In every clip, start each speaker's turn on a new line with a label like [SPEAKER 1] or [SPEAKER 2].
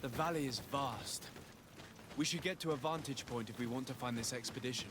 [SPEAKER 1] The valley is vast. We should get to a vantage point if we want to find this expedition.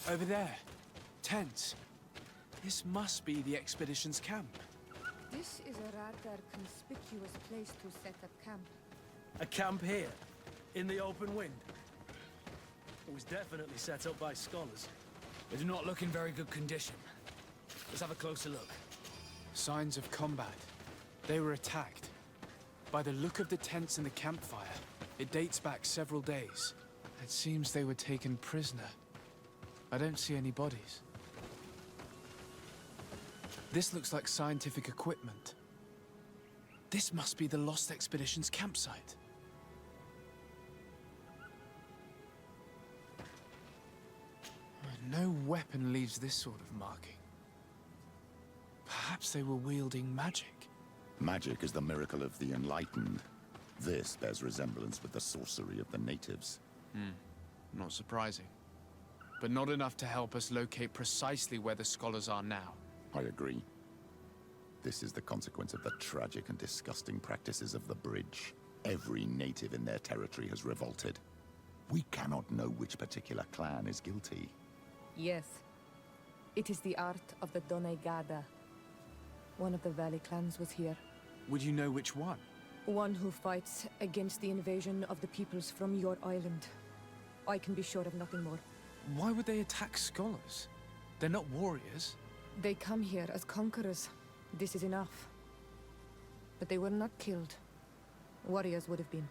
[SPEAKER 1] Over there. Tents. This must be the expedition's camp.
[SPEAKER 2] This is a rather conspicuous place to set up camp.
[SPEAKER 3] A camp here? In the open wind? It was definitely set up by scholars.
[SPEAKER 4] They do not look in very good condition. Let's have a closer look.
[SPEAKER 1] Signs of combat. They were attacked. By the look of the tents and the campfire, it dates back several days. It seems they were taken prisoner. I don't see any bodies. This looks like scientific equipment. This must be the Lost Expedition's campsite. No weapon leaves this sort of marking. Perhaps they were wielding magic.
[SPEAKER 5] Magic is the miracle of the enlightened. This bears resemblance with the sorcery of the natives.
[SPEAKER 1] Not surprising. But not enough to help us locate precisely where the scholars are now.
[SPEAKER 5] I agree. This is the consequence of the tragic and disgusting practices of the Bridge. Every native in their territory has revolted. We cannot know which particular clan is guilty.
[SPEAKER 2] Yes. It is the art of the Donegada. One of the valley clans was here.
[SPEAKER 1] Would you know which one?
[SPEAKER 2] One who fights against the invasion of the peoples from your island. I can be sure of nothing more.
[SPEAKER 1] Why would they attack scholars? They're not warriors.
[SPEAKER 2] They come here as conquerors. This is enough. But they were not killed. Warriors would have been.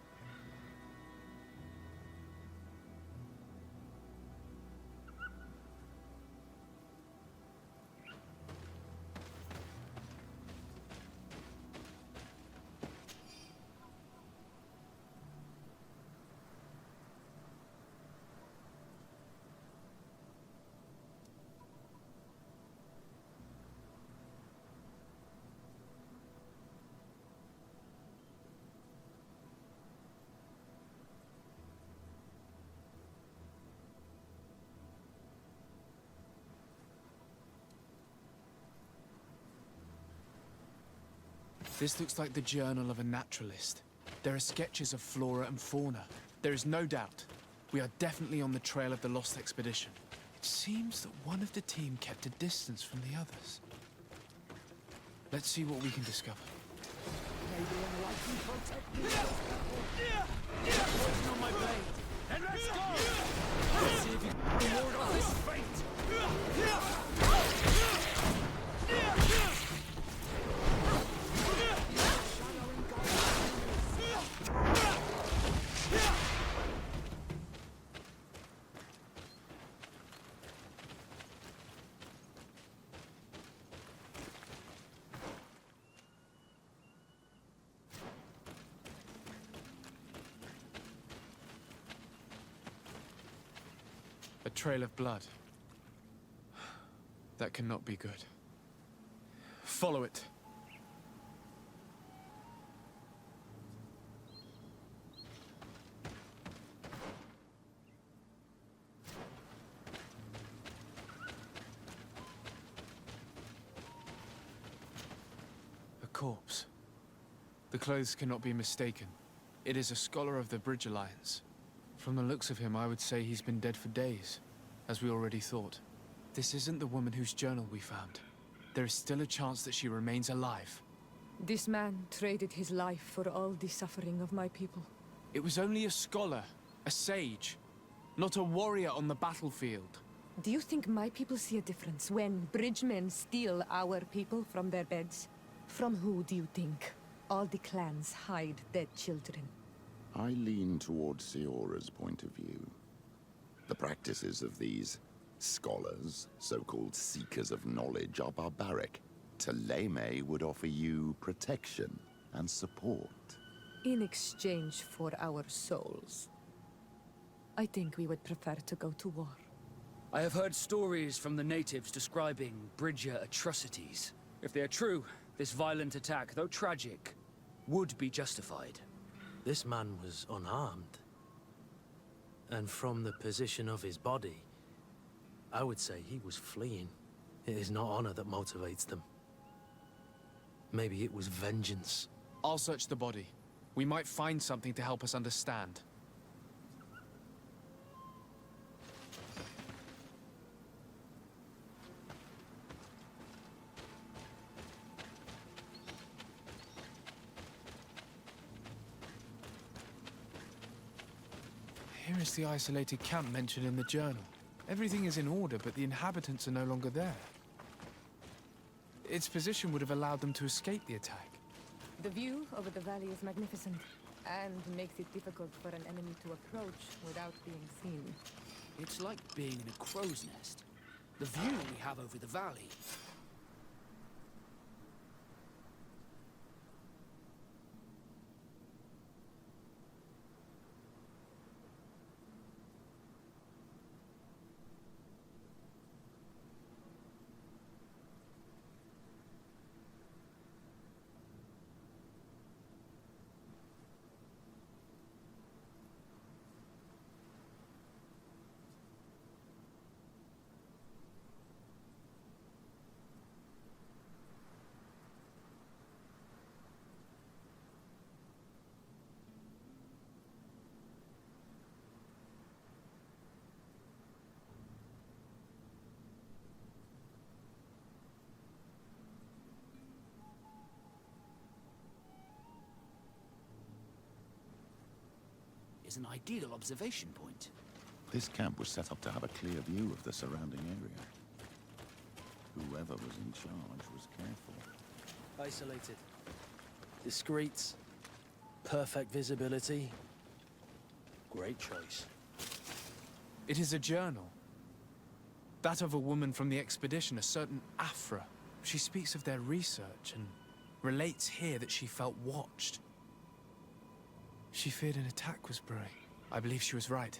[SPEAKER 1] This looks like the journal of a naturalist. There are sketches of flora and fauna. There is no doubt. We are definitely on the trail of the Lost Expedition. It seems that one of the team kept a distance from the others. Let's see what we can discover.
[SPEAKER 3] Poison on my blade. And let's go! Let's see if you can ward off this fate.
[SPEAKER 1] A trail of blood. That cannot be good. Follow it. A corpse. The clothes cannot be mistaken. It is a scholar of the Bridge Alliance. From the looks of him, I would say he's been dead for days, as we already thought. This isn't the woman whose journal we found. There is still a chance that she remains alive.
[SPEAKER 2] This man traded his life for all the suffering of my people.
[SPEAKER 1] It was only a scholar, a sage, not a warrior on the battlefield.
[SPEAKER 2] Do you think my people see a difference when bridgemen steal our people from their beds? From who do you think all the clans hide dead children?
[SPEAKER 5] I lean towards Siora's point of view. The practices of these scholars, so-called seekers of knowledge, are barbaric. Taleme would offer you protection and support.
[SPEAKER 2] In exchange for our souls. I think we would prefer to go to war.
[SPEAKER 4] I have heard stories from the natives describing Bridger atrocities. If they are true, this violent attack, though tragic, would be justified.
[SPEAKER 3] This man was unarmed. And from the position of his body, I would say he was fleeing. It is not honor that motivates them. Maybe it was vengeance.
[SPEAKER 1] I'll search the body. We might find something to help us understand. Here is the isolated camp mentioned in the journal. Everything is in order, but the inhabitants are no longer there. Its position would have allowed them to escape the attack.
[SPEAKER 2] The view over the valley is magnificent, and makes it difficult for an enemy to approach without being seen.
[SPEAKER 4] It's like being in a crow's nest. The view we have over the valley. Is an ideal observation point.
[SPEAKER 5] This camp was set up to have a clear view of the surrounding area. Whoever was in charge was careful.
[SPEAKER 3] Isolated. Discreet. Perfect visibility. Great choice.
[SPEAKER 1] It is a journal. That of a woman from the expedition, a certain Afra. She speaks of their research and relates here that she felt watched. She feared an attack was brewing. I believe she was right.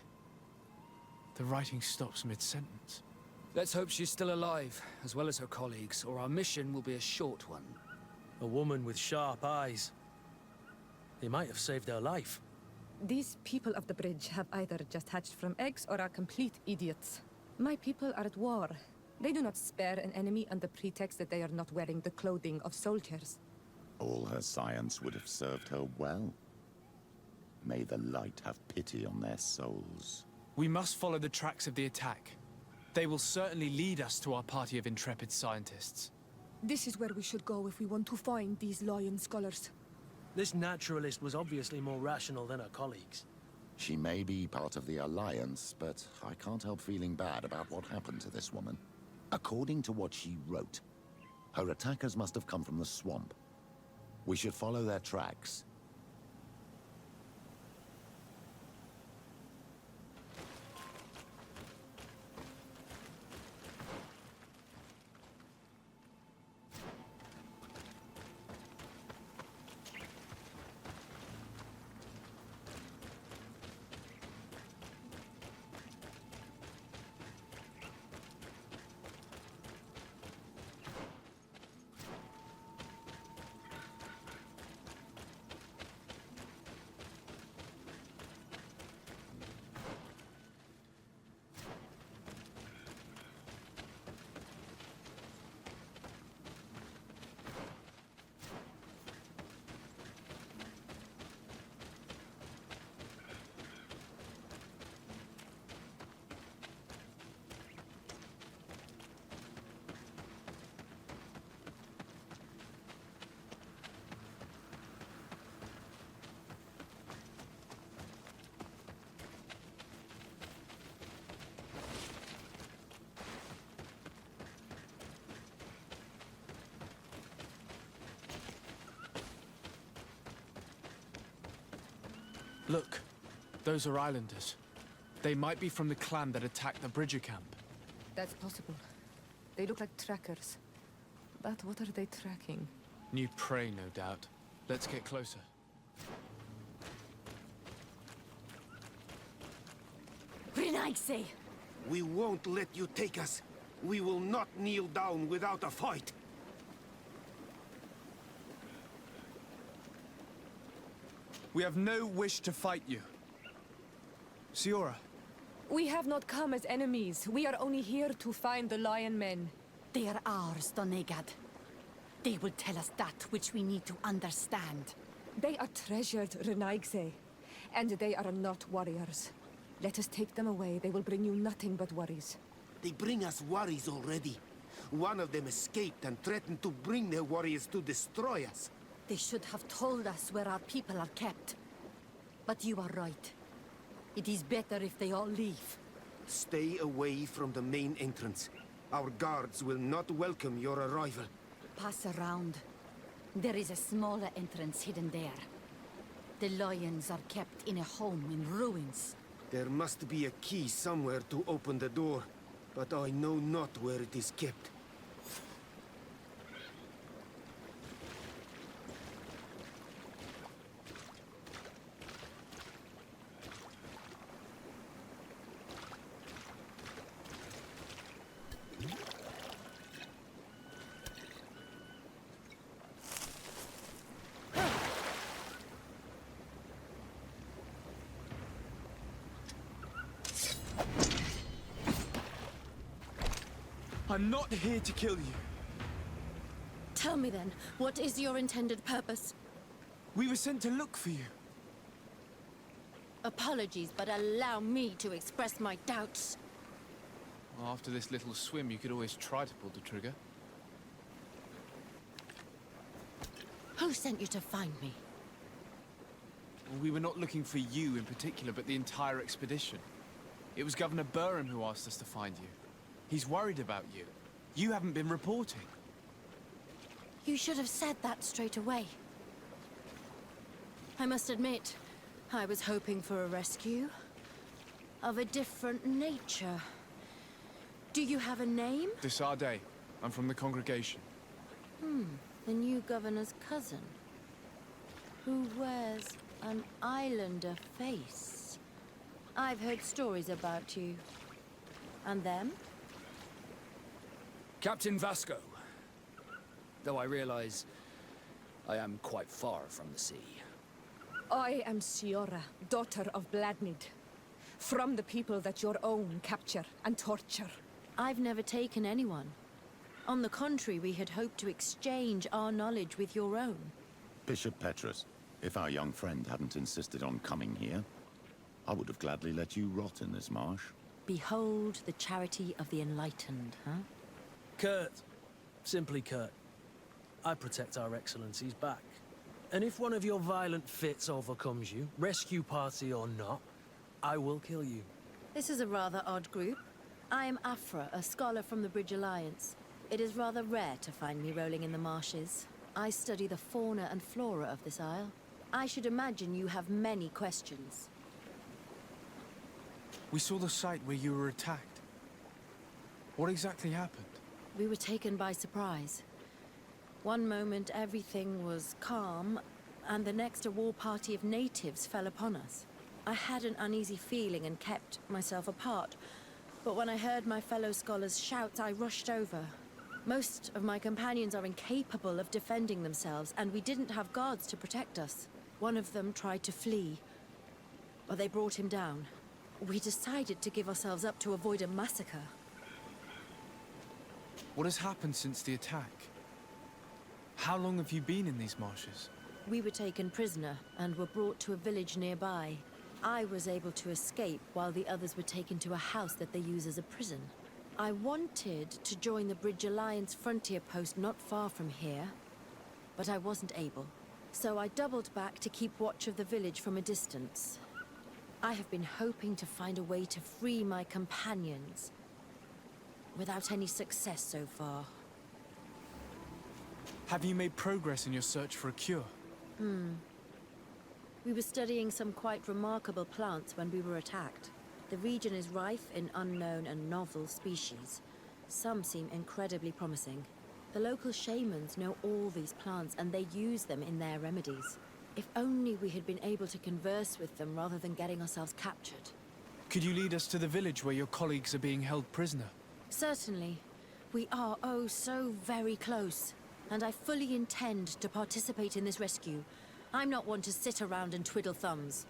[SPEAKER 1] The writing stops mid-sentence.
[SPEAKER 4] Let's hope she's still alive, as well as her colleagues, or our mission will be a short one.
[SPEAKER 3] A woman with sharp eyes. They might have saved her life.
[SPEAKER 2] These people of the bridge have either just hatched from eggs or are complete idiots. My people are at war. They do not spare an enemy on the pretext that they are not wearing the clothing of soldiers.
[SPEAKER 5] All her science would have served her well. May the light have pity on their souls.
[SPEAKER 1] We must follow the tracks of the attack. They will certainly lead us to our party of intrepid scientists.
[SPEAKER 2] This is where we should go if we want to find these lion scholars.
[SPEAKER 3] This naturalist was obviously more rational than her colleagues.
[SPEAKER 5] She may be part of the Alliance, but I can't help feeling bad about what happened to this woman. According to what she wrote, her attackers must have come from the swamp. We should follow their tracks.
[SPEAKER 1] Look, those are islanders. They might be from the clan that attacked the Bridger camp.
[SPEAKER 2] That's possible. They look like trackers. But what are they tracking?
[SPEAKER 1] New prey, no doubt. Let's get closer.
[SPEAKER 2] Renaigse!
[SPEAKER 6] We won't let you take us. We will not kneel down without a fight.
[SPEAKER 1] We have no wish to fight you. Siora,
[SPEAKER 2] We have not come as enemies. We are only here to find the Lion Men.
[SPEAKER 7] They are ours, Donegad. They will tell us that which we need to understand.
[SPEAKER 2] They are treasured, Renaigse. And they are not warriors. Let us take them away. They will bring you nothing but worries.
[SPEAKER 6] They bring us worries already. One of them escaped and threatened to bring their warriors to destroy us.
[SPEAKER 7] They should have told us where our people are kept. But you are right. It is better if they all leave.
[SPEAKER 6] Stay away from the main entrance. Our guards will not welcome your arrival.
[SPEAKER 7] Pass around. There is a smaller entrance hidden there. The lions are kept in a home in ruins.
[SPEAKER 6] There must be a key somewhere to open the door, but I know not where it is kept.
[SPEAKER 1] I'm not here to kill you.
[SPEAKER 8] Tell me then, what is your intended purpose?
[SPEAKER 1] We were sent to look for you.
[SPEAKER 8] Apologies, but allow me to express my doubts.
[SPEAKER 1] Well, after this little swim, you could always try to pull the trigger.
[SPEAKER 8] Who sent you to find me?
[SPEAKER 1] We were not looking for you in particular, but the entire expedition. It was Governor Burham who asked us to find you. He's worried about you. You haven't been reporting.
[SPEAKER 8] You should have said that straight away. I must admit, I was hoping for a rescue. Of a different nature. Do you have a name?
[SPEAKER 1] Desarde. I'm from the congregation.
[SPEAKER 8] The new governor's cousin. Who wears an islander face. I've heard stories about you. And them?
[SPEAKER 4] Captain Vasco. Though I realize I am quite far from the sea.
[SPEAKER 2] I am Siora, daughter of Bladnid. From the people that your own capture and torture.
[SPEAKER 8] I've never taken anyone. On the contrary, we had hoped to exchange our knowledge with your own.
[SPEAKER 5] Bishop Petrus, if our young friend hadn't insisted on coming here, I would have gladly let you rot in this marsh.
[SPEAKER 8] Behold the charity of the enlightened, huh?
[SPEAKER 3] Kurt. Simply Kurt. I protect our excellencies back. And if one of your violent fits overcomes you, rescue party or not, I will kill you.
[SPEAKER 8] This is a rather odd group. I am Afra, a scholar from the Bridge Alliance. It is rather rare to find me rolling in the marshes. I study the fauna and flora of this isle. I should imagine you have many questions.
[SPEAKER 1] We saw the site where you were attacked. What exactly happened?
[SPEAKER 8] We were taken by surprise. One moment everything was calm, and the next a war party of natives fell upon us. I had an uneasy feeling and kept myself apart, but when I heard my fellow scholars' shouts, I rushed over. Most of my companions are incapable of defending themselves, and we didn't have guards to protect us. One of them tried to flee, but they brought him down. We decided to give ourselves up to avoid a massacre.
[SPEAKER 1] What has happened since the attack? How long have you been in these marshes?
[SPEAKER 8] We were taken prisoner and were brought to a village nearby. I was able to escape while the others were taken to a house that they use as a prison. I wanted to join the Bridge Alliance frontier post not far from here, but I wasn't able. So I doubled back to keep watch of the village from a distance. I have been hoping to find a way to free my companions, without any success so far.
[SPEAKER 1] Have you made progress in your search for a cure?
[SPEAKER 8] We were studying some quite remarkable plants when we were attacked. The region is rife in unknown and novel species. Some seem incredibly promising. The local shamans know all these plants and they use them in their remedies. If only we had been able to converse with them rather than getting ourselves captured.
[SPEAKER 1] Could you lead us to the village where your colleagues are being held prisoner?
[SPEAKER 8] Certainly. We are, oh, so very close. And I fully intend to participate in this rescue. I'm not one to sit around and twiddle thumbs.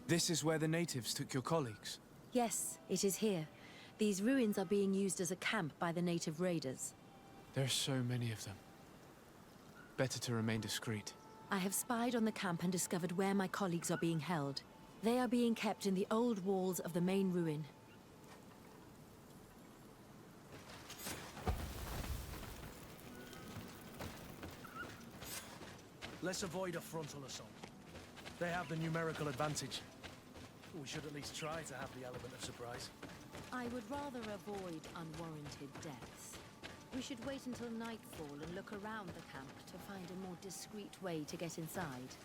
[SPEAKER 1] This is where the natives took your colleagues.
[SPEAKER 8] Yes, it is here. These ruins are being used as a camp by the native raiders.
[SPEAKER 1] There are so many of them. Better to remain discreet.
[SPEAKER 8] I have spied on the camp and discovered where my colleagues are being held. They are being kept in the old walls of the main ruin.
[SPEAKER 3] Let's avoid a frontal assault. They have the numerical advantage. We should at least try to have the element of surprise.
[SPEAKER 8] I would rather avoid unwarranted deaths. We should wait until nightfall and look around the camp to find a more discreet way to get inside.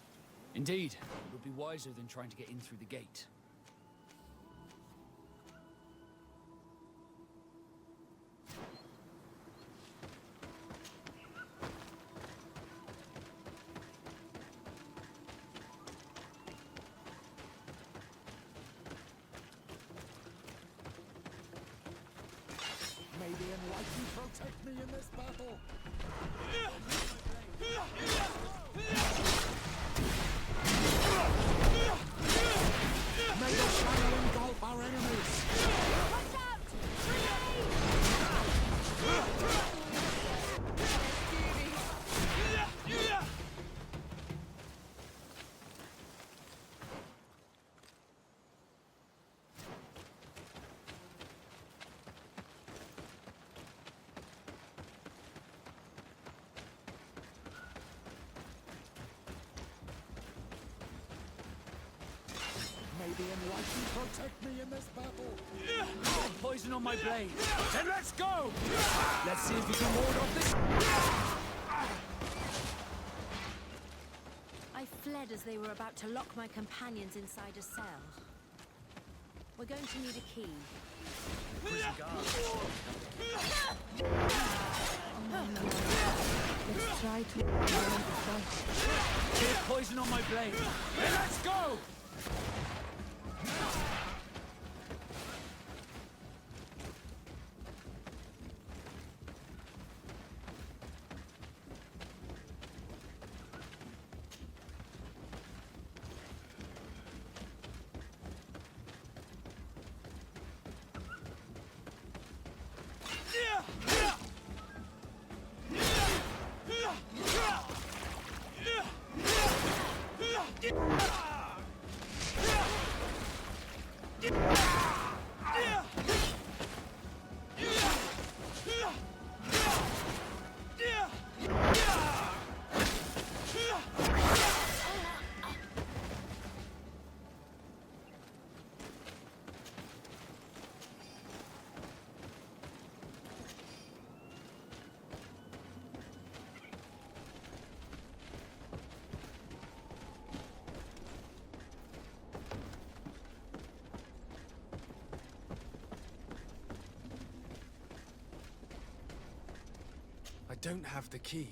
[SPEAKER 4] Indeed, it would be wiser than trying to get in through the gate.
[SPEAKER 5] May the enlightened protect me in this battle! May the shadow engulf our enemies!
[SPEAKER 8] Watch out!
[SPEAKER 5] May the enlightened protect me in this battle!
[SPEAKER 4] Get poison on my blade. Then let's go! Let's see if you can ward off this.
[SPEAKER 8] I fled as they were about to lock my companions inside a cell. We're going to need a key.
[SPEAKER 3] Prison guards.
[SPEAKER 2] Let's try to end the fight.
[SPEAKER 4] Get poison on my blade. Then let's go!
[SPEAKER 1] I don't have the key.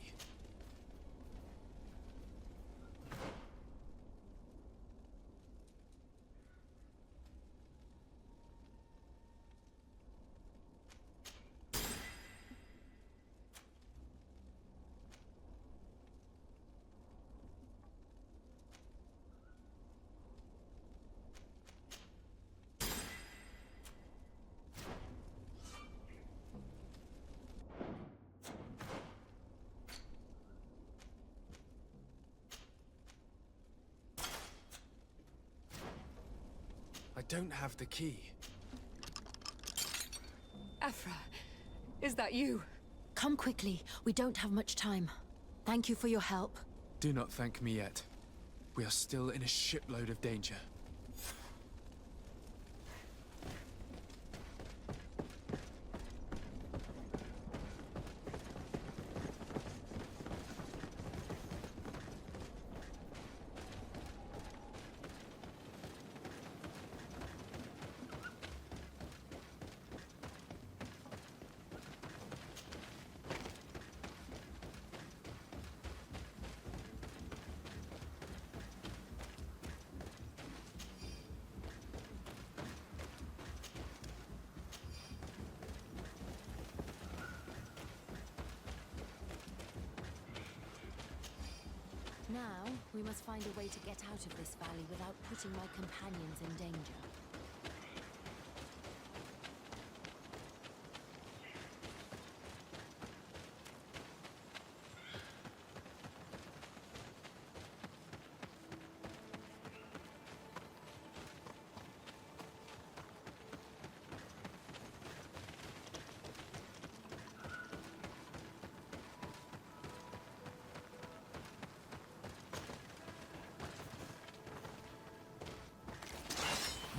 [SPEAKER 1] I don't have the key.
[SPEAKER 2] Afra, is that you?
[SPEAKER 8] Come quickly. We don't have much time. Thank you for your help.
[SPEAKER 1] Do not thank me yet. We are still in a shipload of danger.
[SPEAKER 8] Now, we must find a way to get out of this valley without putting my companions in danger.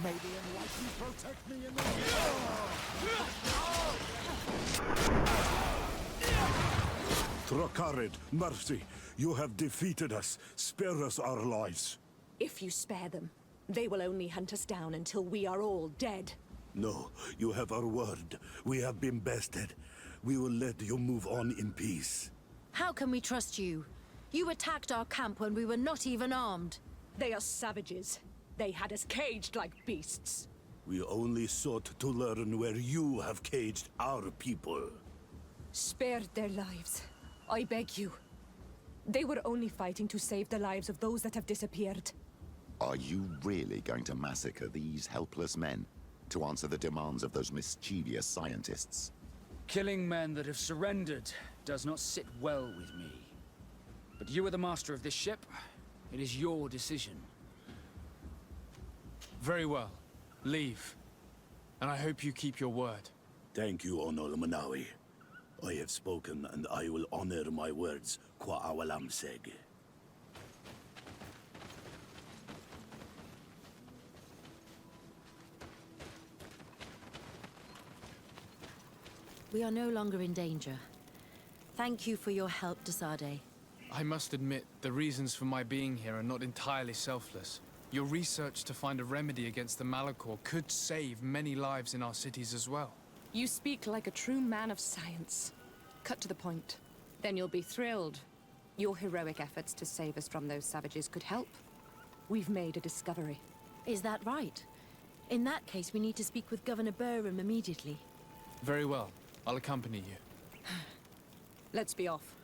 [SPEAKER 5] May the enlightened protect me in the...
[SPEAKER 9] Trakarid, mercy, you have defeated us. Spare us our lives.
[SPEAKER 2] If you spare them, they will only hunt us down until we are all dead.
[SPEAKER 9] No, you have our word. We have been bested. We will let you move on in peace.
[SPEAKER 8] How can we trust you? You attacked our camp when we were not even armed.
[SPEAKER 2] They are savages. They had us caged like beasts.
[SPEAKER 9] We only sought to learn where you have caged our people.
[SPEAKER 2] Spare their lives. I beg you. They were only fighting to save the lives of those that have disappeared.
[SPEAKER 5] Are you really going to massacre these helpless men to answer the demands of those mischievous scientists?
[SPEAKER 4] Killing men that have surrendered does not sit well with me. But you are the master of this ship. It is your decision.
[SPEAKER 1] Very well. Leave. And I hope you keep your word.
[SPEAKER 9] Thank you, Onol Manawi. I have spoken, and I will honor my words, Kwa awalam seg.
[SPEAKER 8] We are no longer in danger. Thank you for your help, Desade.
[SPEAKER 1] I must admit, the reasons for my being here are not entirely selfless. Your research to find a remedy against the Massacre could save many lives in our cities as well.
[SPEAKER 2] You speak like a true man of science. Cut to the point. Then you'll be thrilled. Your heroic efforts to save us from those savages could help. We've made a discovery.
[SPEAKER 8] Is that right? In that case, we need to speak with Governor Burham immediately.
[SPEAKER 1] Very well. I'll accompany you.
[SPEAKER 2] Let's be off.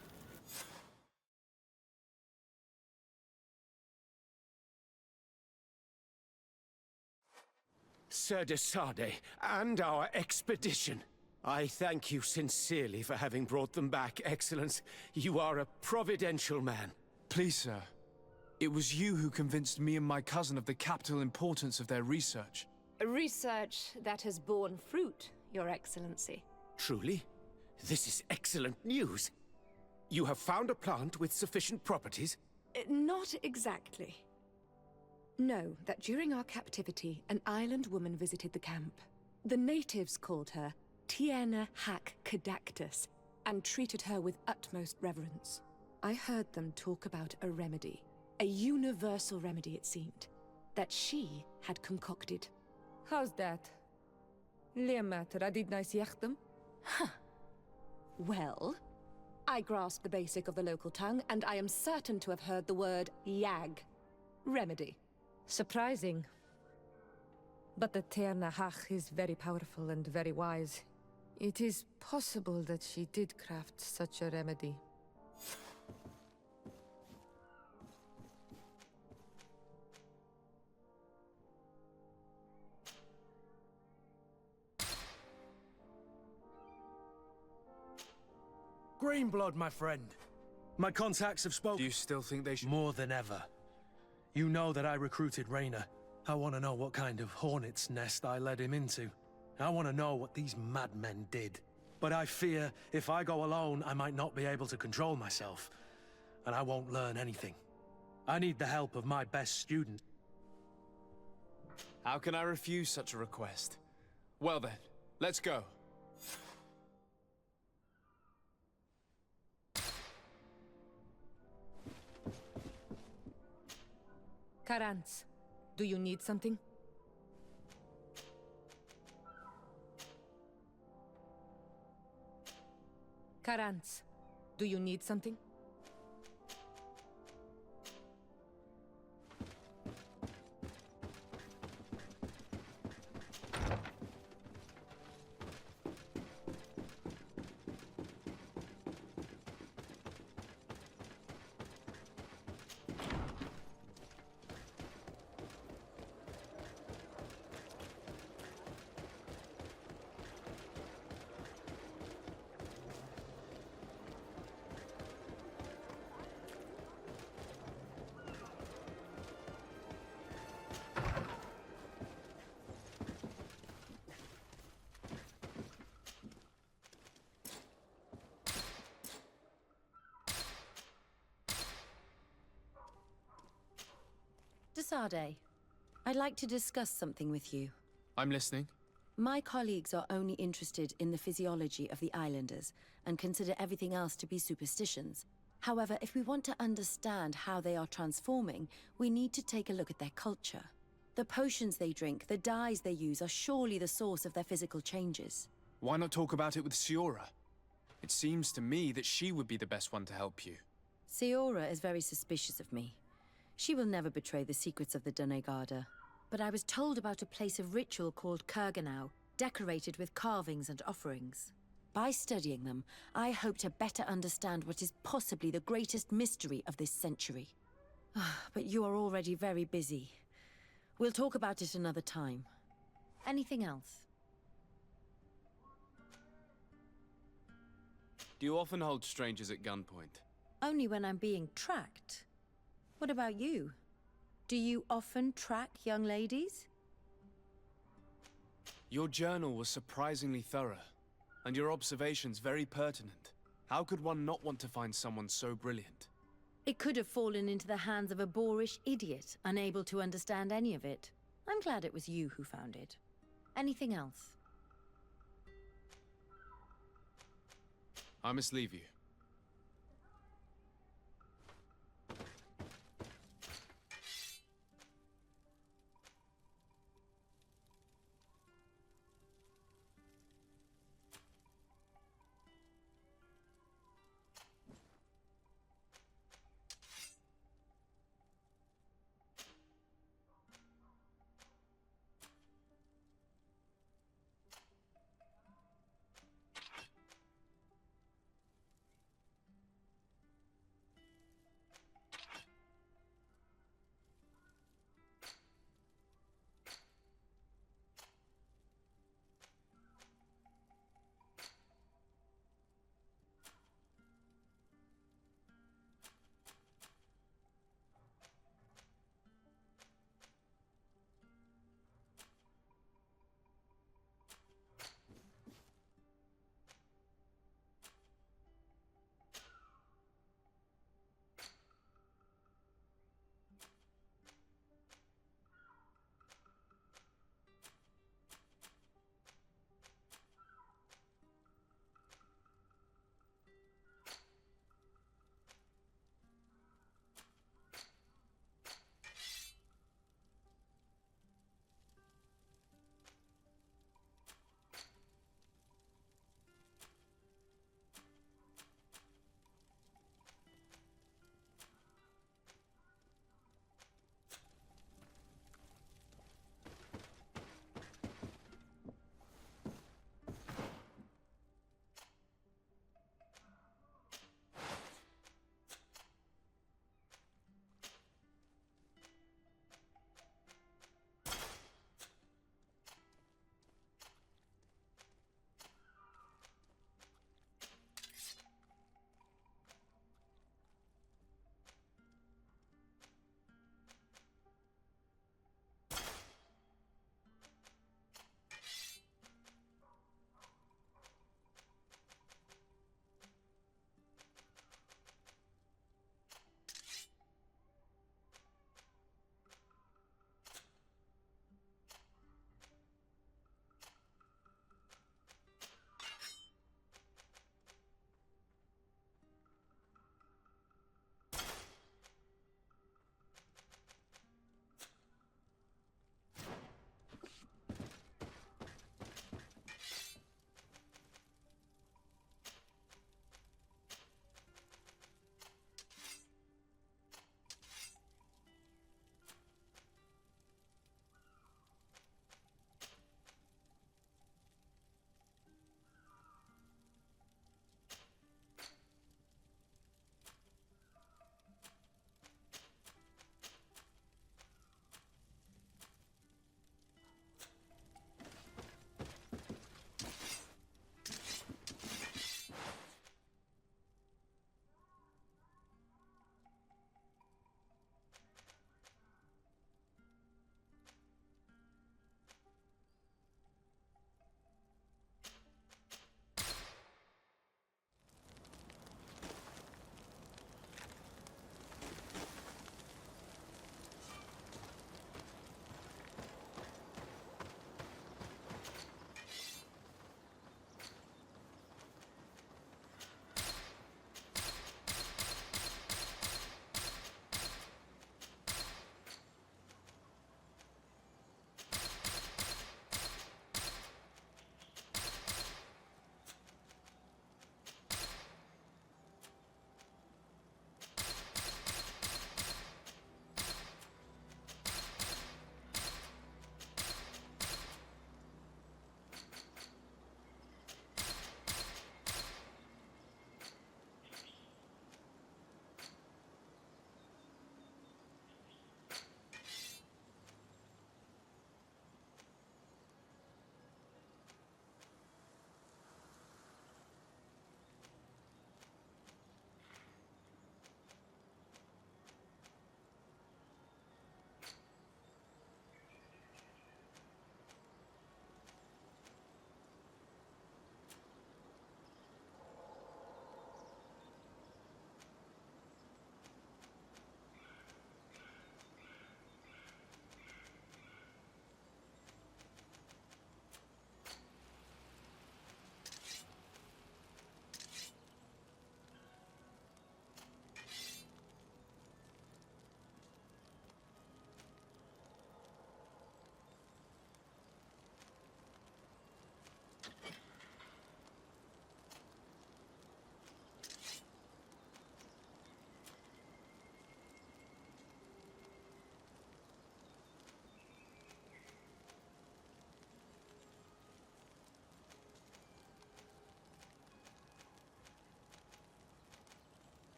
[SPEAKER 6] Sir Desade, and our expedition. I thank you sincerely for having brought them back, Excellence. You are a providential man.
[SPEAKER 1] Please, sir. It was you who convinced me and my cousin of the capital importance of their research.
[SPEAKER 2] Research that has borne fruit, Your Excellency.
[SPEAKER 6] Truly? This is excellent news. You have found a plant with sufficient properties?
[SPEAKER 2] Not exactly. Know that during our captivity, an island woman visited the camp. The natives called her Tierna Hac Cadactus and treated her with utmost reverence. I heard them talk about a remedy, a universal remedy it seemed, that she had concocted. How's that? Liamat radidnais yachtem? Huh. Well, I grasp the basic of the local tongue, and I am certain to have heard the word yag. Remedy. Surprising. But the Tierna Hach is very powerful and very wise. It is possible that she did craft such a remedy.
[SPEAKER 3] Greenblood, my friend. My contacts have spoken.
[SPEAKER 1] Do you still think they should...
[SPEAKER 3] More than ever. You know that I recruited Rayner. I want to know what kind of hornet's nest I led him into. I want to know what these madmen did. But I fear if I go alone, I might not be able to control myself. And I won't learn anything. I need the help of my best student.
[SPEAKER 1] How can I refuse such a request? Well then, let's go.
[SPEAKER 2] Karantz, do you need something? Karantz, do you need something?
[SPEAKER 8] Desade, I'd like to discuss something with you.
[SPEAKER 1] I'm listening.
[SPEAKER 8] My colleagues are only interested in the physiology of the islanders and consider everything else to be superstitions. However, if we want to understand how they are transforming, we need to take a look at their culture. The potions they drink, the dyes they use are surely the source of their physical changes.
[SPEAKER 1] Why not talk about it with Siora? It seems to me that she would be the best one to help you.
[SPEAKER 8] Siora is very suspicious of me. She will never betray the secrets of the Doneigada. But I was told about a place of ritual called Kurganau, decorated with carvings and offerings. By studying them, I hope to better understand what is possibly the greatest mystery of this century. But you are already very busy. We'll talk about it another time. Anything else?
[SPEAKER 1] Do you often hold strangers at gunpoint?
[SPEAKER 8] Only when I'm being tracked. What about you? Do you often track young ladies?
[SPEAKER 1] Your journal was surprisingly thorough, and your observations very pertinent. How could one not want to find someone so brilliant?
[SPEAKER 8] It could have fallen into the hands of a boorish idiot, unable to understand any of it. I'm glad it was you who found it. Anything else?
[SPEAKER 1] I must leave you.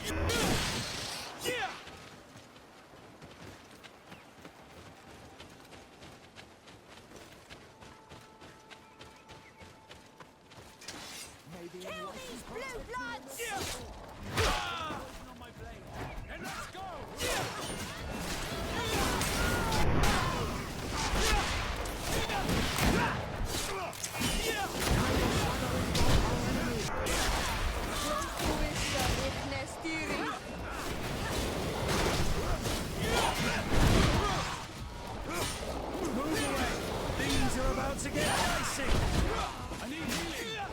[SPEAKER 7] Kill these blue bloods!
[SPEAKER 4] On my blade. And let's go! Move away! Things are about to get dicey! I need healing!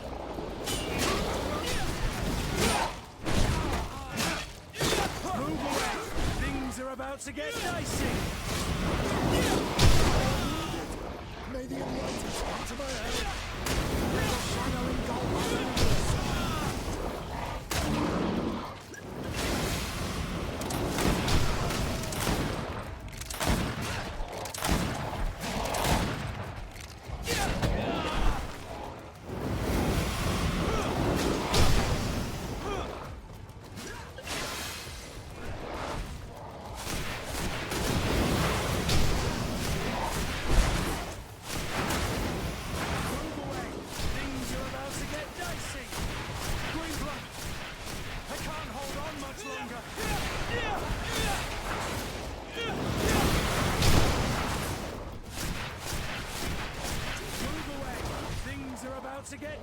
[SPEAKER 4] Move away! Things are about to get dicey!
[SPEAKER 5] May the enlightened come to my help. Let the shadow engulf our enemies.
[SPEAKER 4] To get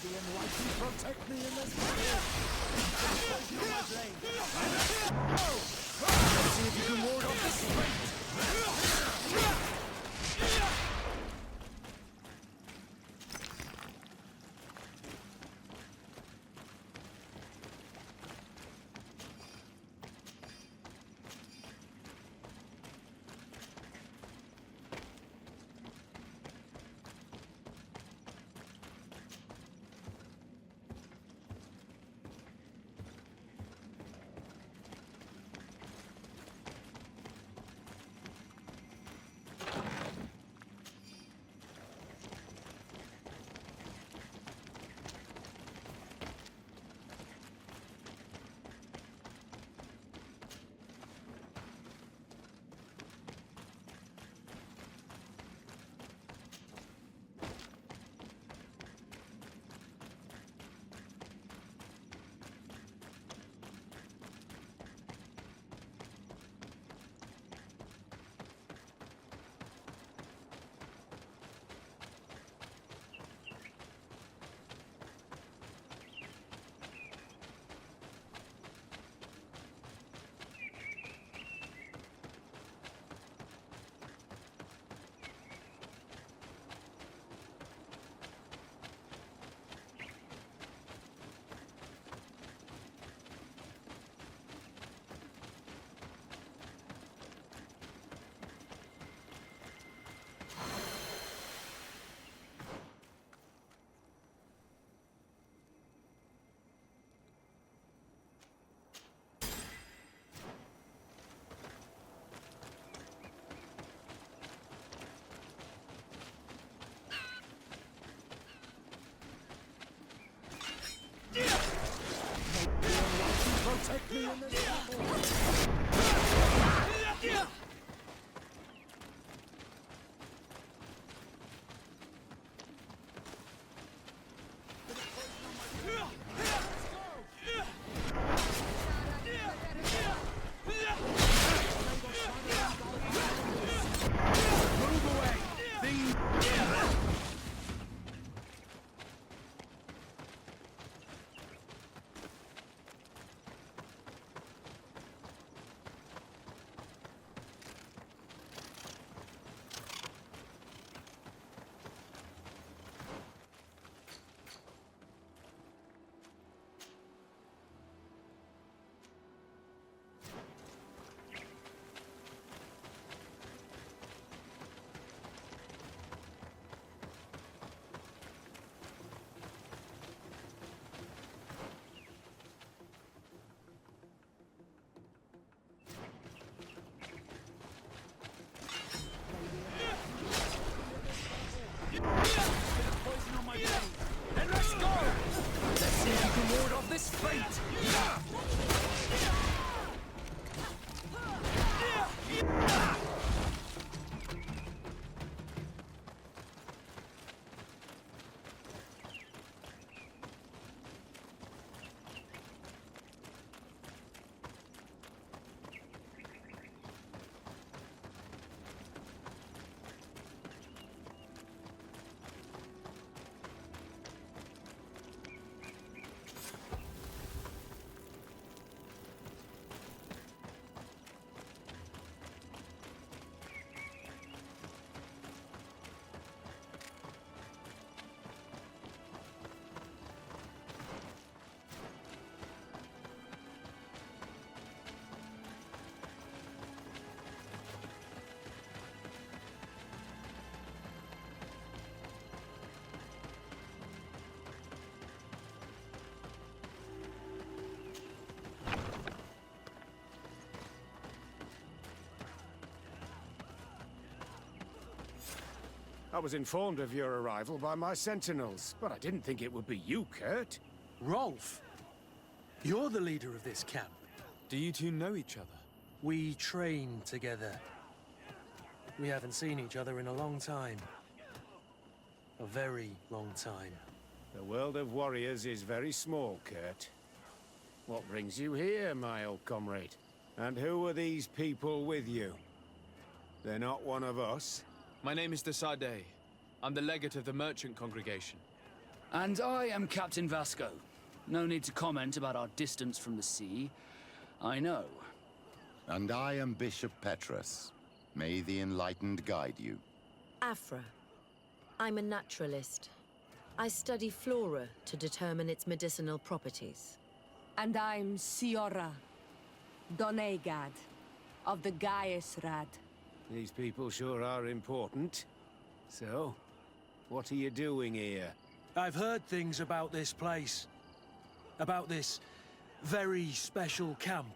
[SPEAKER 4] See if you can ward off this fate!
[SPEAKER 6] Protect me in this
[SPEAKER 10] I was informed of your arrival by my sentinels, but I didn't think it would be you, Kurt.
[SPEAKER 3] Rolf! You're the leader of this camp.
[SPEAKER 1] Do you two know each other?
[SPEAKER 3] We train together. We haven't seen each other in a long time. A very long time.
[SPEAKER 10] The world of warriors is very small, Kurt. What brings you here, my old comrade? And who are these people with you? They're not one of us?
[SPEAKER 1] My name is Desadeh. I'm the legate of the merchant congregation.
[SPEAKER 4] And I am Captain Vasco. No need to comment about our distance from the sea. I know.
[SPEAKER 5] And I am Bishop Petrus. May the Enlightened guide you.
[SPEAKER 8] Afra. I'm a naturalist. I study flora to determine its medicinal properties.
[SPEAKER 2] And I'm Siora, Donegad, of the Gaesrad.
[SPEAKER 10] These people sure are important. So, what are you doing here?
[SPEAKER 3] I've heard things about this place. About this very special camp.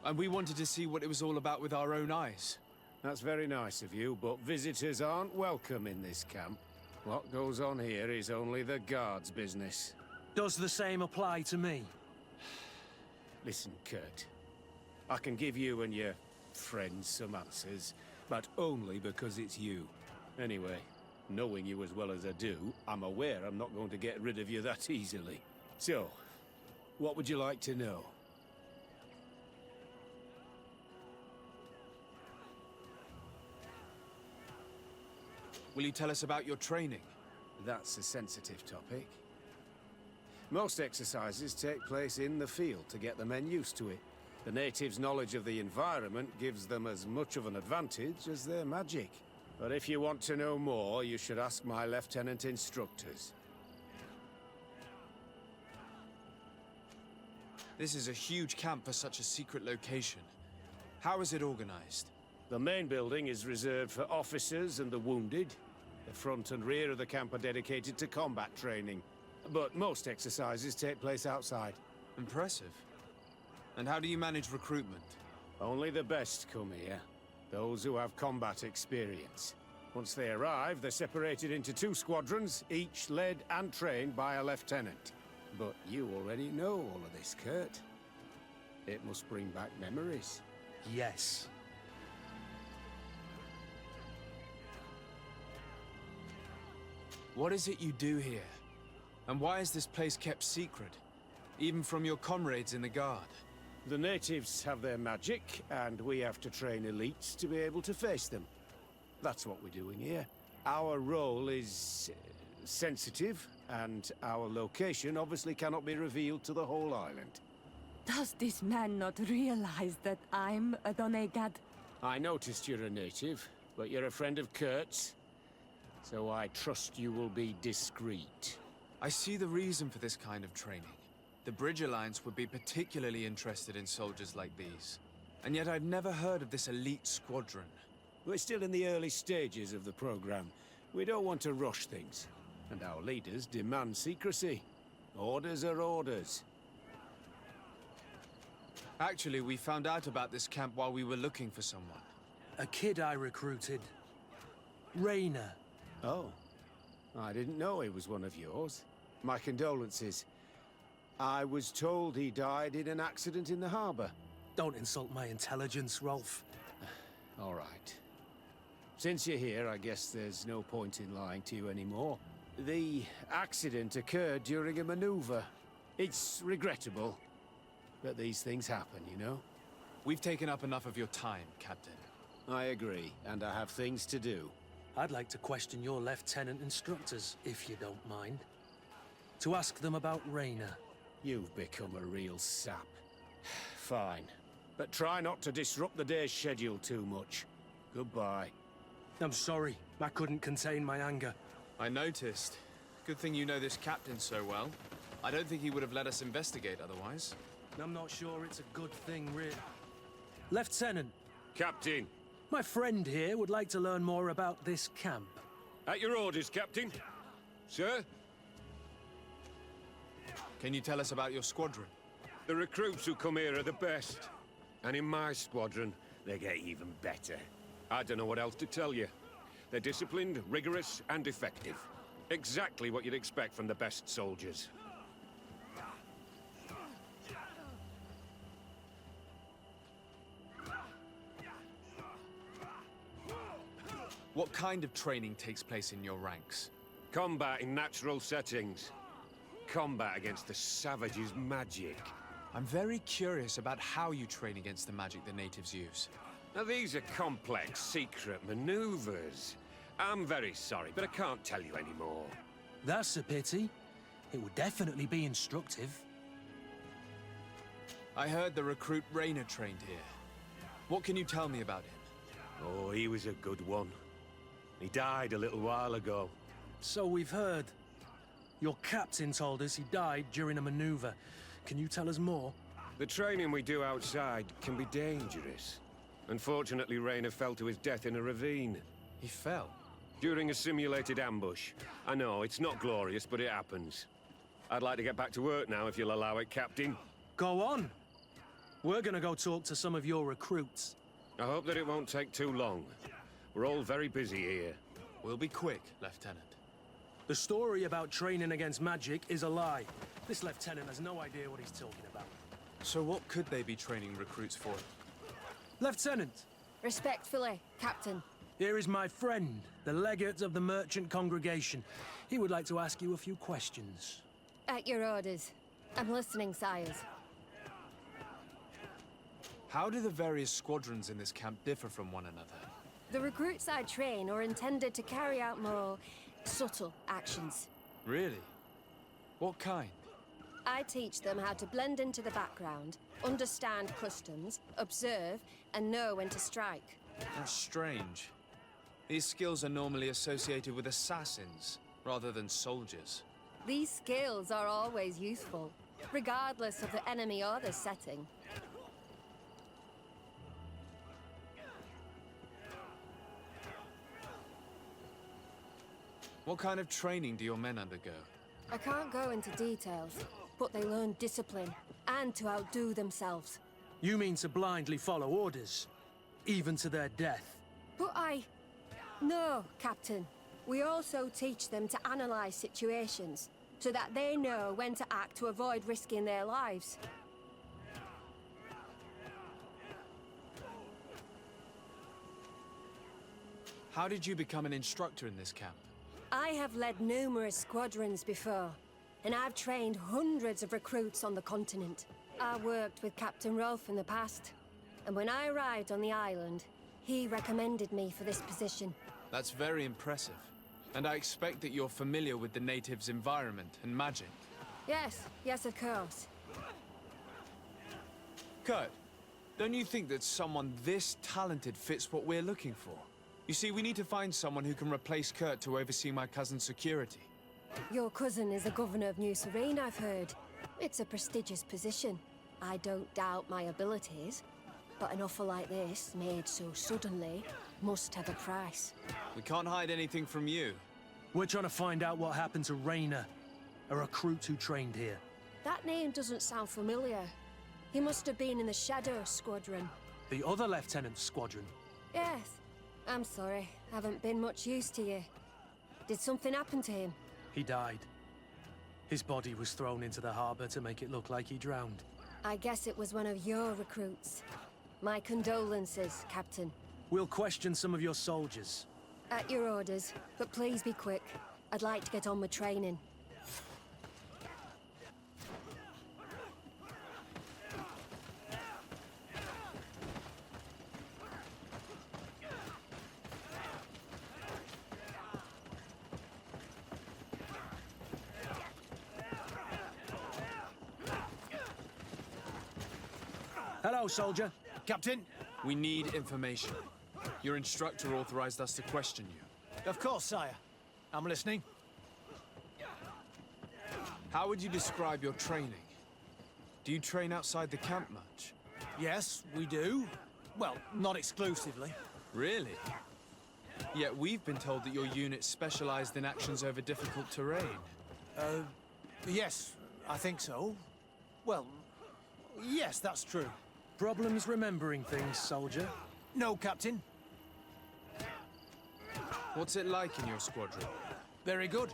[SPEAKER 1] And we wanted to see what it was all about with our own eyes.
[SPEAKER 10] That's very nice of you, but visitors aren't welcome in this camp. What goes on here is only the guards' business.
[SPEAKER 3] Does the same apply to me?
[SPEAKER 10] Listen, Kurt. I can give you and your friends some answers, but only because it's you. Anyway, knowing you as well as I do, I'm aware I'm not going to get rid of you that easily. So, what would you like to know?
[SPEAKER 1] Will you tell us about your training?
[SPEAKER 10] That's a sensitive topic. Most exercises take place in the field to get the men used to it. The natives' knowledge of the environment gives them as much of an advantage as their magic. But if you want to know more, you should ask my lieutenant instructors.
[SPEAKER 1] This is a huge camp for such a secret location. How is it organized?
[SPEAKER 10] The main building is reserved for officers and the wounded. The front and rear of the camp are dedicated to combat training. But most exercises take place outside.
[SPEAKER 1] Impressive. And how do you manage recruitment?
[SPEAKER 10] Only the best come here. Those who have combat experience. Once they arrive, they're separated into 2 squadrons, each led and trained by a lieutenant. But you already know all of this, Kurt. It must bring back memories.
[SPEAKER 3] Yes.
[SPEAKER 1] What is it you do here? And why is this place kept secret? Even from your comrades in the guard?
[SPEAKER 10] The natives have their magic, and we have to train elites to be able to face them. That's what we're doing here. Our role is sensitive, and our location obviously cannot be revealed to the whole island.
[SPEAKER 2] Does this man not realize that I'm a Donegad?
[SPEAKER 10] I noticed you're a native, but you're a friend of Kurt's, so I trust you will be discreet.
[SPEAKER 1] I see the reason for this kind of training. The Bridge Alliance would be particularly interested in soldiers like these. And yet I've never heard of this elite squadron.
[SPEAKER 10] We're still in the early stages of the program. We don't want to rush things. And our leaders demand secrecy. Orders are orders.
[SPEAKER 1] Actually, we found out about this camp while we were looking for someone.
[SPEAKER 3] A kid I recruited. Rainer.
[SPEAKER 10] Oh. I didn't know he was one of yours. My condolences. I was told he died in an accident in the harbor.
[SPEAKER 3] Don't insult my intelligence, Rolf.
[SPEAKER 10] All right. Since you're here, I guess there's no point in lying to you anymore. The accident occurred during a maneuver. It's regrettable, but these things happen, you know?
[SPEAKER 1] We've taken up enough of your time, Captain.
[SPEAKER 10] I agree, and I have things to do.
[SPEAKER 3] I'd like to question your lieutenant instructors, if you don't mind. To ask them about Rainer.
[SPEAKER 10] You've become a real sap. Fine. But try not to disrupt the day's schedule too much. Goodbye.
[SPEAKER 3] I'm sorry. I couldn't contain my anger.
[SPEAKER 1] I noticed. Good thing you know this captain so well. I don't think he would have let us investigate otherwise.
[SPEAKER 3] I'm not sure it's a good thing, really. Lieutenant.
[SPEAKER 10] Captain.
[SPEAKER 3] My friend here would like to learn more about this camp.
[SPEAKER 10] At your orders, Captain. Sir?
[SPEAKER 1] Can you tell us about your squadron?
[SPEAKER 11] The recruits who come here are the best. And in my squadron, they get even better. I don't know what else to tell you. They're disciplined, rigorous, and effective. Exactly what you'd expect from the best soldiers.
[SPEAKER 1] What kind of training takes place in your ranks?
[SPEAKER 11] Combat in natural settings. Combat against the savages' magic.
[SPEAKER 1] I'm very curious about how you train against the magic the natives use.
[SPEAKER 11] Now, these are complex, secret maneuvers. I'm very sorry, but I can't tell you anymore.
[SPEAKER 3] That's a pity. It would definitely be instructive.
[SPEAKER 1] I heard the recruit Raynor trained here. What can you tell me about him?
[SPEAKER 11] Oh, he was a good one. He died a little while ago.
[SPEAKER 3] So we've heard. Your captain told us he died during a maneuver. Can you tell us more?
[SPEAKER 11] The training we do outside can be dangerous. Unfortunately, Raynor fell to his death in a ravine.
[SPEAKER 1] He fell?
[SPEAKER 11] During a simulated ambush. I know, it's not glorious, but it happens. I'd like to get back to work now, if you'll allow it, Captain.
[SPEAKER 3] Go on. We're gonna go talk to some of your recruits.
[SPEAKER 11] I hope that it won't take too long. We're all very busy here.
[SPEAKER 1] We'll be quick, Lieutenant.
[SPEAKER 3] The story about training against magic is a lie. This lieutenant has no idea what he's talking about.
[SPEAKER 1] So what could they be training recruits for?
[SPEAKER 3] Lieutenant!
[SPEAKER 8] Respectfully, Captain.
[SPEAKER 3] Here is my friend, the legate of the merchant congregation. He would like to ask you a few questions.
[SPEAKER 8] At your orders. I'm listening, sires.
[SPEAKER 1] How do the various squadrons in this camp differ from one another?
[SPEAKER 8] The recruits I train are intended to carry out more subtle actions.
[SPEAKER 1] Really? What kind?
[SPEAKER 8] I teach them how to blend into the background, understand customs, observe, and know when to strike.
[SPEAKER 1] That's strange. These skills are normally associated with assassins, rather than soldiers.
[SPEAKER 8] These skills are always useful, regardless of the enemy or the setting.
[SPEAKER 1] What kind of training do your men undergo?
[SPEAKER 8] I can't go into details, but they learn discipline, and to outdo themselves.
[SPEAKER 3] You mean to blindly follow orders, even to their death?
[SPEAKER 8] But No, Captain. We also teach them to analyze situations, so that they know when to act to avoid risking their lives.
[SPEAKER 1] How did you become an instructor in this camp?
[SPEAKER 8] I have led numerous squadrons before, and I've trained hundreds of recruits on the continent. I worked with Captain Rolfe in the past, and when I arrived on the island, he recommended me for this position.
[SPEAKER 1] That's very impressive. And I expect that you're familiar with the natives' environment and magic.
[SPEAKER 8] Yes, of course.
[SPEAKER 1] Kurt, don't you think that someone this talented fits what we're looking for? You see, we need to find someone who can replace Kurt to oversee my cousin's security.
[SPEAKER 8] Your cousin is the governor of New Serene, I've heard. It's a prestigious position. I don't doubt my abilities, but an offer like this, made so suddenly, must have a price.
[SPEAKER 1] We can't hide anything from you.
[SPEAKER 3] We're trying to find out what happened to Raynor, a recruit who trained here.
[SPEAKER 8] That name doesn't sound familiar. He must have been in the Shadow Squadron.
[SPEAKER 3] The other lieutenant's squadron?
[SPEAKER 8] Yes. I'm sorry. Haven't been much use to you. Did something happen to him?
[SPEAKER 3] He died. His body was thrown into the harbor to make it look like he drowned.
[SPEAKER 8] I guess it was one of your recruits. My condolences, Captain.
[SPEAKER 3] We'll question some of your soldiers.
[SPEAKER 8] At your orders, but please be quick. I'd like to get on with training.
[SPEAKER 3] Hello, soldier.
[SPEAKER 12] Captain?
[SPEAKER 1] We need information. Your instructor authorized us to question you.
[SPEAKER 12] Of course, sire. I'm listening.
[SPEAKER 1] How would you describe your training? Do you train outside the camp much?
[SPEAKER 12] Yes, we do. Well, not exclusively.
[SPEAKER 1] Really? Yet we've been told that your unit specialized in actions over difficult terrain.
[SPEAKER 12] Yes, I think so. Well, yes, that's true.
[SPEAKER 3] Problems remembering things, soldier?
[SPEAKER 12] No, Captain.
[SPEAKER 1] What's it like in your squadron?
[SPEAKER 12] Very good.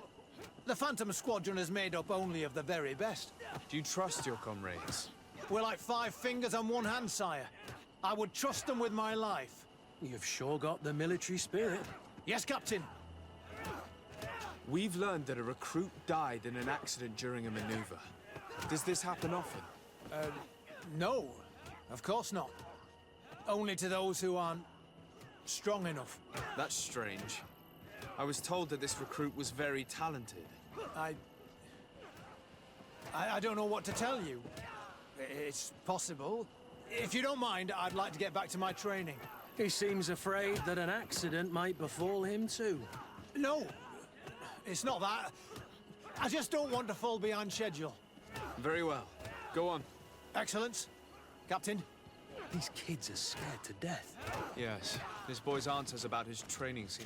[SPEAKER 12] The Phantom Squadron is made up only of the very best.
[SPEAKER 1] Do you trust your comrades?
[SPEAKER 12] We're like 5 fingers on one hand, sire. I would trust them with my life.
[SPEAKER 3] You've sure got the military spirit.
[SPEAKER 12] Yes, Captain.
[SPEAKER 1] We've learned that a recruit died in an accident during a maneuver. Does this happen often?
[SPEAKER 12] No. Of course not. Only to those who aren't strong enough.
[SPEAKER 1] That's strange. I was told that this recruit was very talented.
[SPEAKER 12] I don't know what to tell you. It's possible. If you don't mind, I'd like to get back to my training.
[SPEAKER 3] He seems afraid that an accident might befall him too.
[SPEAKER 12] No, it's not that. I just don't want to fall behind schedule.
[SPEAKER 1] Very well. Go on.
[SPEAKER 12] Excellence. Captain.
[SPEAKER 3] These kids are scared to death.
[SPEAKER 1] Yes, this boy's answers about his training seem...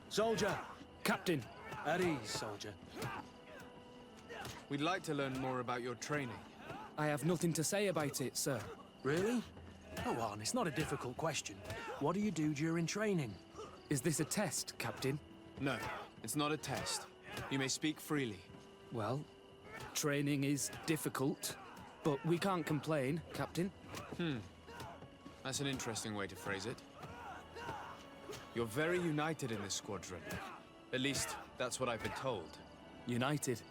[SPEAKER 3] Soldier!
[SPEAKER 4] Captain!
[SPEAKER 3] At ease, soldier.
[SPEAKER 1] We'd like to learn more about your training.
[SPEAKER 4] I have nothing to say about it, sir.
[SPEAKER 3] Really? Go on, it's not a difficult question. What do you do during training?
[SPEAKER 4] Is this a test, Captain?
[SPEAKER 1] No, it's not a test. You may speak freely.
[SPEAKER 4] Well, training is difficult, but we can't complain, Captain.
[SPEAKER 1] That's an interesting way to phrase it. You're very united in this squadron. At least, that's what I've been told.
[SPEAKER 4] United.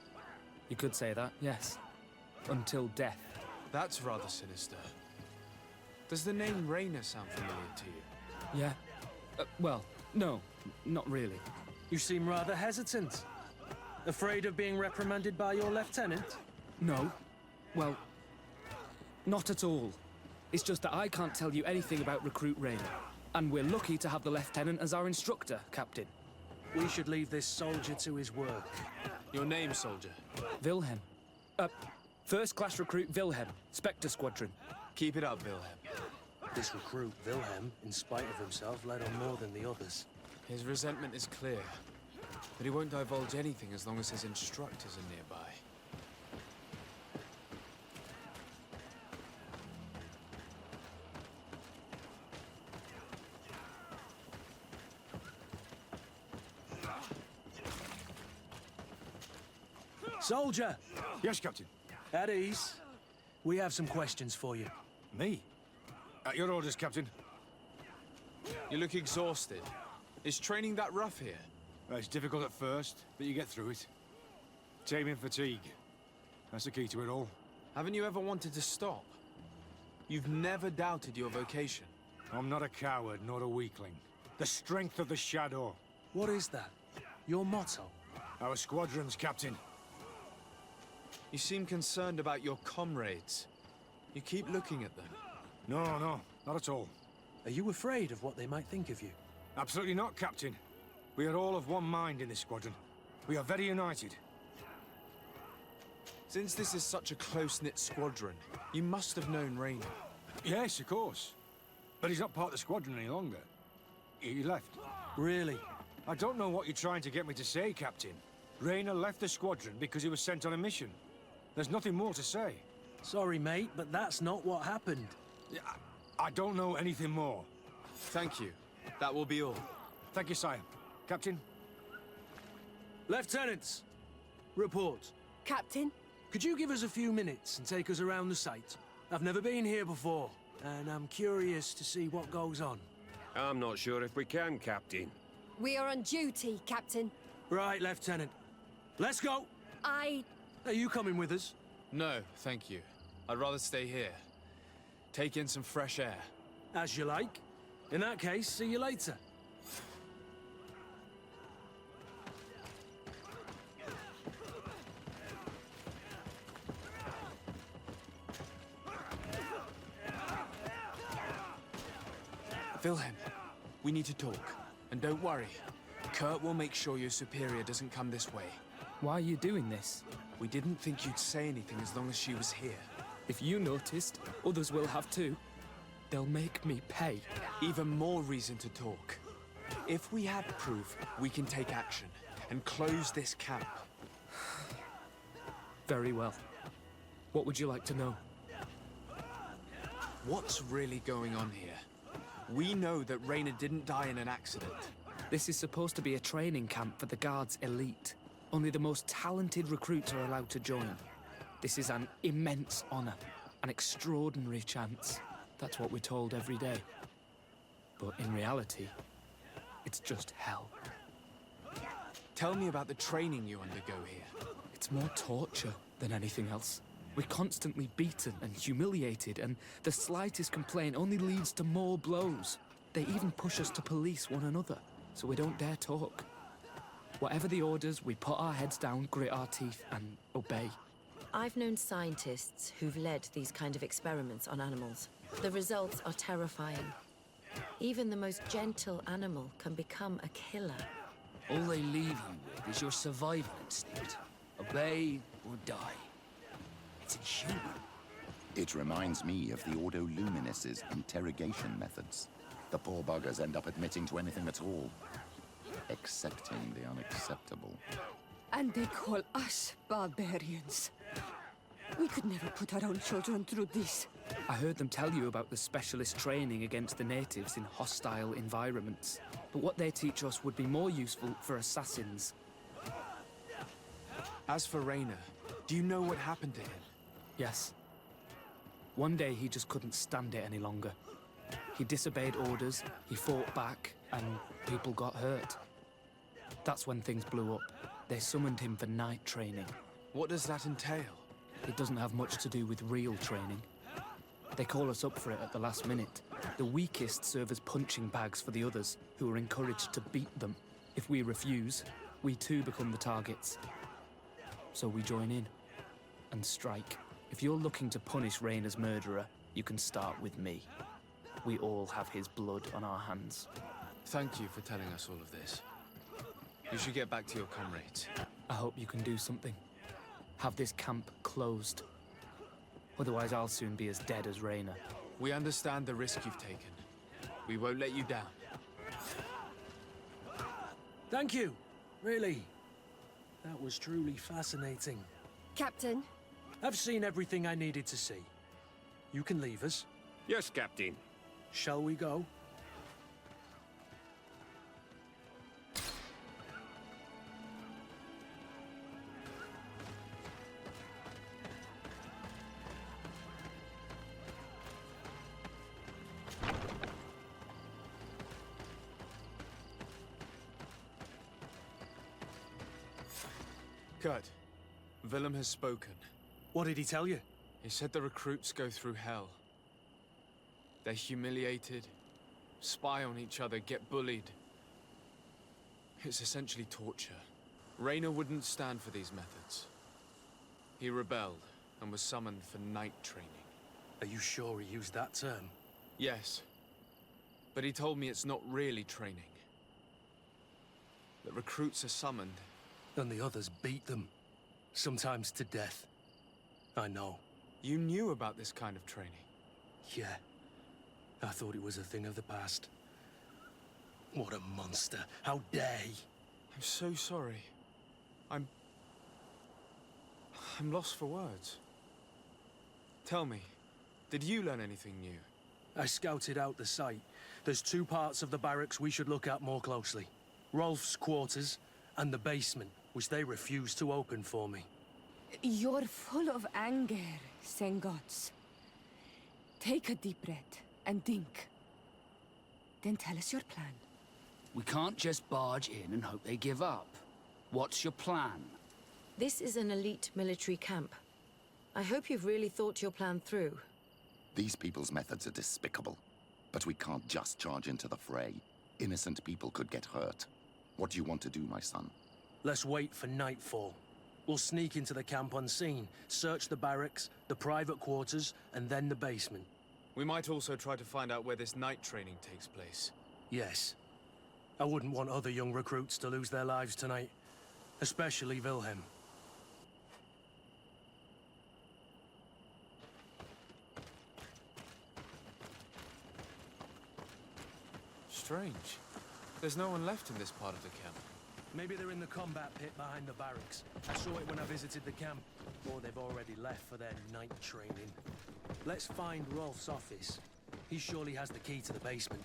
[SPEAKER 4] You could say that, yes. Until death.
[SPEAKER 1] That's rather sinister. Does the name Raynor sound familiar to you?
[SPEAKER 4] Yeah. Well, no, not really.
[SPEAKER 3] You seem rather hesitant. Afraid of being reprimanded by your lieutenant?
[SPEAKER 4] No. Well, not at all. It's just that I can't tell you anything about Recruit Raynor. And we're lucky to have the Lieutenant as our instructor, Captain.
[SPEAKER 3] We should leave this soldier to his work.
[SPEAKER 1] Your name, soldier?
[SPEAKER 4] Wilhelm. First class recruit Wilhelm, Spectre Squadron.
[SPEAKER 1] Keep it up, Wilhelm.
[SPEAKER 3] This recruit, Wilhelm, in spite of himself, led on more than the others.
[SPEAKER 1] His resentment is clear, but he won't divulge anything as long as his instructors are nearby.
[SPEAKER 3] Soldier!
[SPEAKER 10] Yes, Captain.
[SPEAKER 3] At ease. We have some questions for you.
[SPEAKER 10] Me? At your orders, Captain.
[SPEAKER 1] You look exhausted. Is training that rough here?
[SPEAKER 10] Well, it's difficult at first, but you get through it. Taming fatigue. That's the key to it all.
[SPEAKER 1] Haven't you ever wanted to stop? You've never doubted your vocation.
[SPEAKER 10] I'm not a coward, nor a weakling. The strength of the Shadow.
[SPEAKER 3] What is that? Your motto?
[SPEAKER 10] Our squadron's, Captain.
[SPEAKER 1] You seem concerned about your comrades. You keep looking at them.
[SPEAKER 10] No, not at all.
[SPEAKER 3] Are you afraid of what they might think of you?
[SPEAKER 10] Absolutely not, Captain. We are all of one mind in this squadron. We are very united.
[SPEAKER 1] Since this is such a close-knit squadron, you must have known Raynor.
[SPEAKER 10] Yes, of course. But he's not part of the squadron any longer. He left.
[SPEAKER 3] Really?
[SPEAKER 10] I don't know what you're trying to get me to say, Captain. Raynor left the squadron because he was sent on a mission. There's nothing more to say.
[SPEAKER 3] Sorry, mate, but that's not what happened.
[SPEAKER 10] I don't know anything more.
[SPEAKER 1] Thank you. That will be all.
[SPEAKER 10] Thank you, sire. Captain?
[SPEAKER 3] Lieutenants! Report.
[SPEAKER 2] Captain?
[SPEAKER 3] Could you give us a few minutes and take us around the site? I've never been here before, and I'm curious to see what goes on.
[SPEAKER 11] I'm not sure if we can, Captain.
[SPEAKER 13] We are on duty, Captain.
[SPEAKER 3] Right, Lieutenant. Let's go! Are you coming with us?
[SPEAKER 1] No, thank you. I'd rather stay here. Take in some fresh air.
[SPEAKER 3] As you like. In that case, see you later.
[SPEAKER 1] Wilhelm, we need to talk. And don't worry. Kurt will make sure your superior doesn't come this way.
[SPEAKER 4] Why are you doing this?
[SPEAKER 1] We didn't think you'd say anything as long as she was here.
[SPEAKER 4] If you noticed, others will have too. They'll make me pay.
[SPEAKER 1] Even more reason to talk. If we have proof, we can take action and close this camp.
[SPEAKER 4] Very well. What would you like to know?
[SPEAKER 1] What's really going on here? We know that Raynor didn't die in an accident.
[SPEAKER 4] This is supposed to be a training camp for the Guard's elite. Only the most talented recruits are allowed to join. This is an immense honor, an extraordinary chance. That's what we're told every day. But in reality, it's just hell.
[SPEAKER 1] Tell me about the training you undergo here.
[SPEAKER 4] It's more torture than anything else. We're constantly beaten and humiliated, and the slightest complaint only leads to more blows. They even push us to police one another, so we don't dare talk. Whatever the orders, we put our heads down, grit our teeth, and obey.
[SPEAKER 8] I've known scientists who've led these kind of experiments on animals. The results are terrifying. Even the most gentle animal can become a killer.
[SPEAKER 4] All they leave you with is your survival instinct. Obey or die. It's inhuman.
[SPEAKER 5] It reminds me of the Ordo Luminis' interrogation methods. The poor buggers end up admitting to anything at all, accepting the unacceptable.
[SPEAKER 2] And they call us barbarians. We could never put our own children through this.
[SPEAKER 4] I heard them tell you about the specialist training against the natives in hostile environments. But what they teach us would be more useful for assassins.
[SPEAKER 1] As for Rainer, do you know what happened to him?
[SPEAKER 4] Yes. One day he just couldn't stand it any longer. He disobeyed orders, he fought back, and people got hurt. That's when things blew up. They summoned him for night training.
[SPEAKER 1] What does that entail?
[SPEAKER 4] It doesn't have much to do with real training. They call us up for it at the last minute. The weakest serve as punching bags for the others, who are encouraged to beat them. If we refuse, we too become the targets. So we join in and strike. If you're looking to punish Rainer's murderer, you can start with me. We all have his blood on our hands.
[SPEAKER 1] Thank you for telling us all of this. You should get back to your comrades.
[SPEAKER 4] I hope you can do something. Have this camp closed. Otherwise, I'll soon be as dead as Rainer.
[SPEAKER 1] We understand the risk you've taken. We won't let you down.
[SPEAKER 3] Thank you. Really. That was truly fascinating.
[SPEAKER 13] Captain,
[SPEAKER 3] I've seen everything I needed to see. You can leave us.
[SPEAKER 11] Yes, Captain.
[SPEAKER 3] Shall we go?
[SPEAKER 1] Kurt, Willem has spoken.
[SPEAKER 3] What did he tell you?
[SPEAKER 1] He said the recruits go through hell. They're humiliated, spy on each other, get bullied. It's essentially torture. Rainer wouldn't stand for these methods. He rebelled and was summoned for night training.
[SPEAKER 3] Are you sure he used that term?
[SPEAKER 1] Yes, but he told me it's not really training. The recruits are summoned.
[SPEAKER 3] And the others beat them, sometimes to death. I know.
[SPEAKER 1] You knew about this kind of training?
[SPEAKER 3] Yeah. I thought it was a thing of the past. What a monster. How dare he?
[SPEAKER 1] I'm so sorry. I'm lost for words. Tell me, did you learn anything new?
[SPEAKER 3] I scouted out the site. There's 2 parts of the barracks we should look at more closely. Rolf's quarters and the basement, which they refused to open for me.
[SPEAKER 2] You're full of anger, Sengots. Take a deep breath and think. Then tell us your plan.
[SPEAKER 14] We can't just barge in and hope they give up. What's your plan?
[SPEAKER 8] This is an elite military camp. I hope you've really thought your plan through.
[SPEAKER 5] These people's methods are despicable. But we can't just charge into the fray. Innocent people could get hurt. What do you want to do, my son?
[SPEAKER 3] Let's wait for nightfall. We'll sneak into the camp unseen, search the barracks, the private quarters, and then the basement.
[SPEAKER 1] We might also try to find out where this night training takes place.
[SPEAKER 3] Yes. I wouldn't want other young recruits to lose their lives tonight. Especially Wilhelm.
[SPEAKER 1] Strange. There's no one left in this part of the camp.
[SPEAKER 3] Maybe they're in the combat pit behind the barracks. I saw it when I visited the camp. Or they've already left for their night training. Let's find Rolf's office. He surely has the key to the basement.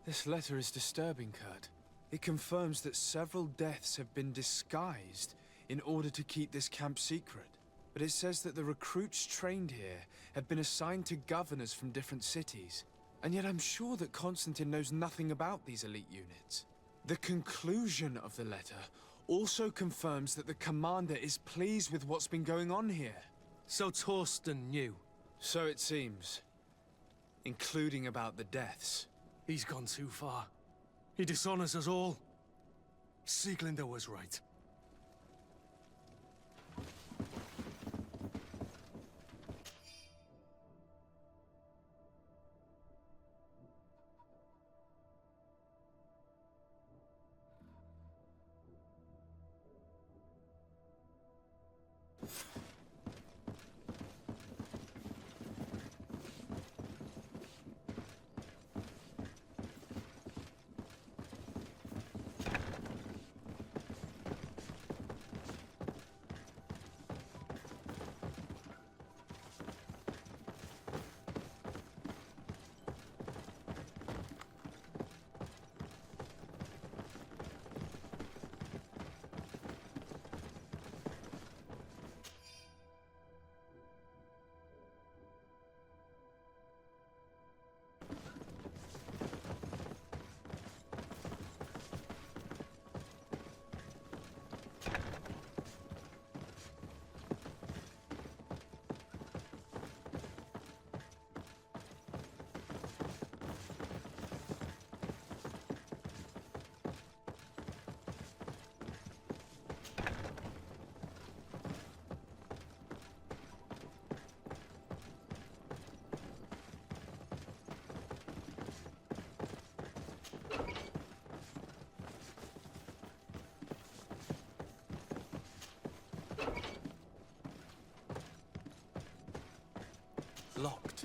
[SPEAKER 1] This letter is disturbing, Kurt. It confirms that several deaths have been disguised in order to keep this camp secret. But it says that the recruits trained here had been assigned to governors from different cities, And yet I'm sure that Constantine knows nothing about these elite units. The conclusion of the letter also confirms that the commander is pleased with what's been going on here.
[SPEAKER 3] So Torsten knew.
[SPEAKER 1] So it seems. Including about the deaths.
[SPEAKER 3] He's gone too far. He dishonors us all. Sieglinder was right.
[SPEAKER 1] Locked.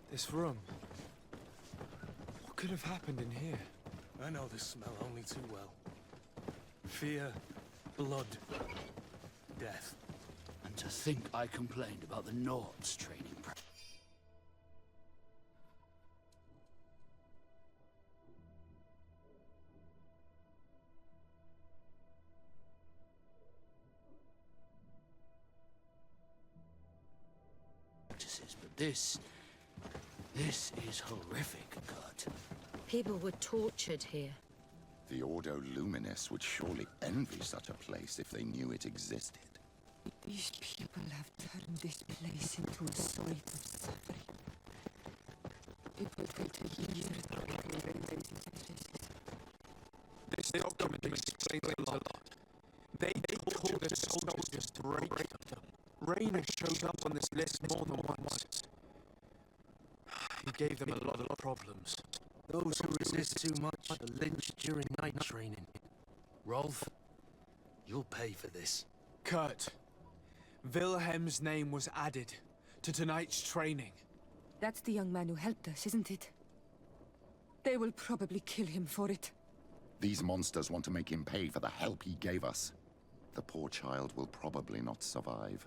[SPEAKER 1] This room. What could have happened in here?
[SPEAKER 3] I know this smell only too well. Fear, blood, death.
[SPEAKER 14] And to think I complained about the Nord's training practice. But this is horrific, Kurt.
[SPEAKER 8] People were tortured here.
[SPEAKER 5] The Ordo Luminis would surely envy such a place if they knew it existed.
[SPEAKER 2] These people have turned this place into a site of suffering. It will take a year to renovate it.
[SPEAKER 1] This document explains a lot. They told their soldiers to break them. Rainer showed up on this list more than once. He gave them a lot of problems.
[SPEAKER 3] Those who resist too much are lynched during night training. Rolf, you'll pay for this.
[SPEAKER 1] Kurt, Wilhelm's name was added to tonight's training.
[SPEAKER 2] That's the young man who helped us, isn't it? They will probably kill him for it.
[SPEAKER 5] These monsters want to make him pay for the help he gave us. The poor child will probably not survive.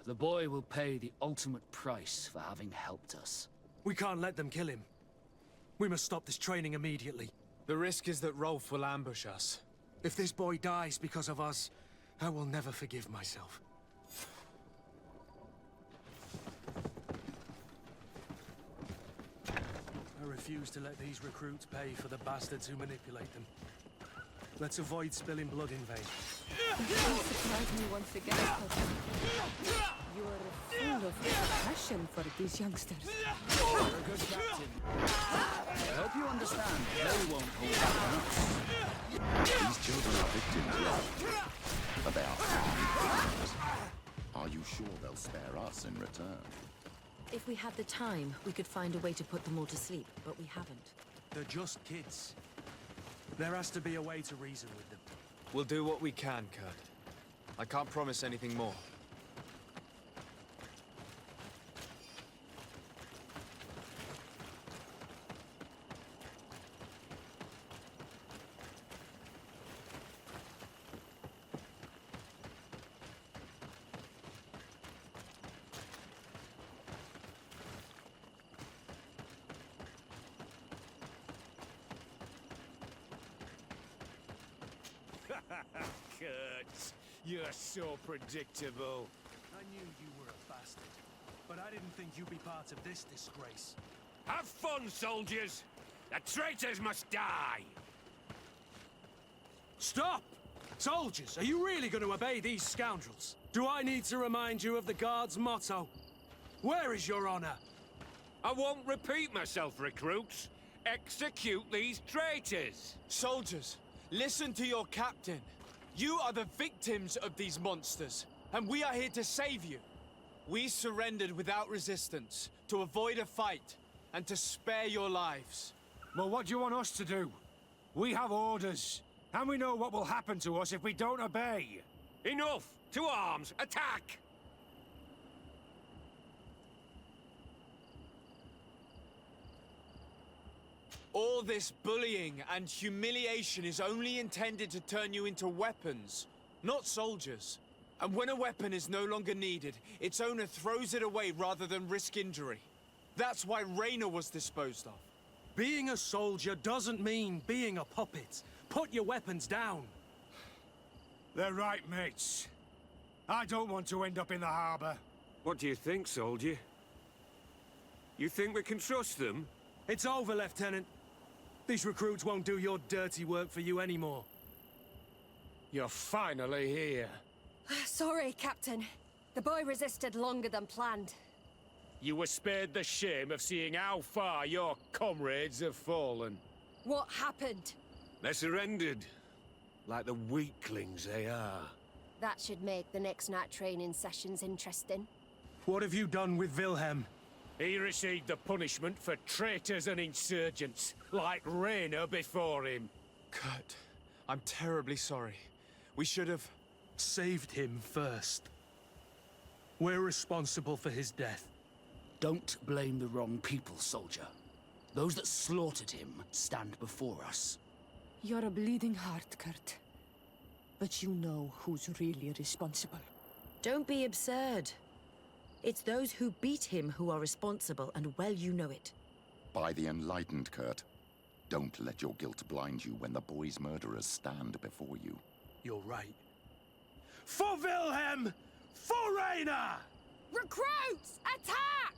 [SPEAKER 14] The boy will pay the ultimate price for having helped us.
[SPEAKER 3] We can't let them kill him. We must stop this training immediately.
[SPEAKER 1] The risk is that Rolf will ambush us.
[SPEAKER 3] If this boy dies because of us, I will never forgive myself. I refuse to let these recruits pay for the bastards who manipulate them. Let's avoid spilling blood in vain.
[SPEAKER 2] You surprised me once again, Cousin. You are full of passion for these youngsters.
[SPEAKER 14] You're a good captain. I hope you understand. They won't hold back on us.
[SPEAKER 5] These children are victims, yes, but they are victims. Are you sure they'll spare us in return?
[SPEAKER 8] If we had the time, we could find a way to put them all to sleep, but we haven't.
[SPEAKER 3] They're just kids. There has to be a way to reason with them.
[SPEAKER 1] We'll do what we can, Kurt. I can't promise anything more.
[SPEAKER 10] Kurt, you're so predictable.
[SPEAKER 3] I knew you were
[SPEAKER 15] trusted. But I didn't think you'd be part of this disgrace.
[SPEAKER 11] Have fun, soldiers! The traitors must die!
[SPEAKER 15] Stop! Soldiers, are you really going to obey these scoundrels? Do I need to remind you of the Guard's motto? Where is your honor?
[SPEAKER 11] I won't repeat myself, recruits. Execute these traitors!
[SPEAKER 1] Soldiers, listen to your captain. You are the victims of these monsters, and we are here to save you. We surrendered without resistance, to avoid a fight, and to spare your lives.
[SPEAKER 16] Well, what do you want us to do? We have orders, and we know what will happen to us if we don't obey.
[SPEAKER 11] Enough! To arms! Attack!
[SPEAKER 1] All this bullying and humiliation is only intended to turn you into weapons, not soldiers. And when a weapon is no longer needed, its owner throws it away rather than risk injury. That's why Raina was disposed of.
[SPEAKER 15] Being a soldier doesn't mean being a puppet. Put your weapons down.
[SPEAKER 16] They're right, mates. I don't want to end up in the harbor.
[SPEAKER 11] What do you think, soldier? You think we can trust them?
[SPEAKER 15] It's over, Lieutenant. These recruits won't do your dirty work for you anymore.
[SPEAKER 10] You're finally here.
[SPEAKER 13] Sorry, Captain. The boy resisted longer than planned.
[SPEAKER 10] You were spared the shame of seeing how far your comrades have fallen.
[SPEAKER 13] What happened?
[SPEAKER 11] They surrendered. Like the weaklings they are.
[SPEAKER 13] That should make the next night training sessions interesting.
[SPEAKER 15] What have you done with Wilhelm?
[SPEAKER 10] He received the punishment for traitors and insurgents, like Raina before him.
[SPEAKER 1] Kurt, I'm terribly sorry. We should have...
[SPEAKER 15] saved him first. We're responsible for his death.
[SPEAKER 14] Don't blame the wrong people, soldier. Those that slaughtered him stand before us.
[SPEAKER 2] You're a bleeding heart, Kurt. But you know who's really responsible.
[SPEAKER 8] Don't be absurd. It's those who beat him who are responsible, and well you know it.
[SPEAKER 5] By the enlightened, Kurt. Don't let your guilt blind you when the boy's murderers stand before you.
[SPEAKER 15] You're right. For Wilhelm! For Raina!
[SPEAKER 13] Recruits! Attack!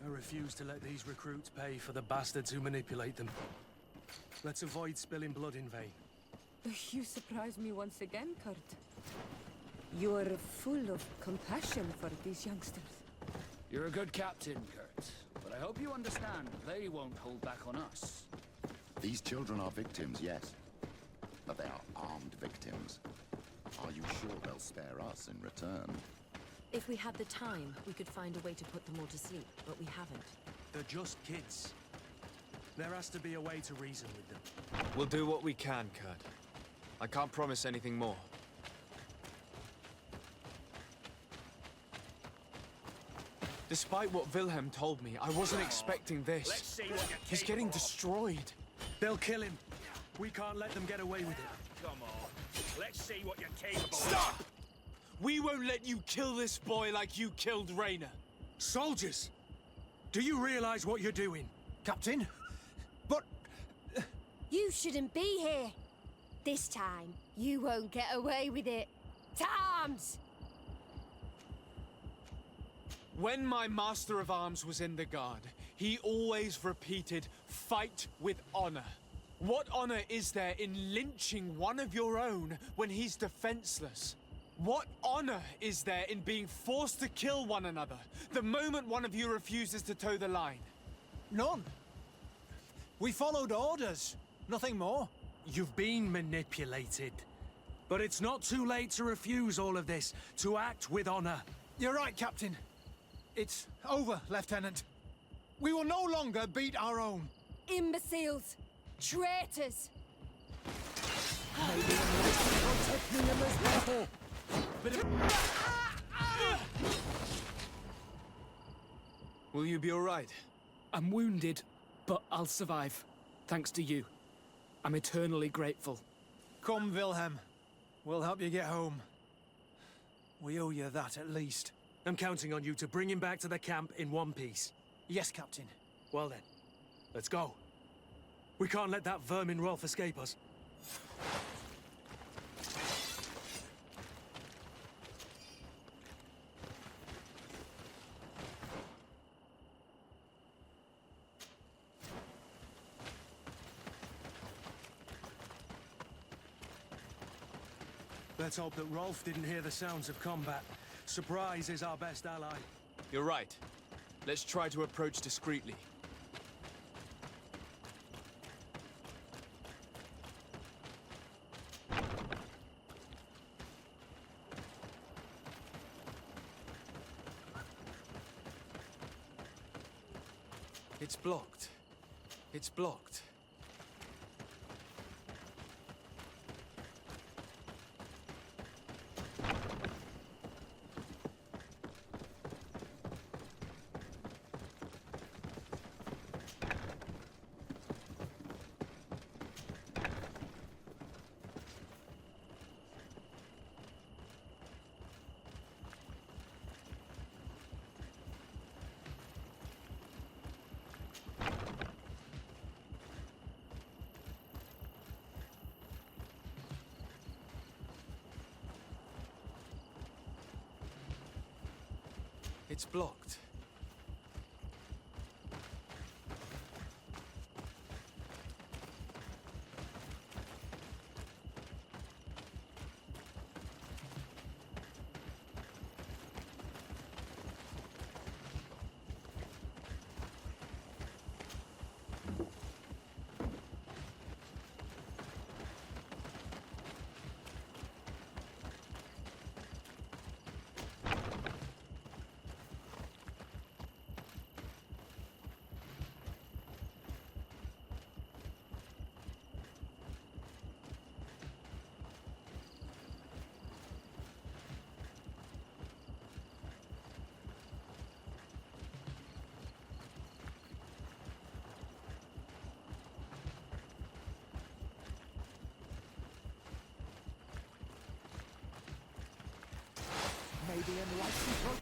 [SPEAKER 15] I refuse to let these recruits pay for the bastards who manipulate them. Let's avoid spilling blood in vain.
[SPEAKER 2] You surprise me once again, Kurt. You're full of compassion for these youngsters.
[SPEAKER 14] You're a good captain, Kurt. But I hope you understand they won't hold back on us.
[SPEAKER 5] These children are victims, yes. But they are armed victims. Are you sure they'll spare us in return?
[SPEAKER 8] If we had the time, we could find a way to put them all to sleep, but we haven't.
[SPEAKER 15] They're just kids. There has to be a way to reason with them.
[SPEAKER 1] We'll do what we can, Kurt. I can't promise anything more. Despite what Wilhelm told me, I wasn't expecting this.
[SPEAKER 11] Let's see what you're
[SPEAKER 1] He's getting destroyed.
[SPEAKER 15] They'll kill him. We can't let them get away with it.
[SPEAKER 11] Come on. Let's see what you're capable of.
[SPEAKER 1] Stop! We won't let you kill this boy like you killed Raina.
[SPEAKER 15] Soldiers! Do you realize what you're doing?
[SPEAKER 12] Captain? But...
[SPEAKER 13] You shouldn't be here. This time, you won't get away with it. To arms!
[SPEAKER 1] When my Master of Arms was in the Guard, he always repeated, fight with honor. What honor is there in lynching one of your own when he's defenseless? What honor is there in being forced to kill one another the moment one of you refuses to toe the line?
[SPEAKER 12] None. We followed orders. Nothing more.
[SPEAKER 15] You've been manipulated. But it's not too late to refuse all of this, to act with honor.
[SPEAKER 12] You're right, Captain. It's over, Lieutenant. We will no longer beat our own.
[SPEAKER 13] Imbeciles! Traitors!
[SPEAKER 1] Will you be all right?
[SPEAKER 4] I'm wounded, but I'll survive. Thanks to you. I'm eternally grateful.
[SPEAKER 12] Come, Wilhelm. We'll help you get home. We owe you that, at least.
[SPEAKER 15] I'm counting on you to bring him back to the camp in one piece.
[SPEAKER 12] Yes, Captain.
[SPEAKER 15] Well then, let's go. We can't let that vermin Rolf escape us. Let's hope that Rolf didn't hear the sounds of combat. Surprise is our best ally.
[SPEAKER 1] You're right. Let's try to approach discreetly. It's blocked. It's blocked. It's blocked.
[SPEAKER 14] Maybe enlightened.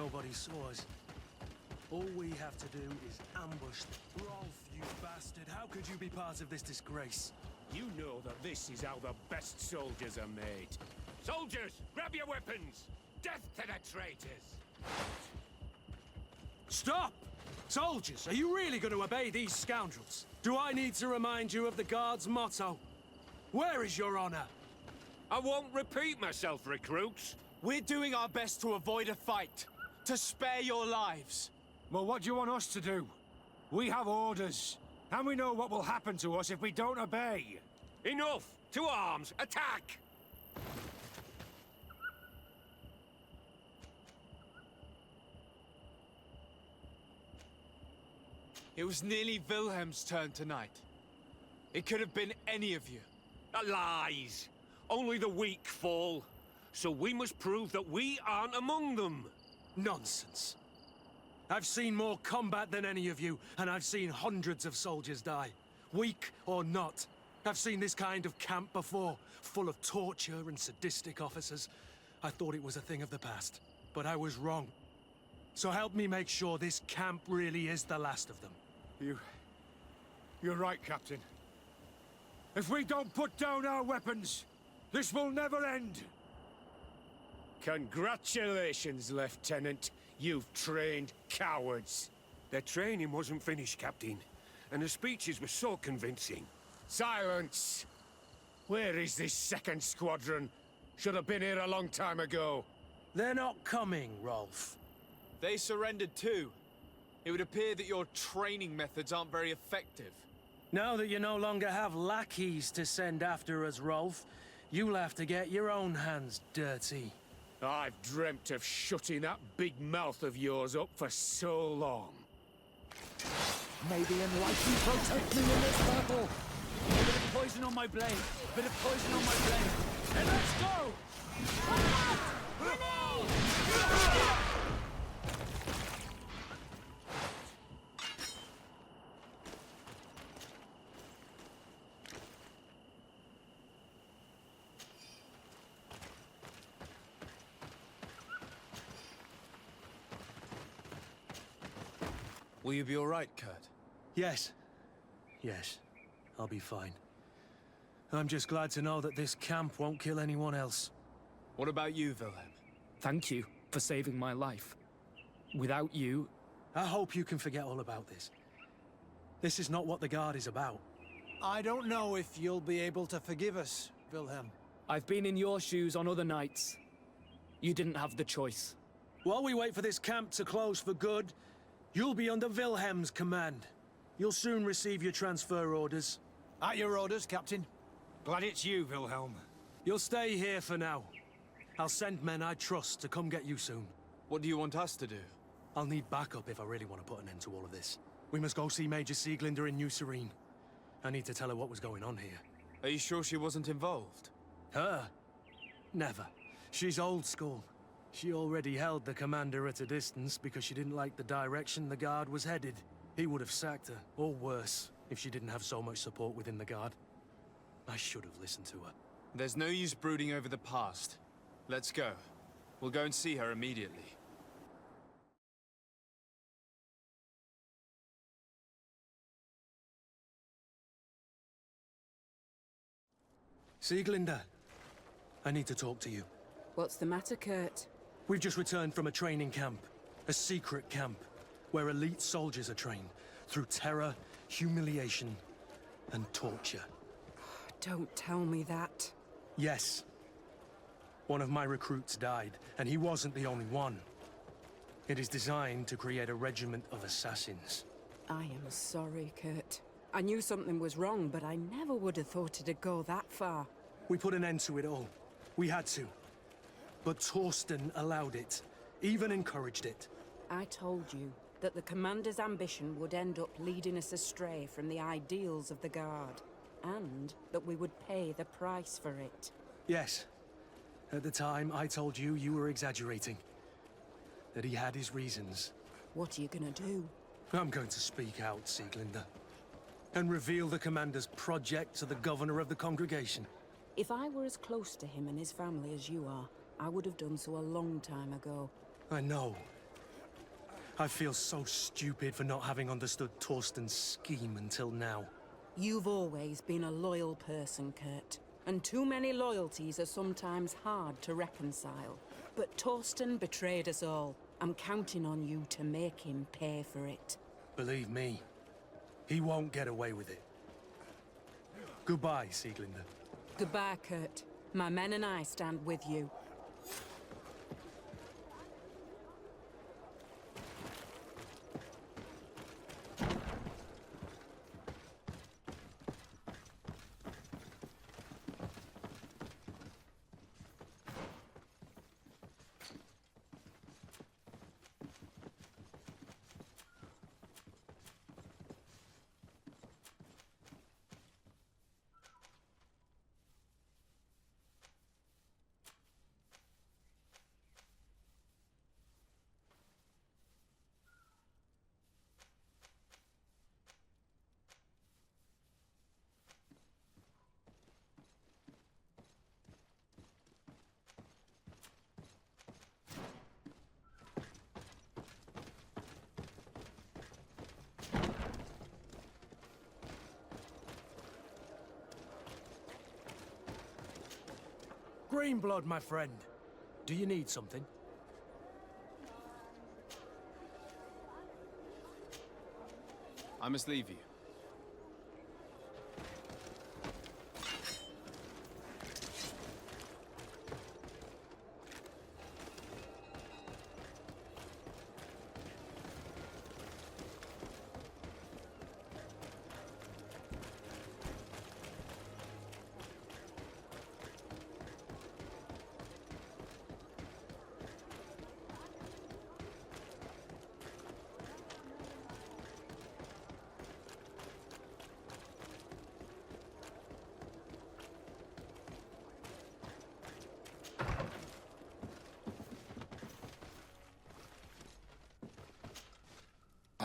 [SPEAKER 3] nobody saw us. All we have to do is ambush them.
[SPEAKER 15] Rolf, you bastard. How could you be part of this disgrace?
[SPEAKER 11] You know that this is how the best soldiers are made. Soldiers, grab your weapons! Death to the traitors!
[SPEAKER 15] Stop! Soldiers, are you really going to obey these scoundrels? Do I need to remind you of the Guard's motto? Where is your honor?
[SPEAKER 11] I won't repeat myself, recruits.
[SPEAKER 1] We're doing our best to avoid a fight, to spare your lives.
[SPEAKER 16] Well, what do you want us to do? We have orders, and we know what will happen to us if we don't obey.
[SPEAKER 11] Enough! To arms! Attack!
[SPEAKER 1] It was nearly Wilhelm's turn tonight. It could have been any of you.
[SPEAKER 11] Lies! Only the weak fall. So we must prove that we aren't among them.
[SPEAKER 15] Nonsense. I've seen more combat than any of you, and I've seen hundreds of soldiers die. Weak or not. I've seen this kind of camp before, full of torture and sadistic officers. I thought it was a thing of the past, but I was wrong. So help me make sure this camp really is the last of them.
[SPEAKER 16] You're right, Captain. If we don't put down our weapons, this will never end.
[SPEAKER 10] Congratulations, Lieutenant. You've trained cowards.
[SPEAKER 11] Their training wasn't finished, Captain. And the speeches were so convincing.
[SPEAKER 10] Silence! Where is this second squadron? Should have been here a long time ago.
[SPEAKER 15] They're not coming, Rolf.
[SPEAKER 1] They surrendered too. It would appear that your training methods aren't very effective.
[SPEAKER 4] Now that you no longer have lackeys to send after us, Rolf, you'll have to get your own hands dirty.
[SPEAKER 10] I've dreamt of shutting that big mouth of yours up for so long.
[SPEAKER 14] May the enlightened protect me in this battle! A bit of poison on my blade! A bit of poison on my blade! And let's go!
[SPEAKER 1] Will you be all right, Kurt?
[SPEAKER 4] Yes. Yes. I'll be fine. I'm just glad to know that this camp won't kill anyone else.
[SPEAKER 1] What about you, Wilhelm?
[SPEAKER 4] Thank you for saving my life. Without you... I hope you can forget all about this. This is not what the Guard is about.
[SPEAKER 12] I don't know if you'll be able to forgive us, Wilhelm.
[SPEAKER 4] I've been in your shoes on other nights. You didn't have the choice. While we wait for this camp to close for good, you'll be under Wilhelm's command. You'll soon receive your transfer orders.
[SPEAKER 12] At your orders, Captain.
[SPEAKER 16] Glad it's you, Wilhelm.
[SPEAKER 4] You'll stay here for now. I'll send men I trust to come get you soon.
[SPEAKER 1] What do you want us to do?
[SPEAKER 4] I'll need backup if I really want to put an end to all of this. We must go see Major Sieglinder in New Serene. I need to tell her what was going on here.
[SPEAKER 1] Are you sure she wasn't involved?
[SPEAKER 4] Her? Never. She's old school. She already held the commander at a distance because she didn't like the direction the Guard was headed. He would have sacked her, or worse, if she didn't have so much support within the Guard. I should have listened to her.
[SPEAKER 1] There's no use brooding over the past. Let's go. We'll go and see her immediately.
[SPEAKER 4] Sieglinder, I need to talk to you.
[SPEAKER 2] What's the matter, Kurt?
[SPEAKER 4] We've just returned from a training camp. A secret camp, where elite soldiers are trained through terror, humiliation, and torture.
[SPEAKER 2] Don't tell me that.
[SPEAKER 4] Yes. One of my recruits died, and he wasn't the only one. It is designed to create a regiment of assassins.
[SPEAKER 2] I am sorry, Kurt. I knew something was wrong, but I never would have thought it'd go that far.
[SPEAKER 4] We put an end to it all. We had to. But Torsten allowed it, even encouraged it.
[SPEAKER 2] I told you that the Commander's ambition would end up leading us astray from the ideals of the Guard, and that we would pay the price for it.
[SPEAKER 4] Yes. At the time, I told you you were exaggerating. That he had his reasons.
[SPEAKER 2] What are you gonna do?
[SPEAKER 4] I'm going to speak out, Sieglinder. And reveal the Commander's project to the Governor of the congregation.
[SPEAKER 2] If I were as close to him and his family as you are, I would have done so a long time ago.
[SPEAKER 4] I know.
[SPEAKER 15] I feel so stupid for not having understood Torsten's scheme until now.
[SPEAKER 17] You've always been a loyal person, Kurt. And too many loyalties are sometimes hard to reconcile. But Torsten betrayed us all. I'm counting on you to make him pay for it.
[SPEAKER 15] Believe me, he won't get away with it. Goodbye, Sieglinde.
[SPEAKER 17] Goodbye, Kurt. My men and I stand with you.
[SPEAKER 15] Greenblood, my friend. Do you need something?
[SPEAKER 1] I must leave you.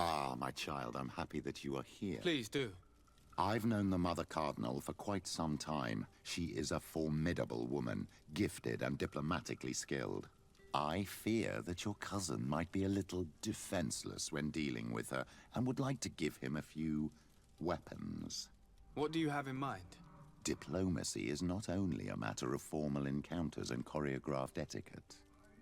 [SPEAKER 5] Ah, my child, I'm happy that you are here.
[SPEAKER 1] Please do.
[SPEAKER 5] I've known the Mother Cardinal for quite some time. She is a formidable woman, gifted and diplomatically skilled. I fear that your cousin might be a little defenseless when dealing with her, and would like to give him a few weapons.
[SPEAKER 1] What do you have in mind?
[SPEAKER 5] Diplomacy is not only a matter of formal encounters and choreographed etiquette.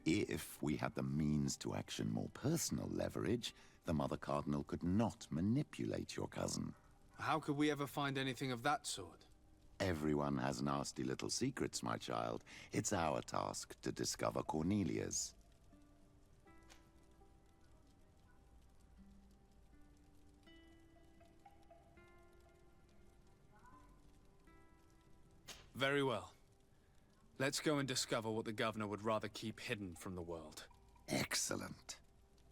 [SPEAKER 5] If we had the means to action more personal leverage, the Mother Cardinal could not manipulate your cousin.
[SPEAKER 1] How could we ever find anything of that sort?
[SPEAKER 5] Everyone has nasty little secrets, my child. It's our task to discover Cornelia's.
[SPEAKER 1] Very well. Let's go and discover what the governor would rather keep hidden from the world.
[SPEAKER 5] Excellent.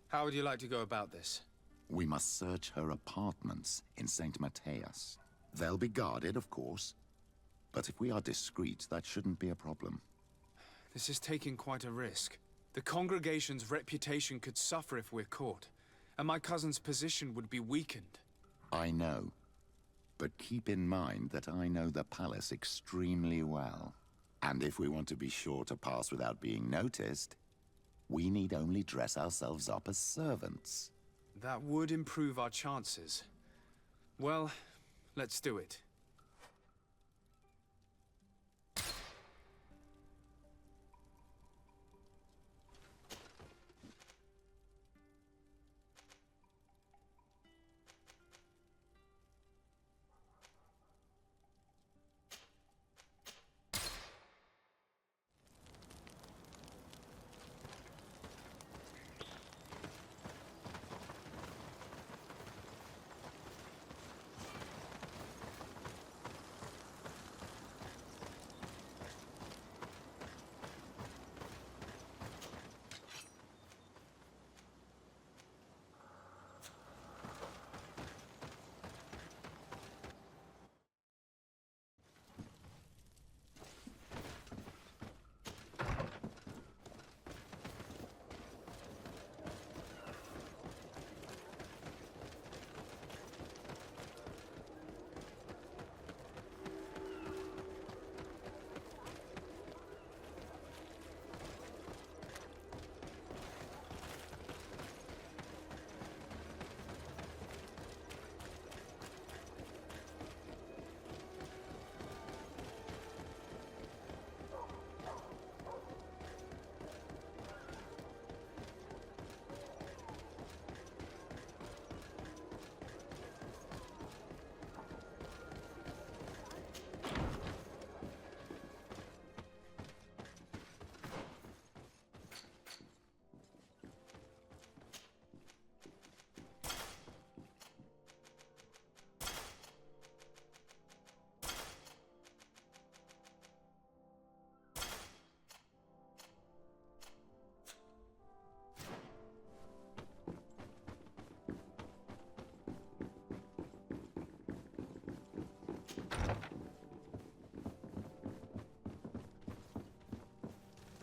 [SPEAKER 1] How would you like to go about this?
[SPEAKER 5] We must search her apartments in St. Matthias. They'll be guarded, of course. But if we are discreet, that shouldn't be a problem.
[SPEAKER 1] This is taking quite a risk. The congregation's reputation could suffer if we're caught, and my cousin's position would be weakened.
[SPEAKER 5] I know. But keep in mind that I know the palace extremely well. And if we want to be sure to pass without being noticed, we need only dress ourselves up as servants.
[SPEAKER 1] That would improve our chances. Well, let's do it.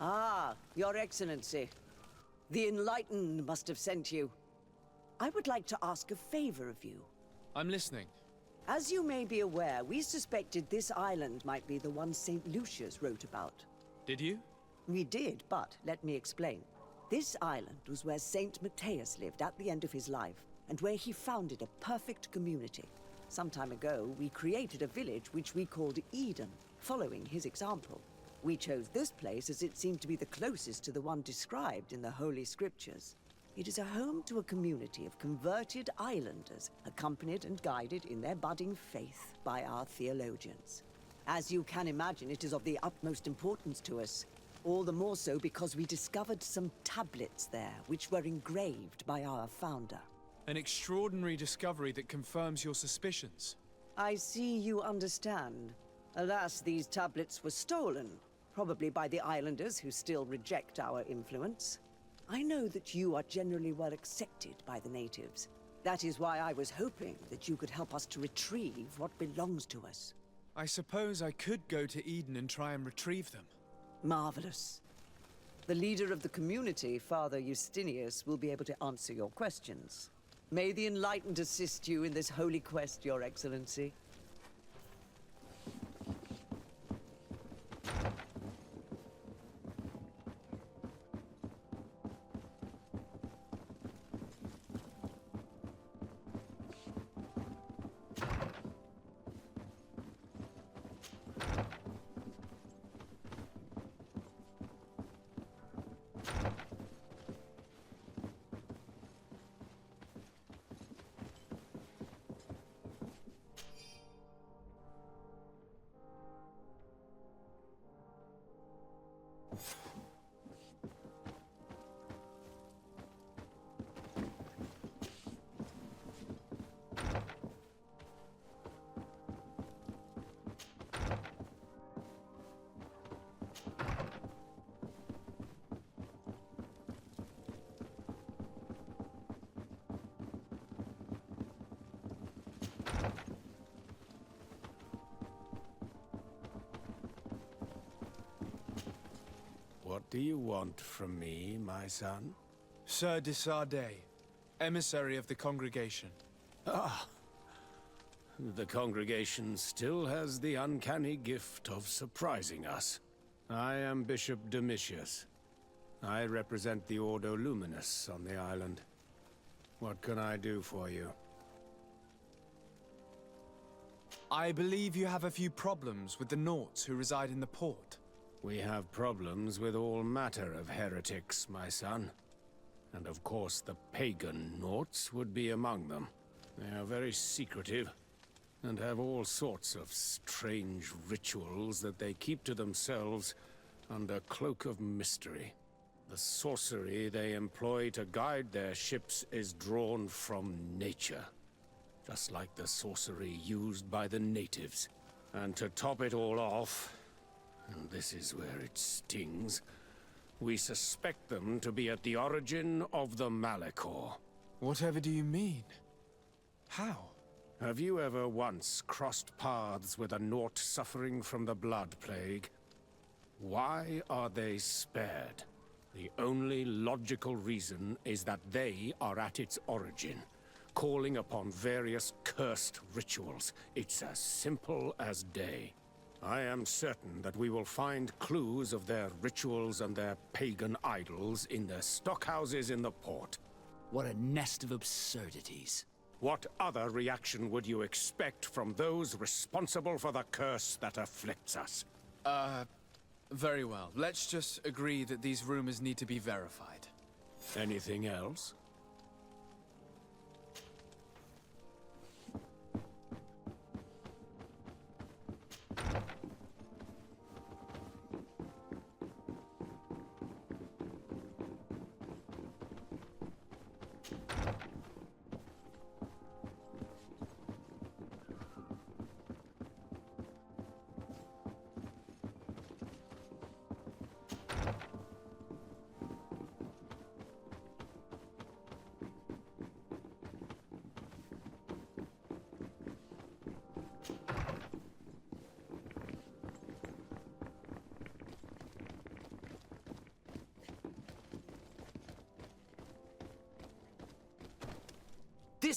[SPEAKER 18] Ah, Your Excellency. The Enlightened must have sent you. I would like to ask a favor of you.
[SPEAKER 1] I'm listening.
[SPEAKER 18] As you may be aware, we suspected this island might be the one St. Lucius wrote about.
[SPEAKER 1] Did you?
[SPEAKER 18] We did, but let me explain. This island was where Saint Matthias lived at the end of his life, and where he founded a perfect community. Some time ago, we created a village which we called Eden, following his example. We chose this place as it seemed to be the closest to the one described in the Holy Scriptures. It is a home to a community of converted islanders, accompanied and guided in their budding faith by our theologians. As you can imagine, it is of the utmost importance to us. All the more so because we discovered some tablets there, which were engraved by our founder.
[SPEAKER 1] An extraordinary discovery that confirms your suspicions.
[SPEAKER 18] I see you understand. Alas, these tablets were stolen, probably by the islanders who still reject our influence. I know that you are generally well accepted by the natives. That is why I was hoping that you could help us to retrieve what belongs to us.
[SPEAKER 1] I suppose I could go to Eden and try and retrieve them.
[SPEAKER 18] Marvelous. The leader of the community, Father Justinius, will be able to answer your questions. May the Enlightened assist you in this holy quest, Your Excellency.
[SPEAKER 10] What do you want from me, my son?
[SPEAKER 1] Sir de Sardet, emissary of the congregation.
[SPEAKER 10] Ah. The congregation still has the uncanny gift of surprising us. I am Bishop Domitius. I represent the Ordo Luminous on the island. What can I do for you?
[SPEAKER 1] I believe you have a few problems with the Nauts who reside in the port.
[SPEAKER 10] We have problems with all matter of heretics, my son. And of course the pagan Nauts would be among them. They are very secretive, and have all sorts of strange rituals that they keep to themselves under cloak of mystery. The sorcery they employ to guide their ships is drawn from nature, just like the sorcery used by the natives. And to top it all off, and this is where it stings, we suspect them to be at the origin of the Massacre.
[SPEAKER 1] Whatever do you mean? How?
[SPEAKER 10] Have you ever once crossed paths with a Naut suffering from the Blood Plague? Why are they spared? The only logical reason is that they are at its origin, calling upon various cursed rituals. It's as simple as day. I am certain that we will find clues of their rituals and their pagan idols in their stockhouses in the port.
[SPEAKER 14] What a nest of absurdities.
[SPEAKER 10] What other reaction would you expect from those responsible for the curse that afflicts us?
[SPEAKER 1] Very well. Let's just agree that these rumors need to be verified.
[SPEAKER 10] Anything else?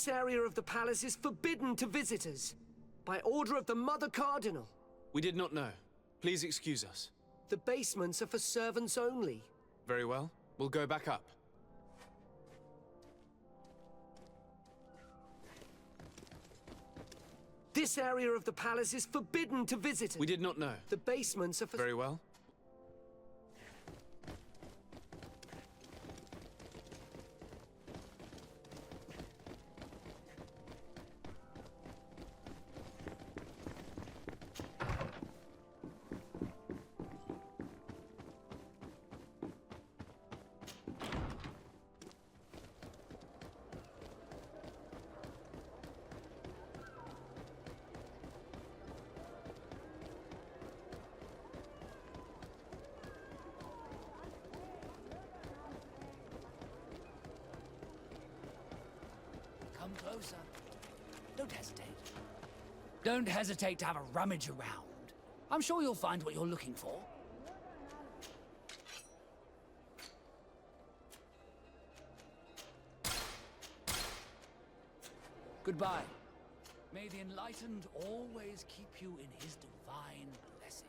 [SPEAKER 19] This area of the palace is forbidden to visitors. By order of the Mother Cardinal.
[SPEAKER 1] We did not know. Please excuse us.
[SPEAKER 19] The basements are for servants only.
[SPEAKER 1] Very well. We'll go back up.
[SPEAKER 19] This area of the palace is forbidden to visitors.
[SPEAKER 1] We did not know.
[SPEAKER 19] The basements are for...
[SPEAKER 1] Very well.
[SPEAKER 14] Come closer. Don't hesitate. Don't hesitate to have a rummage around. I'm sure you'll find what you're looking for. Goodbye. May the Enlightened always keep you in his divine blessing.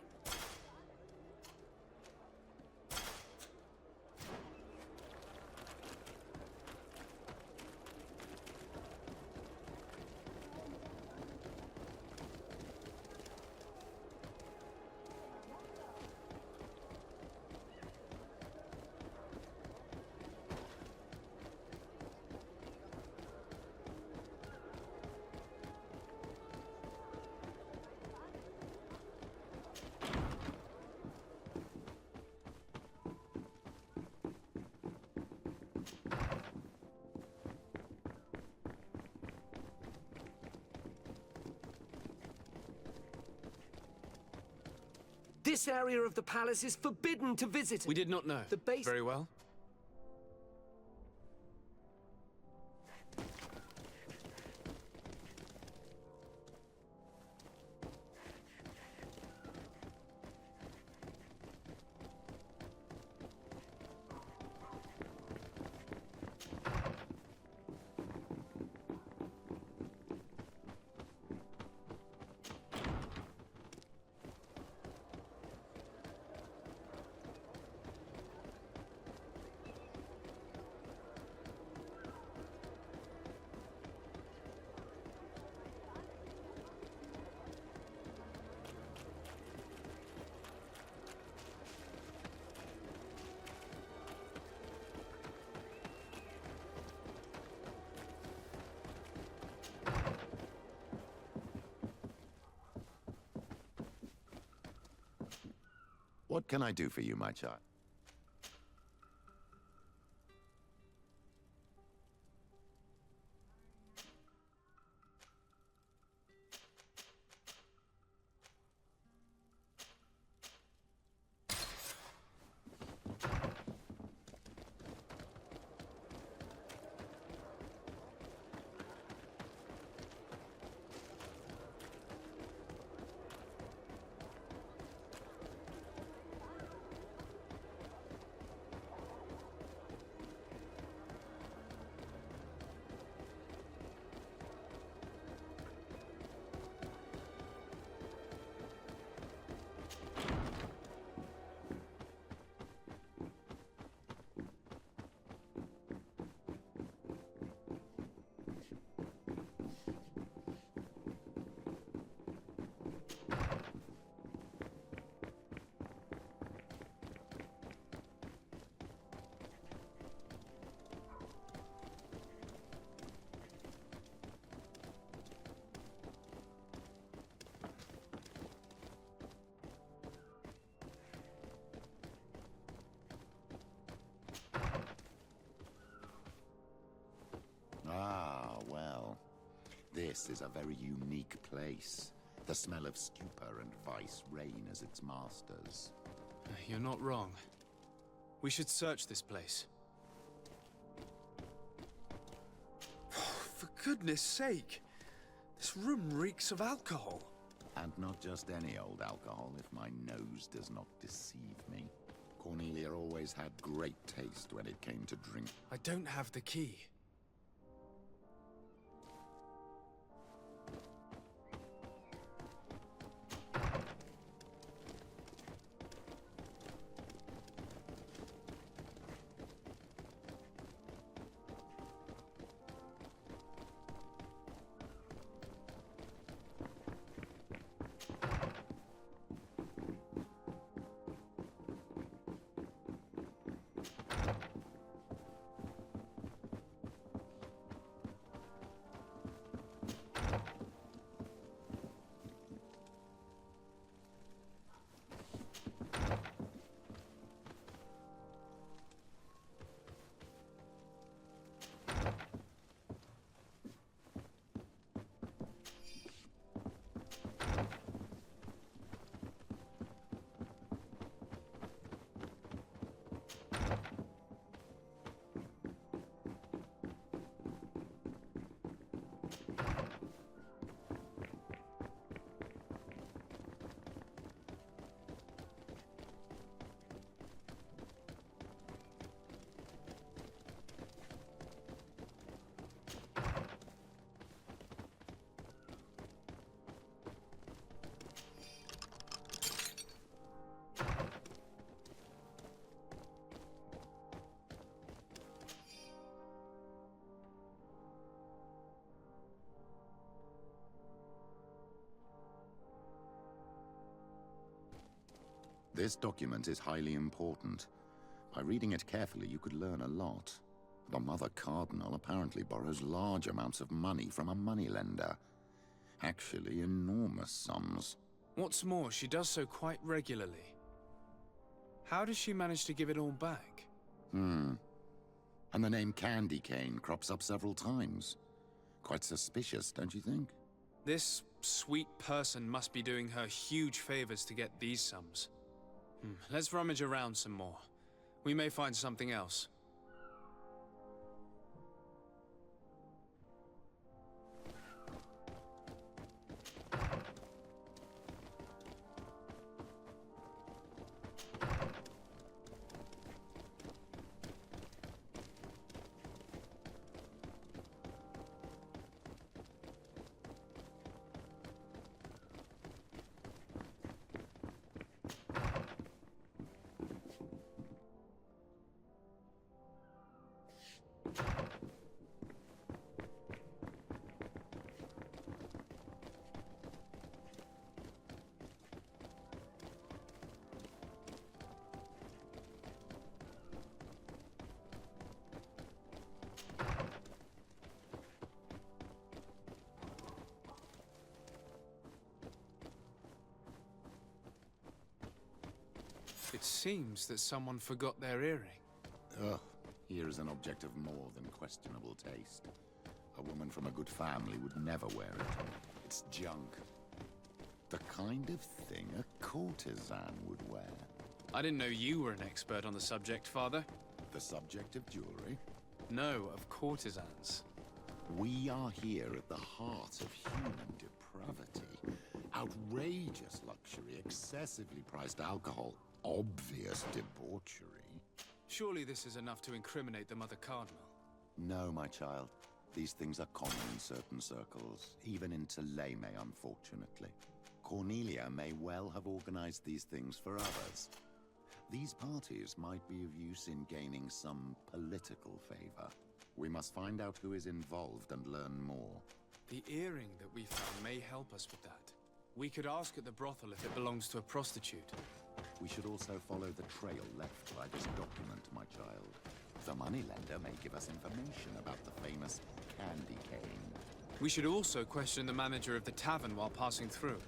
[SPEAKER 19] This area of the palace is forbidden to visitors.
[SPEAKER 1] We did not know.
[SPEAKER 19] The base...
[SPEAKER 1] Very well.
[SPEAKER 5] What can I do for you, my child? Ah, well. This is a very unique place. The smell of stupor and vice reign as its masters.
[SPEAKER 1] You're not wrong. We should search this place.
[SPEAKER 20] For goodness sake! This room reeks of alcohol.
[SPEAKER 5] And not just any old alcohol, if my nose does not deceive me. Cornelia always had great taste when it came to drink.
[SPEAKER 1] I don't have the key.
[SPEAKER 5] This document is highly important. By reading it carefully, you could learn a lot. The Mother Cardinal apparently borrows large amounts of money from a moneylender. Actually, enormous sums.
[SPEAKER 1] What's more, she does so quite regularly. How does she manage to give it all back?
[SPEAKER 5] And the name Candy Cane crops up several times. Quite suspicious, don't you think?
[SPEAKER 1] This sweet person must be doing her huge favors to get these sums. Let's rummage around some more. We may find something else. It seems that someone forgot their earring.
[SPEAKER 5] Ugh, here is an object of more than questionable taste. A woman from a good family would never wear it. It's junk. The kind of thing a courtesan would wear.
[SPEAKER 1] I didn't know you were an expert on the subject, Father.
[SPEAKER 5] The subject of jewelry?
[SPEAKER 1] No, of courtesans.
[SPEAKER 5] We are here at the heart of human depravity. Outrageous luxury, excessively priced alcohol, obvious debauchery.
[SPEAKER 1] Surely this is enough to incriminate the Mother Cardinal.
[SPEAKER 5] No, my child. These things are common in certain circles, even in Theleme, unfortunately. Cornelia may well have organized these things for others. These parties might be of use in gaining some political favor. We must find out who is involved and learn more.
[SPEAKER 1] The earring that we found may help us with that. We could ask at the brothel if it belongs to a prostitute.
[SPEAKER 5] We should also follow the trail left by this document, my child. The moneylender may give us information about the famous Candy Cane.
[SPEAKER 1] We should also question the manager of the tavern while passing through.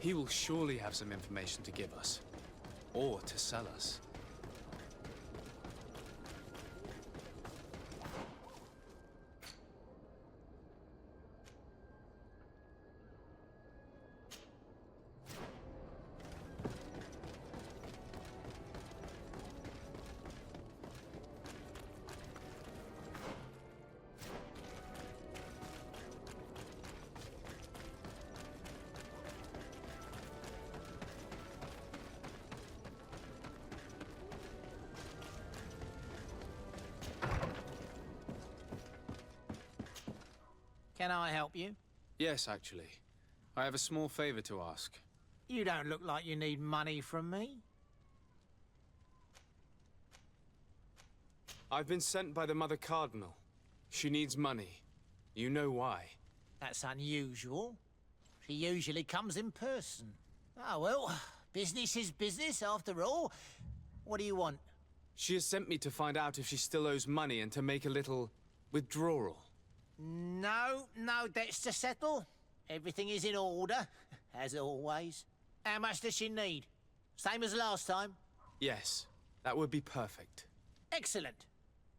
[SPEAKER 1] He will surely have some information to give us. Or to sell us.
[SPEAKER 21] Can I help you?
[SPEAKER 1] Yes, actually. I have a small favor to ask.
[SPEAKER 21] You don't look like you need money from me.
[SPEAKER 1] I've been sent by the Mother Cardinal. She needs money. You know why.
[SPEAKER 21] That's unusual. She usually comes in person. Oh, well, business is business after all. What do you want?
[SPEAKER 1] She has sent me to find out if she still owes money and to make a little withdrawal.
[SPEAKER 21] No debts to settle. Everything is in order, as always. How much does she need? Same as last time?
[SPEAKER 1] Yes, that would be perfect.
[SPEAKER 21] Excellent.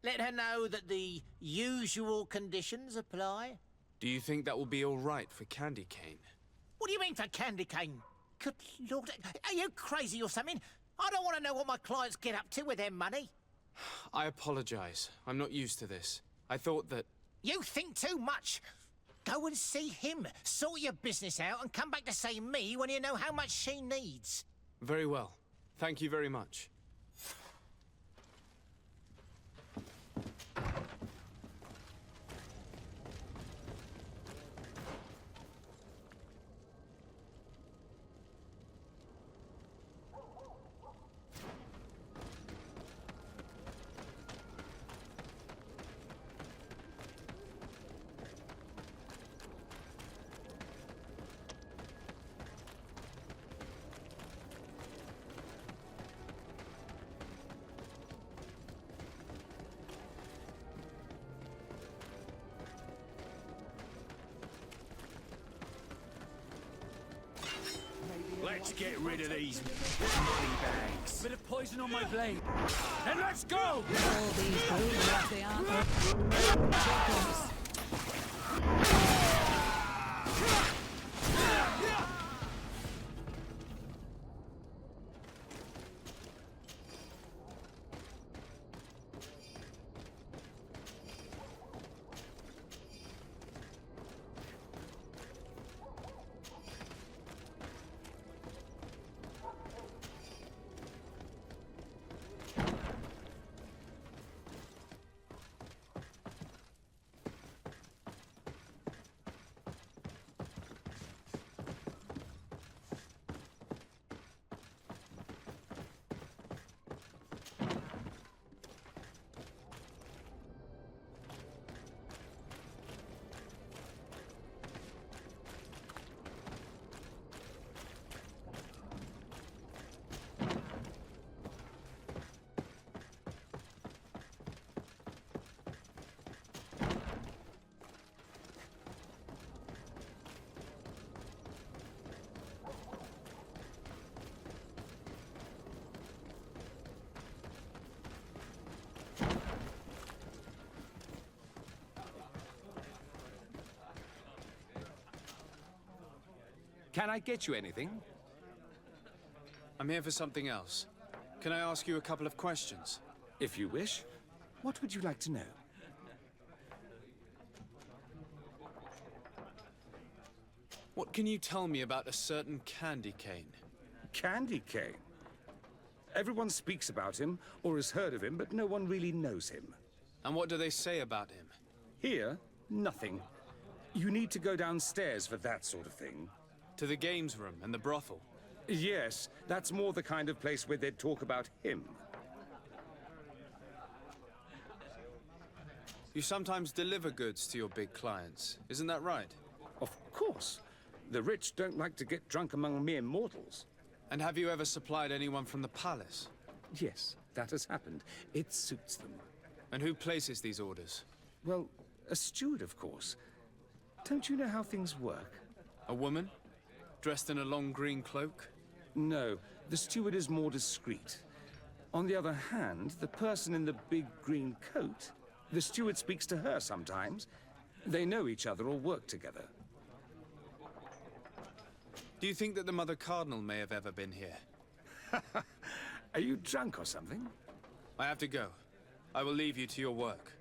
[SPEAKER 21] Let her know that the usual conditions apply.
[SPEAKER 1] Do you think that will be all right for Candy Cane?
[SPEAKER 21] What do you mean for Candy Cane? Good Lord, are you crazy or something? I don't want to know what my clients get up to with their money.
[SPEAKER 1] I apologize. I'm not used to this. I thought that...
[SPEAKER 21] You think too much. Go and see him, sort your business out, and come back to see me when you know how much she needs.
[SPEAKER 1] Very well. Thank you very much.
[SPEAKER 14] Let's get rid of these money bags. Bit of poison on my blade. And let's go!
[SPEAKER 7] All these booze, they aren't.
[SPEAKER 9] Can I get you anything?
[SPEAKER 22] I'm here for something else. Can I ask you a couple of questions?
[SPEAKER 9] If you wish. What would you like to know?
[SPEAKER 22] What can you tell me about a certain candy cane?
[SPEAKER 9] Candy cane? Everyone speaks about him, or has heard of him, but no one really knows him.
[SPEAKER 22] And what do they say about him?
[SPEAKER 9] Here, nothing. You need to go downstairs for that sort of thing.
[SPEAKER 22] To the games room and the brothel?
[SPEAKER 9] Yes, that's more the kind of place where they'd talk about him.
[SPEAKER 22] You sometimes deliver goods to your big clients, isn't that right?
[SPEAKER 9] Of course. The rich don't like to get drunk among mere mortals.
[SPEAKER 22] And have you ever supplied anyone from the palace?
[SPEAKER 9] Yes, that has happened. It suits them.
[SPEAKER 22] And who places these orders?
[SPEAKER 9] Well, a steward, of course. Don't you know how things work?
[SPEAKER 22] A woman? Dressed in a long green cloak?
[SPEAKER 9] No, the steward is more discreet. On the other hand, the person in the big green coat, the steward speaks to her sometimes. They know each other or work together.
[SPEAKER 22] Do you think that the Mother Cardinal may have ever been here?
[SPEAKER 9] Are you drunk or something?
[SPEAKER 22] I have to go. I will leave you to your work.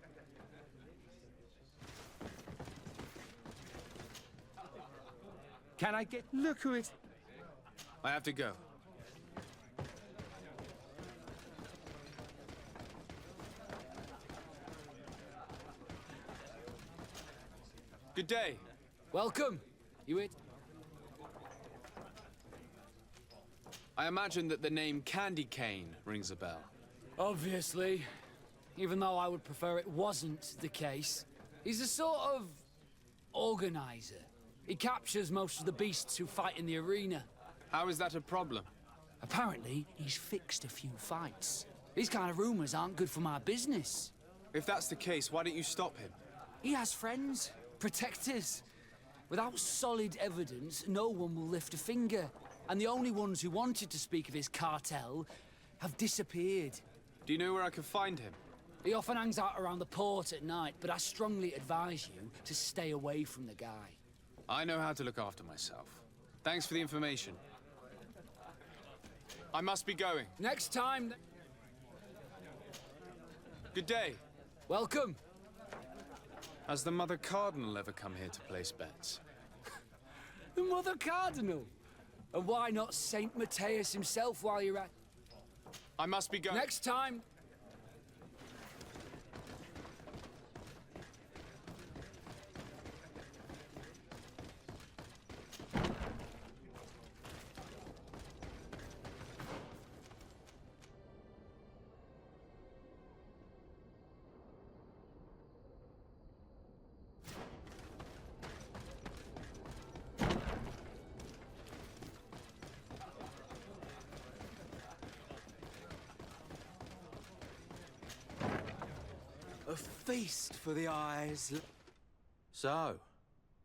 [SPEAKER 9] Can I get... Look who it...
[SPEAKER 22] I have to go. Good day.
[SPEAKER 4] Welcome. You it?
[SPEAKER 22] I imagine that the name Candy Cane rings a bell.
[SPEAKER 4] Obviously. Even though I would prefer it wasn't the case. He's a sort of... organizer. He captures most of the beasts who fight in the arena.
[SPEAKER 22] How is that a problem?
[SPEAKER 4] Apparently, he's fixed a few fights. These kind of rumors aren't good for my business.
[SPEAKER 22] If that's the case, why don't you stop him?
[SPEAKER 4] He has friends, protectors. Without solid evidence, no one will lift a finger. And the only ones who wanted to speak of his cartel have disappeared.
[SPEAKER 22] Do you know where I can find him?
[SPEAKER 4] He often hangs out around the port at night, but I strongly advise you to stay away from the guy.
[SPEAKER 22] I know how to look after myself. Thanks for the information. I must be going.
[SPEAKER 4] Next time...
[SPEAKER 22] Good day.
[SPEAKER 4] Welcome.
[SPEAKER 22] Has the Mother Cardinal ever come here to place bets?
[SPEAKER 4] The Mother Cardinal? And why not Saint Matthias himself while you're at...
[SPEAKER 22] I must be going.
[SPEAKER 4] Next time...
[SPEAKER 14] A feast for the eyes. So,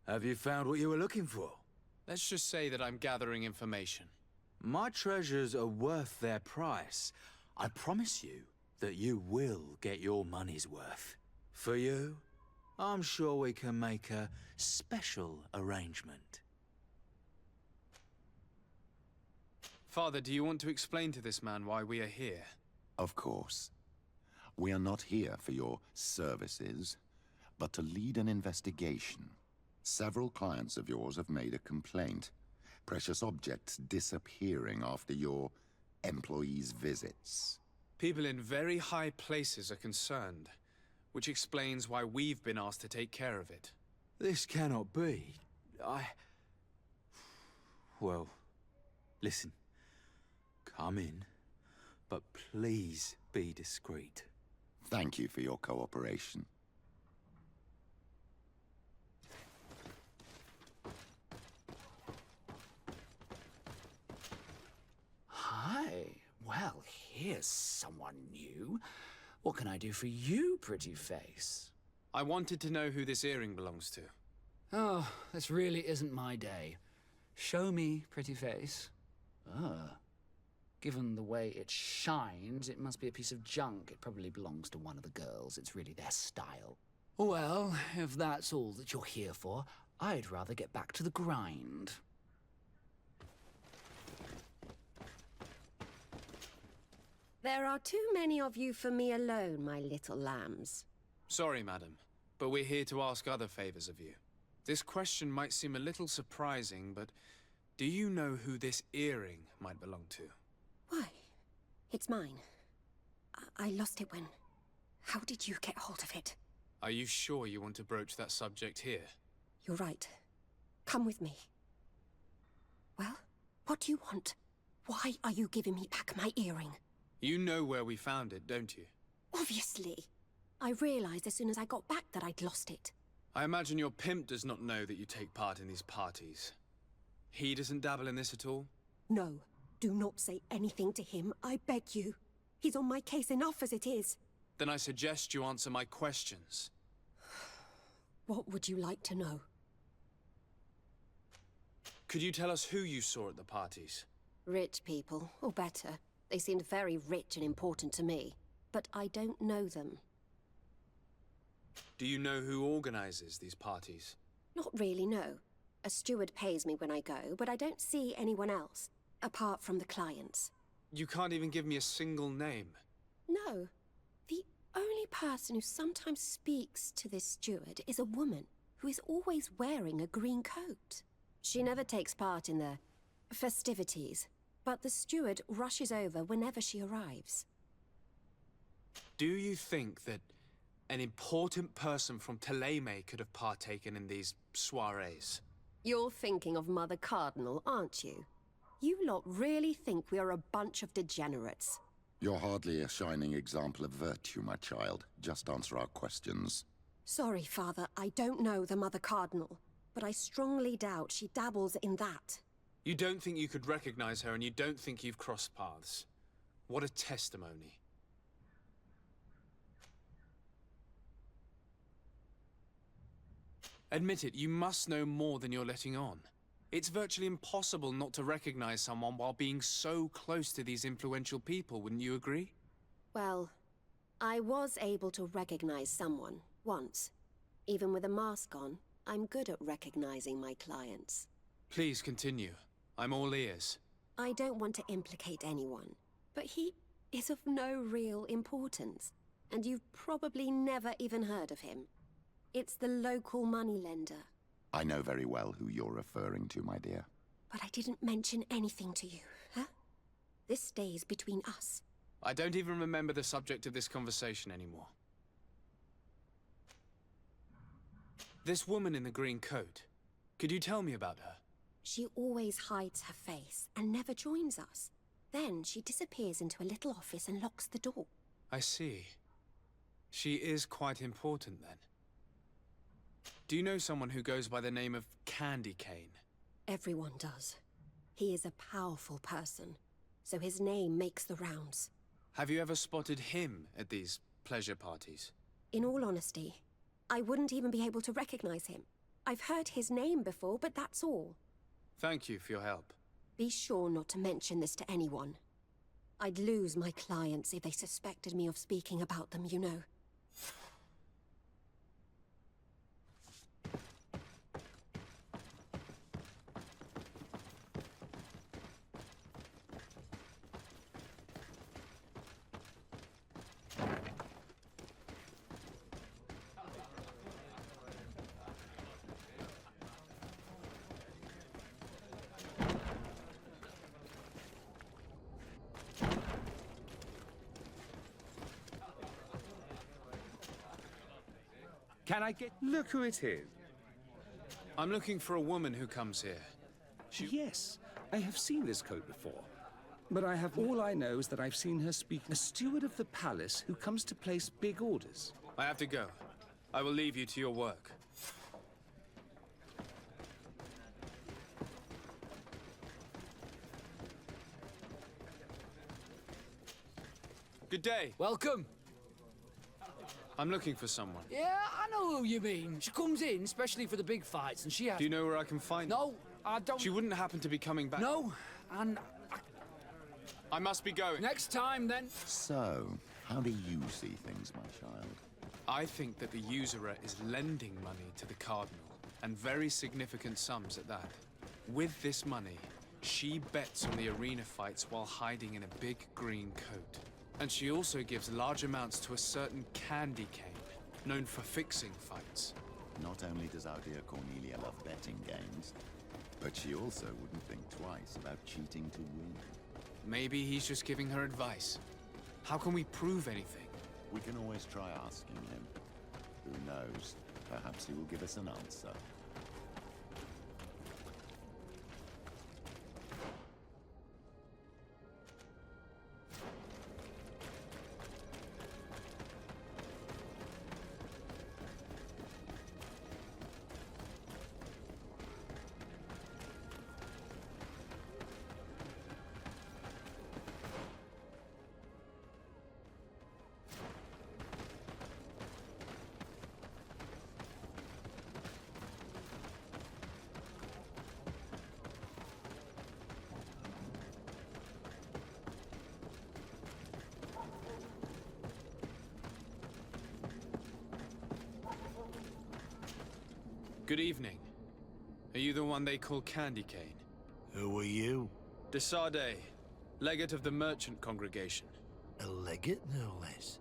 [SPEAKER 14] have you found what you were looking for?
[SPEAKER 22] Let's just say that I'm gathering information.
[SPEAKER 14] My treasures are worth their price. I promise you that you will get your money's worth. For you, I'm sure we can make a special arrangement.
[SPEAKER 22] Father, do you want to explain to this man why we are here?
[SPEAKER 5] Of course. We are not here for your services, but to lead an investigation. Several clients of yours have made a complaint. Precious objects disappearing after your employees' visits.
[SPEAKER 22] People in very high places are concerned, which explains why we've been asked to take care of it.
[SPEAKER 14] This cannot be. Well, listen. Come in, but please be discreet.
[SPEAKER 5] Thank you for your cooperation.
[SPEAKER 14] Hi. Well, here's someone new. What can I do for you, pretty face?
[SPEAKER 22] I wanted to know who this earring belongs to.
[SPEAKER 14] Oh, this really isn't my day. Show me, pretty face. Given the way it shines, it must be a piece of junk. It probably belongs to one of the girls. It's really their style. Well, if that's all that you're here for, I'd rather get back to the grind.
[SPEAKER 13] There are too many of you for me alone, my little lambs.
[SPEAKER 22] Sorry, madam, but we're here to ask other favors of you. This question might seem a little surprising, but do you know who this earring might belong to?
[SPEAKER 13] Why? It's mine. I lost it when... How did you get hold of it?
[SPEAKER 22] Are you sure you want to broach that subject here?
[SPEAKER 13] You're right. Come with me. Well, what do you want? Why are you giving me back my earring?
[SPEAKER 22] You know where we found it, don't you?
[SPEAKER 13] Obviously. I realized as soon as I got back that I'd lost it.
[SPEAKER 22] I imagine your pimp does not know that you take part in these parties. He doesn't dabble in this at all?
[SPEAKER 13] No. Do not say anything to him, I beg you. He's on my case enough as it is.
[SPEAKER 22] Then I suggest you answer my questions.
[SPEAKER 13] What would you like to know?
[SPEAKER 22] Could you tell us who you saw at the parties?
[SPEAKER 13] Rich people, or better. They seemed very rich and important to me. But I don't know them.
[SPEAKER 22] Do you know who organizes these parties?
[SPEAKER 13] Not really, no. A steward pays me when I go, but I don't see anyone else. Apart from the clients.
[SPEAKER 22] You can't even give me a single name.
[SPEAKER 13] No. The only person who sometimes speaks to this steward is a woman who is always wearing a green coat. She never takes part in the festivities, but the steward rushes over whenever she arrives.
[SPEAKER 22] Do you think that an important person from Teleme could have partaken in these soirees?
[SPEAKER 13] You're thinking of Mother Cardinal, aren't you? You lot really think we are a bunch of degenerates.
[SPEAKER 5] You're hardly a shining example of virtue, my child. Just answer our questions.
[SPEAKER 13] Sorry, Father, I don't know the Mother Cardinal, but I strongly doubt she dabbles in that.
[SPEAKER 22] You don't think you could recognize her, and you don't think you've crossed paths. What a testimony. Admit it, you must know more than you're letting on. It's virtually impossible not to recognize someone while being so close to these influential people, wouldn't you agree?
[SPEAKER 13] Well, I was able to recognize someone, once. Even with a mask on, I'm good at recognizing my clients.
[SPEAKER 22] Please continue. I'm all ears.
[SPEAKER 13] I don't want to implicate anyone, but he is of no real importance, and you've probably never even heard of him. It's the local moneylender.
[SPEAKER 5] I know very well who you're referring to, my dear.
[SPEAKER 13] But I didn't mention anything to you, huh? This stays between us.
[SPEAKER 22] I don't even remember the subject of this conversation anymore. This woman in the green coat, could you tell me about her?
[SPEAKER 13] She always hides her face and never joins us. Then she disappears into a little office and locks the door.
[SPEAKER 22] I see. She is quite important then. Do you know someone who goes by the name of Candy Cane?
[SPEAKER 13] Everyone does. He is a powerful person, so his name makes the rounds.
[SPEAKER 22] Have you ever spotted him at these pleasure parties?
[SPEAKER 13] In all honesty, I wouldn't even be able to recognize him. I've heard his name before, but that's all.
[SPEAKER 22] Thank you for your help.
[SPEAKER 13] Be sure not to mention this to anyone. I'd lose my clients if they suspected me of speaking about them, you know.
[SPEAKER 9] Can I get... Look who it is.
[SPEAKER 22] I'm looking for a woman who comes here.
[SPEAKER 9] Yes, I have seen this coat before. But all I know is that I've seen her speak. A steward of the palace who comes to place big orders.
[SPEAKER 22] I have to go. I will leave you to your work. Good day.
[SPEAKER 4] Welcome.
[SPEAKER 22] I'm looking for someone.
[SPEAKER 4] Yeah, I know who you mean. She comes in, especially for the big fights, and she has...
[SPEAKER 22] Do you know where I can find her?
[SPEAKER 4] No, I don't...
[SPEAKER 22] She wouldn't happen to be coming back?
[SPEAKER 4] No, and...
[SPEAKER 22] I must be going.
[SPEAKER 4] Next time, then.
[SPEAKER 5] So, how do you see things, my child?
[SPEAKER 22] I think that the usurer is lending money to the Cardinal, and very significant sums at that. With this money, she bets on the arena fights while hiding in a big green coat. And she also gives large amounts to a certain candy cane, known for fixing fights.
[SPEAKER 5] Not only does our dear Cornelia love betting games, but she also wouldn't think twice about cheating to win.
[SPEAKER 22] Maybe he's just giving her advice. How can we prove anything?
[SPEAKER 5] We can always try asking him. Who knows? Perhaps he will give us an answer.
[SPEAKER 22] Good evening. Are you the one they call Candy Cane?
[SPEAKER 6] Who are you?
[SPEAKER 22] De Sardet, legate of the merchant congregation.
[SPEAKER 6] A legate, no less.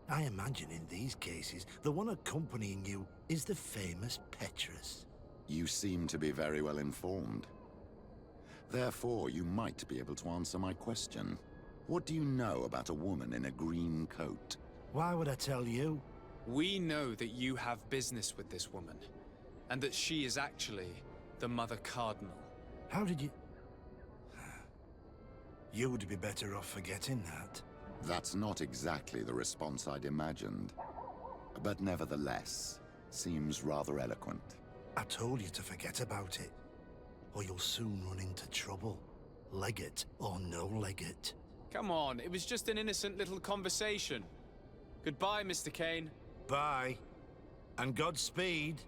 [SPEAKER 6] I imagine in these cases, the one accompanying you is the famous Petrus.
[SPEAKER 5] You seem to be very well informed. Therefore, you might be able to answer my question. What do you know about a woman in a green coat?
[SPEAKER 6] Why would I tell you?
[SPEAKER 22] We know that you have business with this woman, and that she is actually the Mother Cardinal.
[SPEAKER 6] How did you... You would be better off forgetting that.
[SPEAKER 5] That's not exactly the response I'd imagined. But nevertheless, seems rather eloquent.
[SPEAKER 6] I told you to forget about it, or you'll soon run into trouble. Legate or no legate.
[SPEAKER 22] Come on, it was just an innocent little conversation. Goodbye, Mr. Kane.
[SPEAKER 6] Bye. And Godspeed.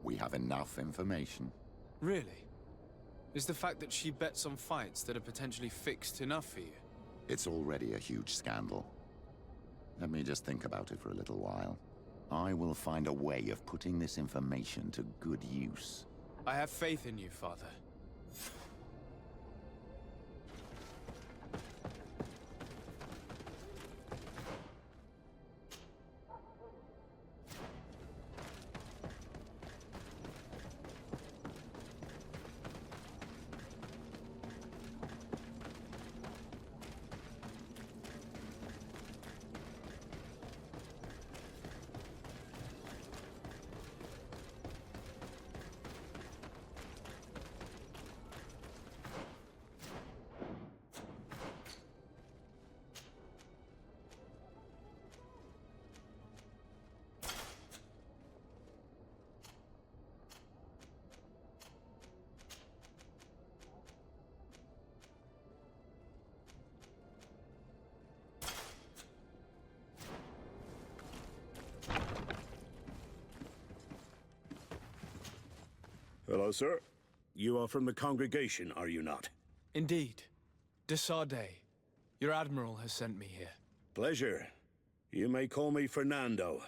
[SPEAKER 5] We have enough information.
[SPEAKER 22] Really? Is the fact that she bets on fights that are potentially fixed enough for you?
[SPEAKER 5] It's already a huge scandal. Let me just think about it for a little while. I will find a way of putting this information to good use.
[SPEAKER 22] I have faith in you, Father.
[SPEAKER 8] Hello, sir.
[SPEAKER 3] You are from the congregation, are you not?
[SPEAKER 1] Indeed. De Sardet. Your admiral has sent me here.
[SPEAKER 3] Pleasure. You may call me Fernando.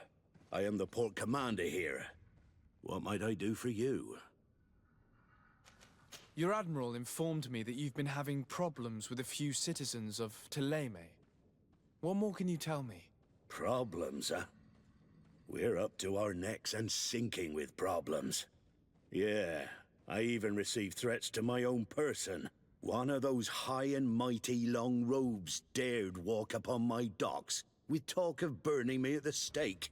[SPEAKER 3] I am the port commander here. What might I do for you?
[SPEAKER 1] Your admiral informed me that you've been having problems with a few citizens of Teleme. What more can you tell me?
[SPEAKER 3] Problems, huh? We're up to our necks and sinking with problems. Yeah, I even received threats to my own person. One of those high and mighty long robes dared walk upon my docks with talk of burning me at the stake.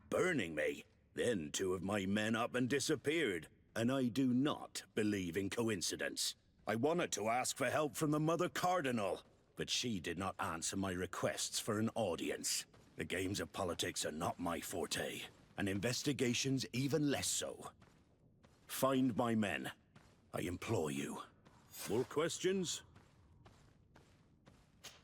[SPEAKER 3] Burning me? Then 2 of my men up and disappeared, and I do not believe in coincidence. I wanted to ask for help from the Mother Cardinal, but she did not answer my requests for an audience. The games of politics are not my forte, and investigations even less so. Find my men. I implore you. More questions?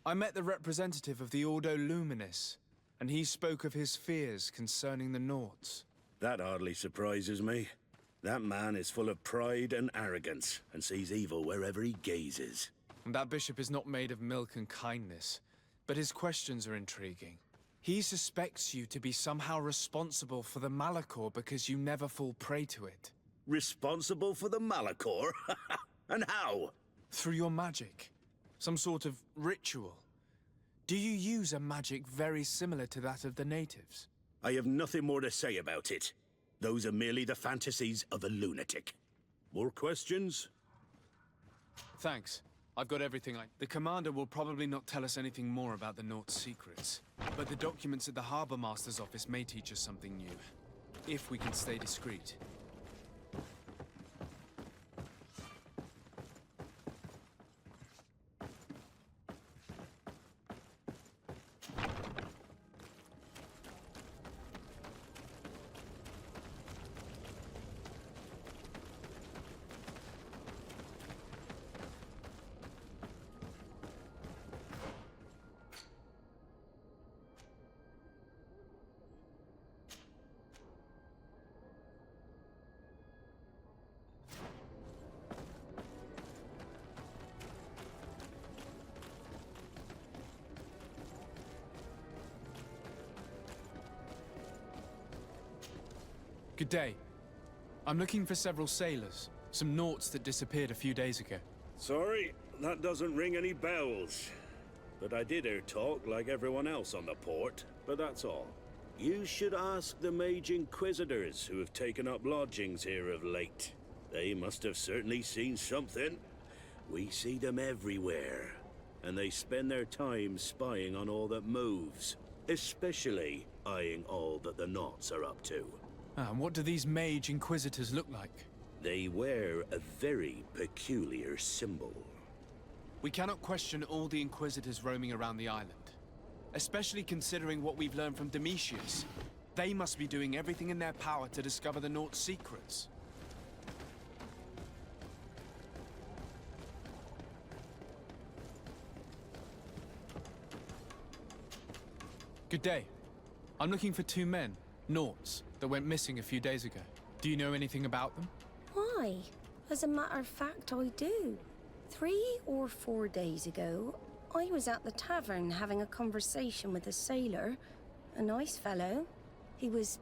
[SPEAKER 1] I met the representative of the Ordo Luminis, and he spoke of his fears concerning the Nauts.
[SPEAKER 3] That hardly surprises me. That man is full of pride and arrogance, and sees evil wherever he gazes.
[SPEAKER 1] And that bishop is not made of milk and kindness, but his questions are intriguing. He suspects you to be somehow responsible for the Malachor because you never fall prey to it.
[SPEAKER 3] Responsible for the Malachor? And how?
[SPEAKER 1] Through your magic. Some sort of ritual. Do you use a magic very similar to that of the natives?
[SPEAKER 3] I have nothing more to say about it. Those are merely the fantasies of a lunatic. More questions?
[SPEAKER 1] Thanks. I've got everything The commander will probably not tell us anything more about the Naut's secrets. But the documents at the Harbor Master's office may teach us something new. If we can stay discreet. Good day. I'm looking for several sailors. Some Nauts that disappeared a few days ago.
[SPEAKER 3] Sorry, that doesn't ring any bells. But I did hear talk like everyone else on the port, but that's all. You should ask the Mage Inquisitors who have taken up lodgings here of late. They must have certainly seen something. We see them everywhere, and they spend their time spying on all that moves, especially eyeing all that the Nauts are up to.
[SPEAKER 1] And what do these Mage Inquisitors look like?
[SPEAKER 3] They wear a very peculiar symbol.
[SPEAKER 1] We cannot question all the Inquisitors roaming around the island. Especially considering what we've learned from Domitius. They must be doing everything in their power to discover the Naut's secrets. Good day. I'm looking for 2 men, Nauts, that went missing a few days ago. Do you know anything about them?
[SPEAKER 8] Why? As a matter of fact, I do. 3 or 4 days ago, I was at the tavern having a conversation with a sailor. A nice fellow. He was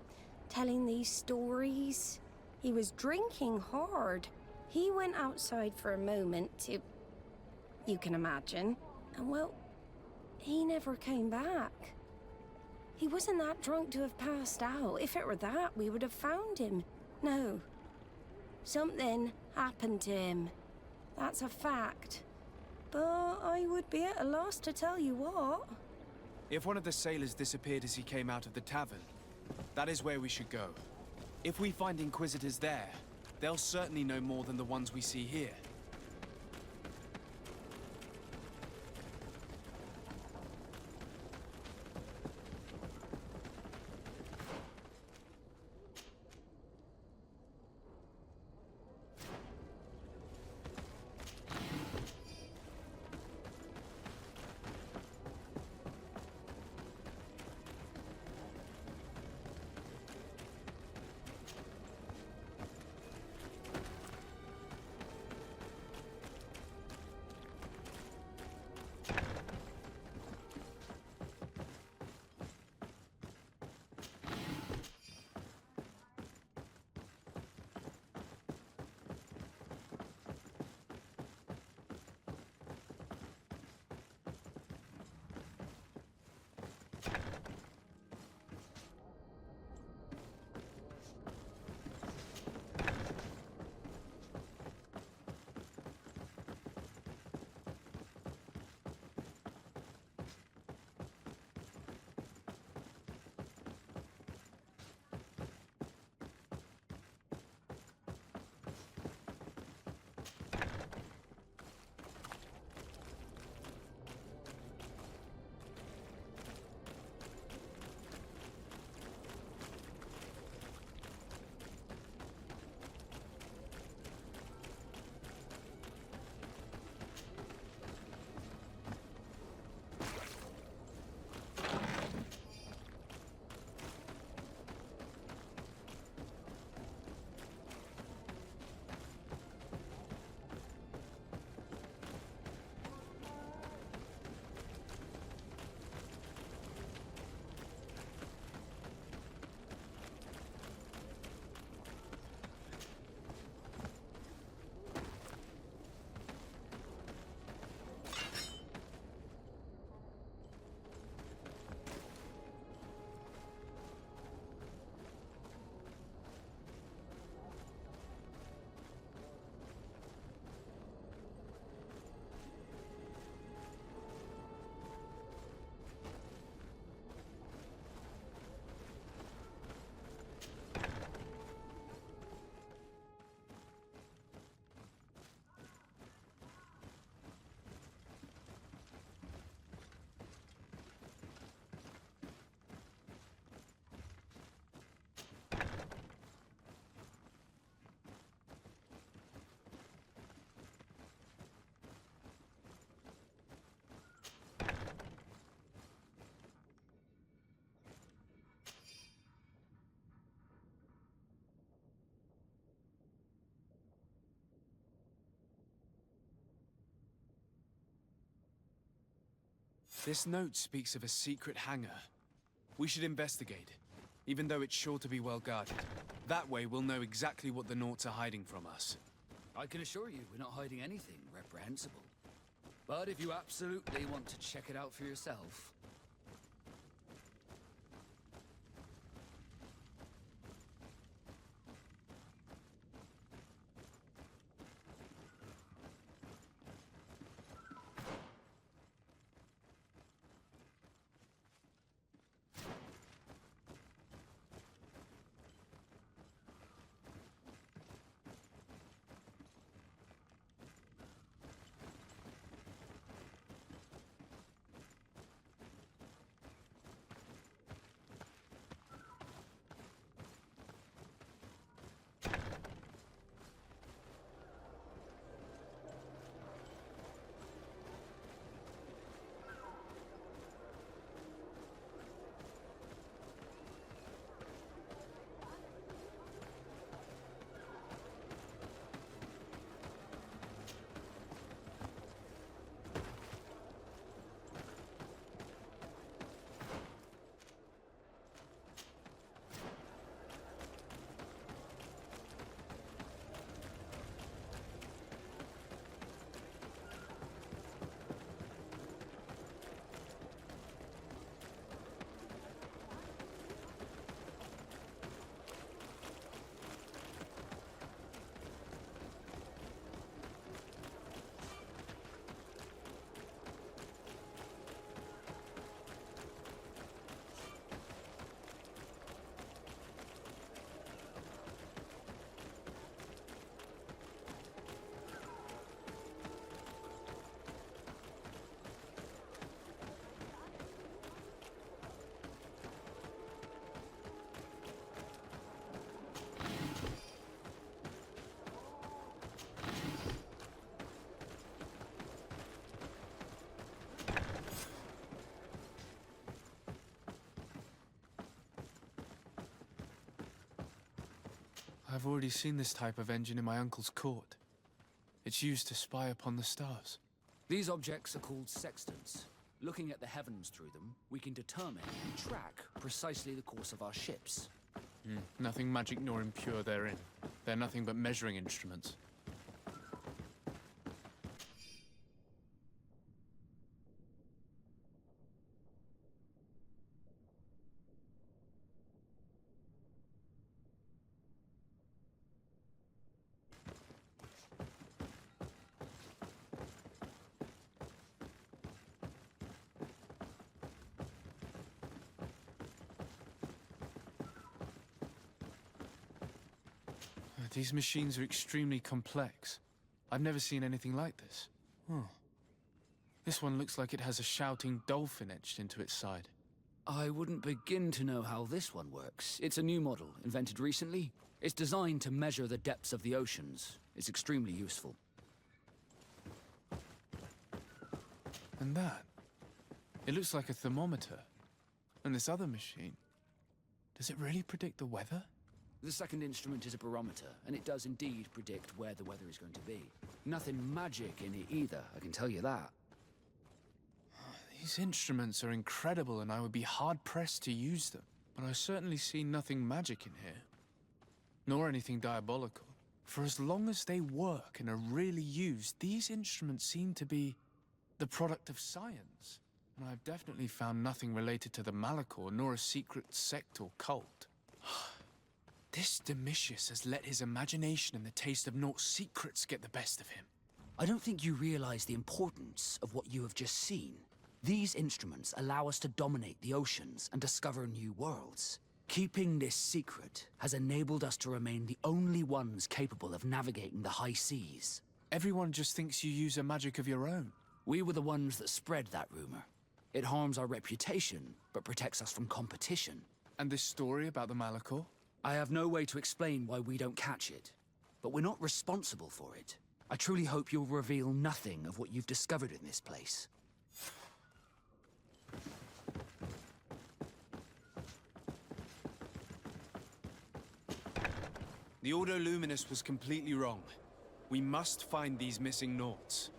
[SPEAKER 8] telling these stories. He was drinking hard. He went outside for a moment to... you can imagine. And well, he never came back. He wasn't that drunk to have passed out. If it were that, we would have found him. No. Something happened to him. That's a fact. But I would be at a loss to tell you what.
[SPEAKER 1] If one of the sailors disappeared as he came out of the tavern, that is where we should go. If we find Inquisitors there, they'll certainly know more than the ones we see here. This note speaks of a secret hangar. We should investigate, even though it's sure to be well guarded. That way, we'll know exactly what the Naughts are hiding from us.
[SPEAKER 11] I can assure you, we're not hiding anything reprehensible. But if you absolutely want to check it out for yourself...
[SPEAKER 1] I've already seen this type of engine in my uncle's court. It's used to spy upon the stars.
[SPEAKER 11] These objects are called sextants. Looking at the heavens through them, we can determine and track precisely the course of our ships.
[SPEAKER 1] Nothing magic nor impure therein. They're nothing but measuring instruments. These machines are extremely complex. I've never seen anything like this. This one looks like it has a shouting dolphin etched into its side.
[SPEAKER 11] I wouldn't begin to know how this one works. It's a new model, invented recently. It's designed to measure the depths of the oceans. It's extremely useful.
[SPEAKER 1] And that? It looks like a thermometer. And this other machine, does it really predict the weather?
[SPEAKER 11] The second instrument is a barometer, and it does indeed predict where the weather is going to be. Nothing magic in it either, I can tell you that.
[SPEAKER 1] These instruments are incredible, and I would be hard-pressed to use them. But I certainly see nothing magic in here. Nor anything diabolical. For as long as they work and are really used, these instruments seem to be the product of science. And I've definitely found nothing related to the Massacre, nor a secret sect or cult. This Domitius has let his imagination and the taste of Naught's secrets get the best of him.
[SPEAKER 11] I don't think you realize the importance of what you have just seen. These instruments allow us to dominate the oceans and discover new worlds. Keeping this secret has enabled us to remain the only ones capable of navigating the high seas.
[SPEAKER 1] Everyone just thinks you use a magic of your own.
[SPEAKER 11] We were the ones that spread that rumor. It harms our reputation, but protects us from competition.
[SPEAKER 1] And this story about the Massacre?
[SPEAKER 11] I have no way to explain why we don't catch it, but we're not responsible for it. I truly hope you'll reveal nothing of what you've discovered in this place.
[SPEAKER 1] The Ordo Luminous was completely wrong. We must find these missing Naughts.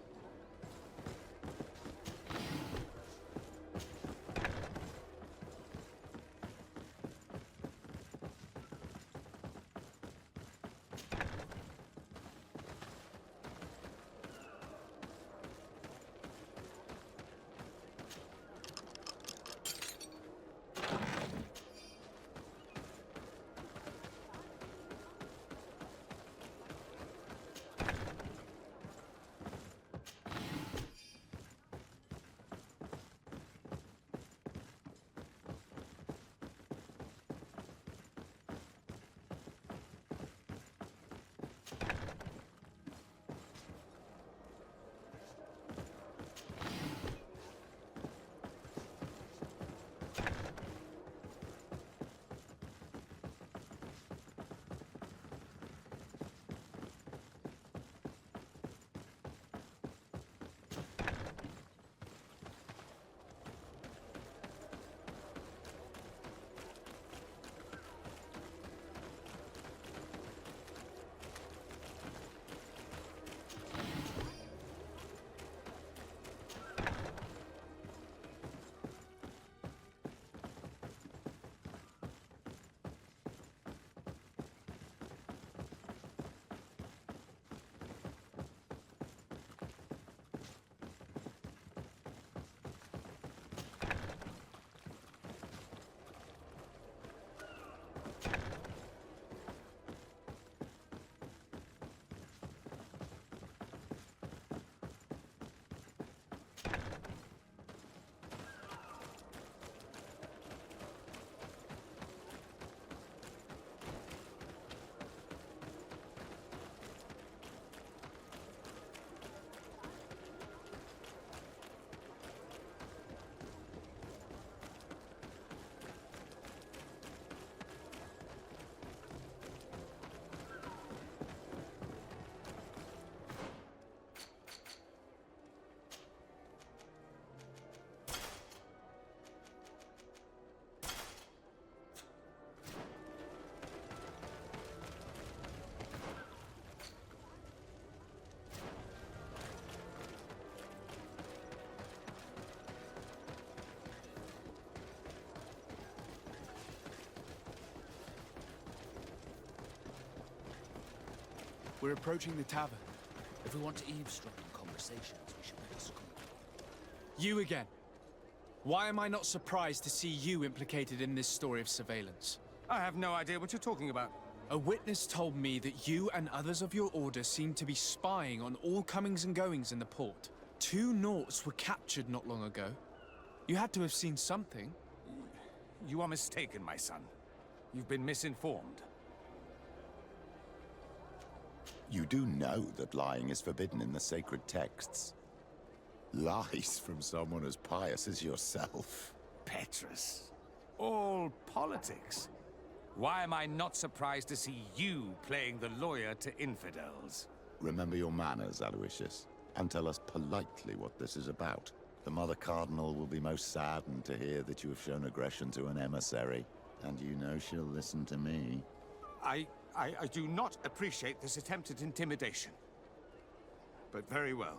[SPEAKER 1] We're approaching the tavern.
[SPEAKER 11] If we want to eavesdrop on conversations, we should make a scoop.
[SPEAKER 1] You again. Why am I not surprised to see you implicated in this story of surveillance?
[SPEAKER 9] I have no idea what you're talking about.
[SPEAKER 1] A witness told me that you and others of your order seem to be spying on all comings and goings in the port. 2 Nauts were captured not long ago. You had to have seen something.
[SPEAKER 9] You are mistaken, my son. You've been misinformed.
[SPEAKER 5] You do know that lying is forbidden in the sacred texts. Lies from someone as pious as yourself.
[SPEAKER 9] Petrus. All politics. Why am I not surprised to see you playing the lawyer to infidels?
[SPEAKER 5] Remember your manners, Aloysius, and tell us politely what this is about. The Mother Cardinal will be most saddened to hear that you have shown aggression to an emissary, and you know she'll listen to me.
[SPEAKER 9] I do not appreciate this attempt at intimidation. But very well.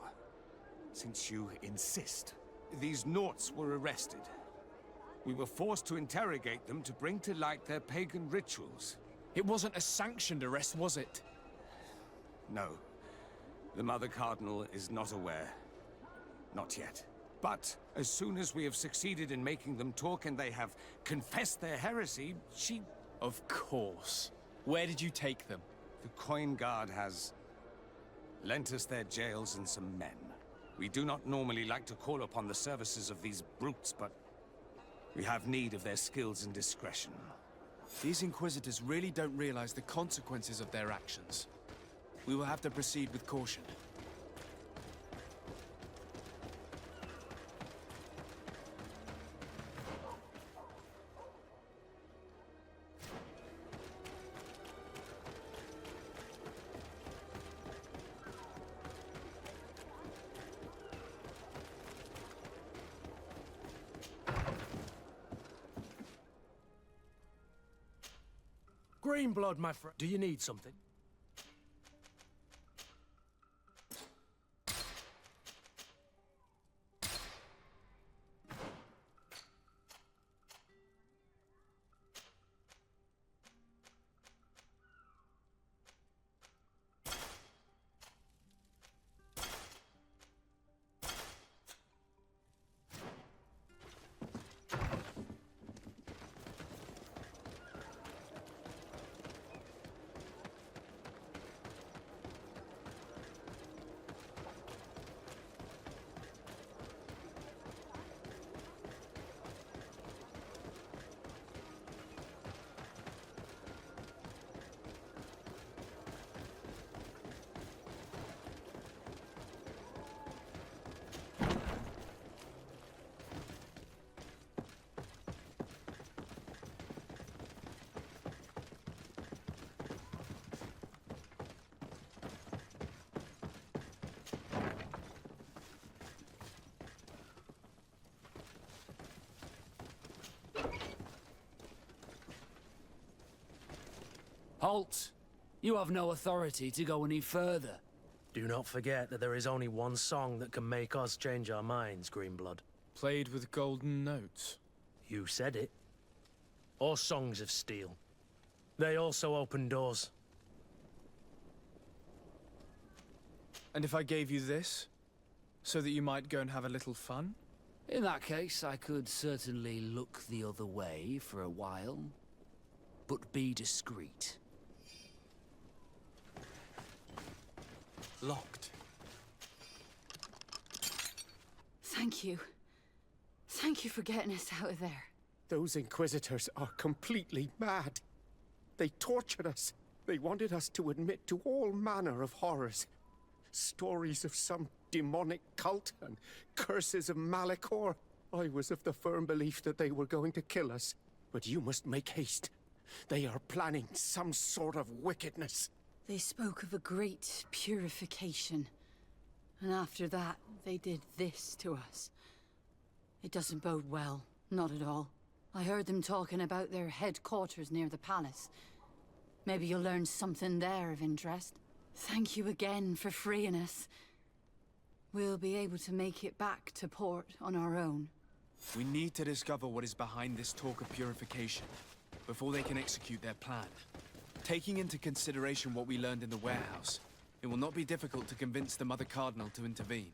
[SPEAKER 9] Since you insist, these Nauts were arrested. We were forced to interrogate them to bring to light their pagan rituals.
[SPEAKER 1] It wasn't a sanctioned arrest, was it?
[SPEAKER 9] No. The Mother Cardinal is not aware. Not yet. But as soon as we have succeeded in making them talk and they have confessed their heresy, she...
[SPEAKER 1] Of course. Where did you take them?
[SPEAKER 9] The Coin Guard has lent us their jails and some men. We do not normally like to call upon the services of these brutes, but we have need of their skills and discretion.
[SPEAKER 1] These Inquisitors really don't realize the consequences of their actions. We will have to proceed with caution.
[SPEAKER 15] Greenblood, my friend. Do you need something?
[SPEAKER 11] Halt! You have no authority to go any further.
[SPEAKER 12] Do not forget that there is only one song that can make us change our minds, Greenblood.
[SPEAKER 1] Played with golden notes.
[SPEAKER 12] You said it. Or songs of steel. They also open doors.
[SPEAKER 1] And if I gave you this, so that you might go and have a little fun?
[SPEAKER 11] In that case, I could certainly look the other way for a while. But be discreet.
[SPEAKER 1] Locked.
[SPEAKER 7] Thank you. Thank you for getting us out of there.
[SPEAKER 10] Those Inquisitors are completely mad. They tortured us. They wanted us to admit to all manner of horrors. Stories of some demonic cult and curses of Massacre. I was of the firm belief that they were going to kill us. But you must make haste. They are planning some sort of wickedness.
[SPEAKER 7] They spoke of a great purification. And after that, they did this to us. It doesn't bode well. Not at all. I heard them talking about their headquarters near the palace. Maybe you'll learn something there of interest. Thank you again for freeing us. We'll be able to make it back to port on our own.
[SPEAKER 1] We need to discover what is behind this talk of purification before they can execute their plan. Taking into consideration what we learned in the warehouse, it will not be difficult to convince the Mother Cardinal to intervene.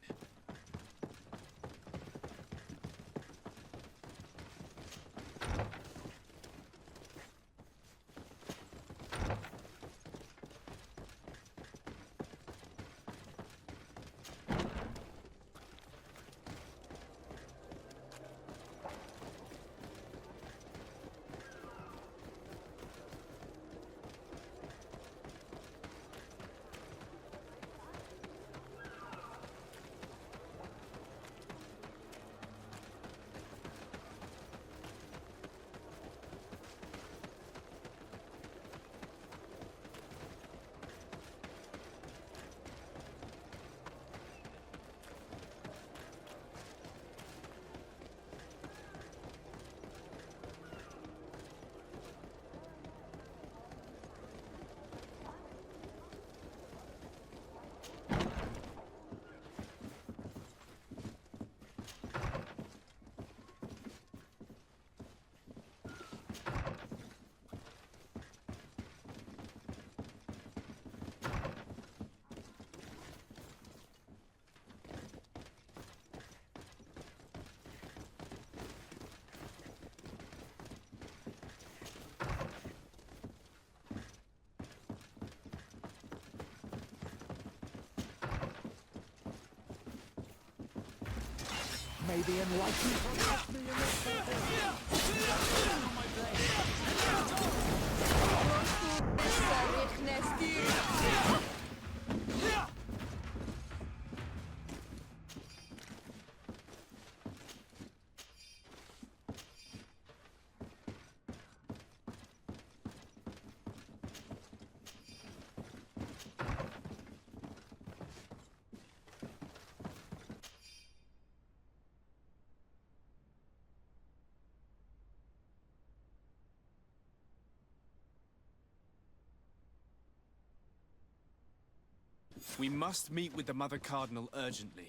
[SPEAKER 11] May the enlightened protect me in
[SPEAKER 1] We must meet with the Mother Cardinal urgently.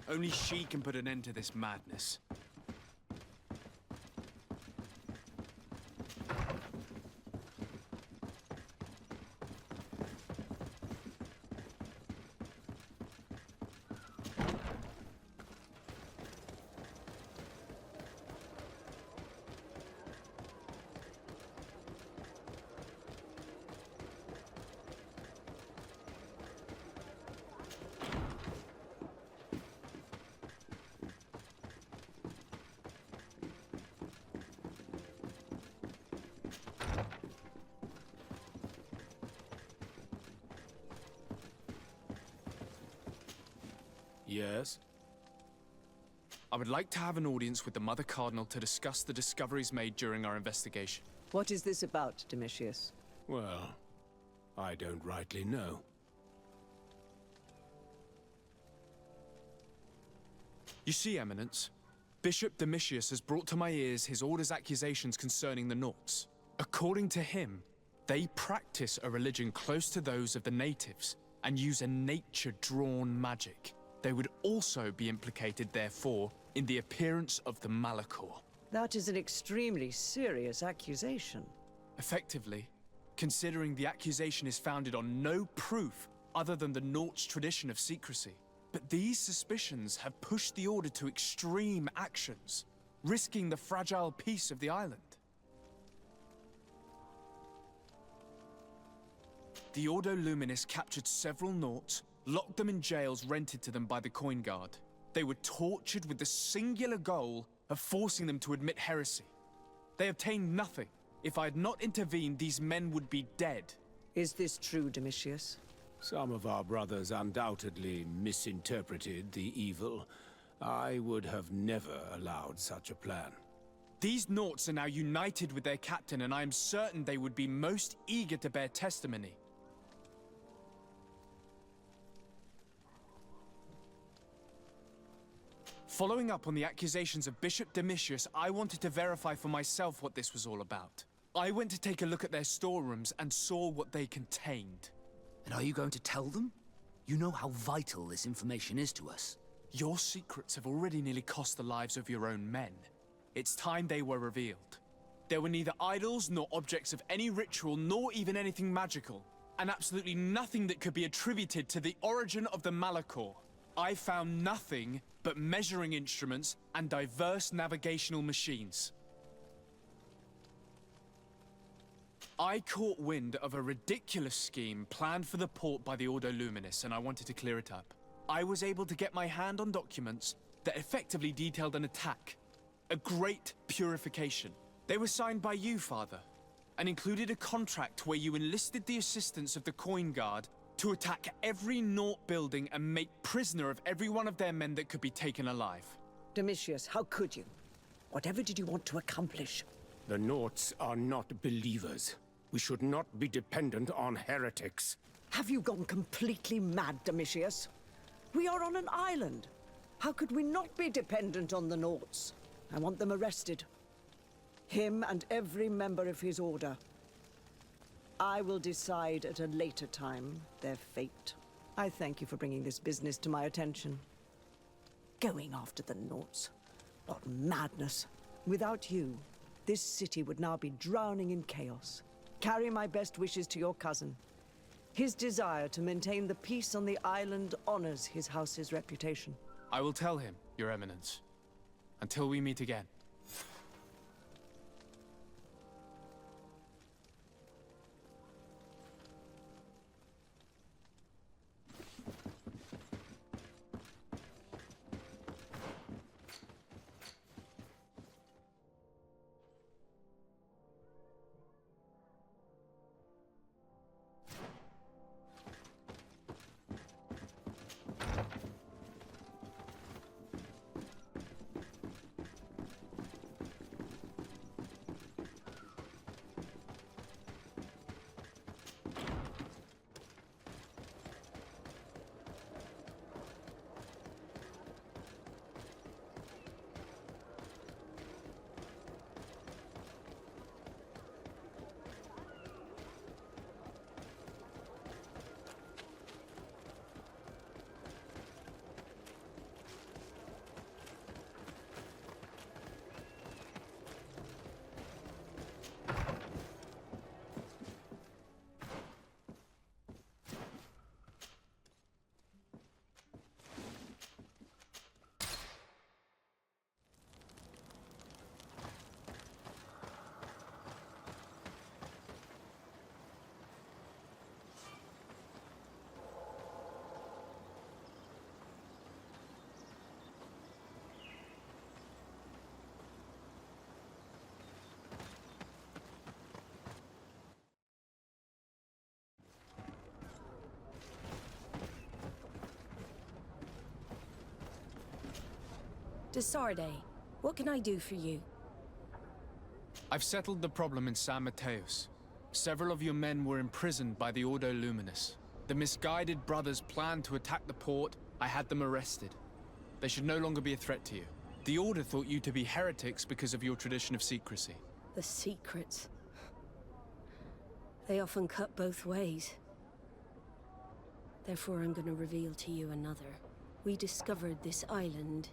[SPEAKER 1] Only she can put an end to this madness.
[SPEAKER 10] Yes?
[SPEAKER 1] I would like to have an audience with the Mother Cardinal to discuss the discoveries made during our investigation.
[SPEAKER 18] What is this about, Domitius?
[SPEAKER 10] Well, I don't rightly know.
[SPEAKER 1] You see, Eminence, Bishop Domitius has brought to my ears his order's accusations concerning the Nauts. According to him, they practice a religion close to those of the natives and use a nature-drawn magic. They would also be implicated, therefore, in the appearance of the Massacre.
[SPEAKER 18] That is an extremely serious accusation.
[SPEAKER 1] Effectively, considering the accusation is founded on no proof other than the Nauts' tradition of secrecy. But these suspicions have pushed the Order to extreme actions, risking the fragile peace of the island. The Ordo Luminis captured several Nauts, locked them in jails rented to them by the Coin Guard. They were tortured with the singular goal of forcing them to admit heresy. They obtained nothing. If I had not intervened, these men would be dead.
[SPEAKER 18] Is this true, Domitius?
[SPEAKER 10] Some of our brothers undoubtedly misinterpreted the evil. I would have never allowed such a plan.
[SPEAKER 1] These Nauts are now united with their captain, and I am certain they would be most eager to bear testimony. Following up on the accusations of Bishop Domitius, I wanted to verify for myself what this was all about. I went to take a look at their storerooms and saw what they contained.
[SPEAKER 11] And are you going to tell them? You know how vital this information is to us.
[SPEAKER 1] Your secrets have already nearly cost the lives of your own men. It's time they were revealed. There were neither idols nor objects of any ritual, nor even anything magical, and absolutely nothing that could be attributed to the origin of the Massacre. I found nothing but measuring instruments and diverse navigational machines. I caught wind of a ridiculous scheme planned for the port by the Ordo Luminis, and I wanted to clear it up. I was able to get my hand on documents that effectively detailed an attack. A great purification. They were signed by you, Father, and included a contract where you enlisted the assistance of the Coin Guard to attack every Naut building and make prisoner of every one of their men that could be taken alive.
[SPEAKER 18] Domitius, how could you? Whatever did you want to accomplish?
[SPEAKER 10] The Nauts are not believers. We should not be dependent on heretics.
[SPEAKER 18] Have you gone completely mad, Domitius? We are on an island. How could we not be dependent on the Nauts? I want them arrested. Him and every member of his order. I will decide at a later time their fate. I thank you for bringing this business to my attention. Going after the Nauts. What madness. Without you, this city would now be drowning in chaos. Carry my best wishes to your cousin. His desire to maintain the peace on the island honors his house's reputation.
[SPEAKER 1] I will tell him, Your Eminence. Until we meet again.
[SPEAKER 8] Desarde, what can I do for you?
[SPEAKER 1] I've settled the problem in San Mateus. Several of your men were imprisoned by the Ordo Luminis. The misguided brothers planned to attack the port. I had them arrested. They should no longer be a threat to you. The Order thought you to be heretics because of your tradition of secrecy.
[SPEAKER 8] The secrets. They often cut both ways. Therefore, I'm going to reveal to you another. We discovered this island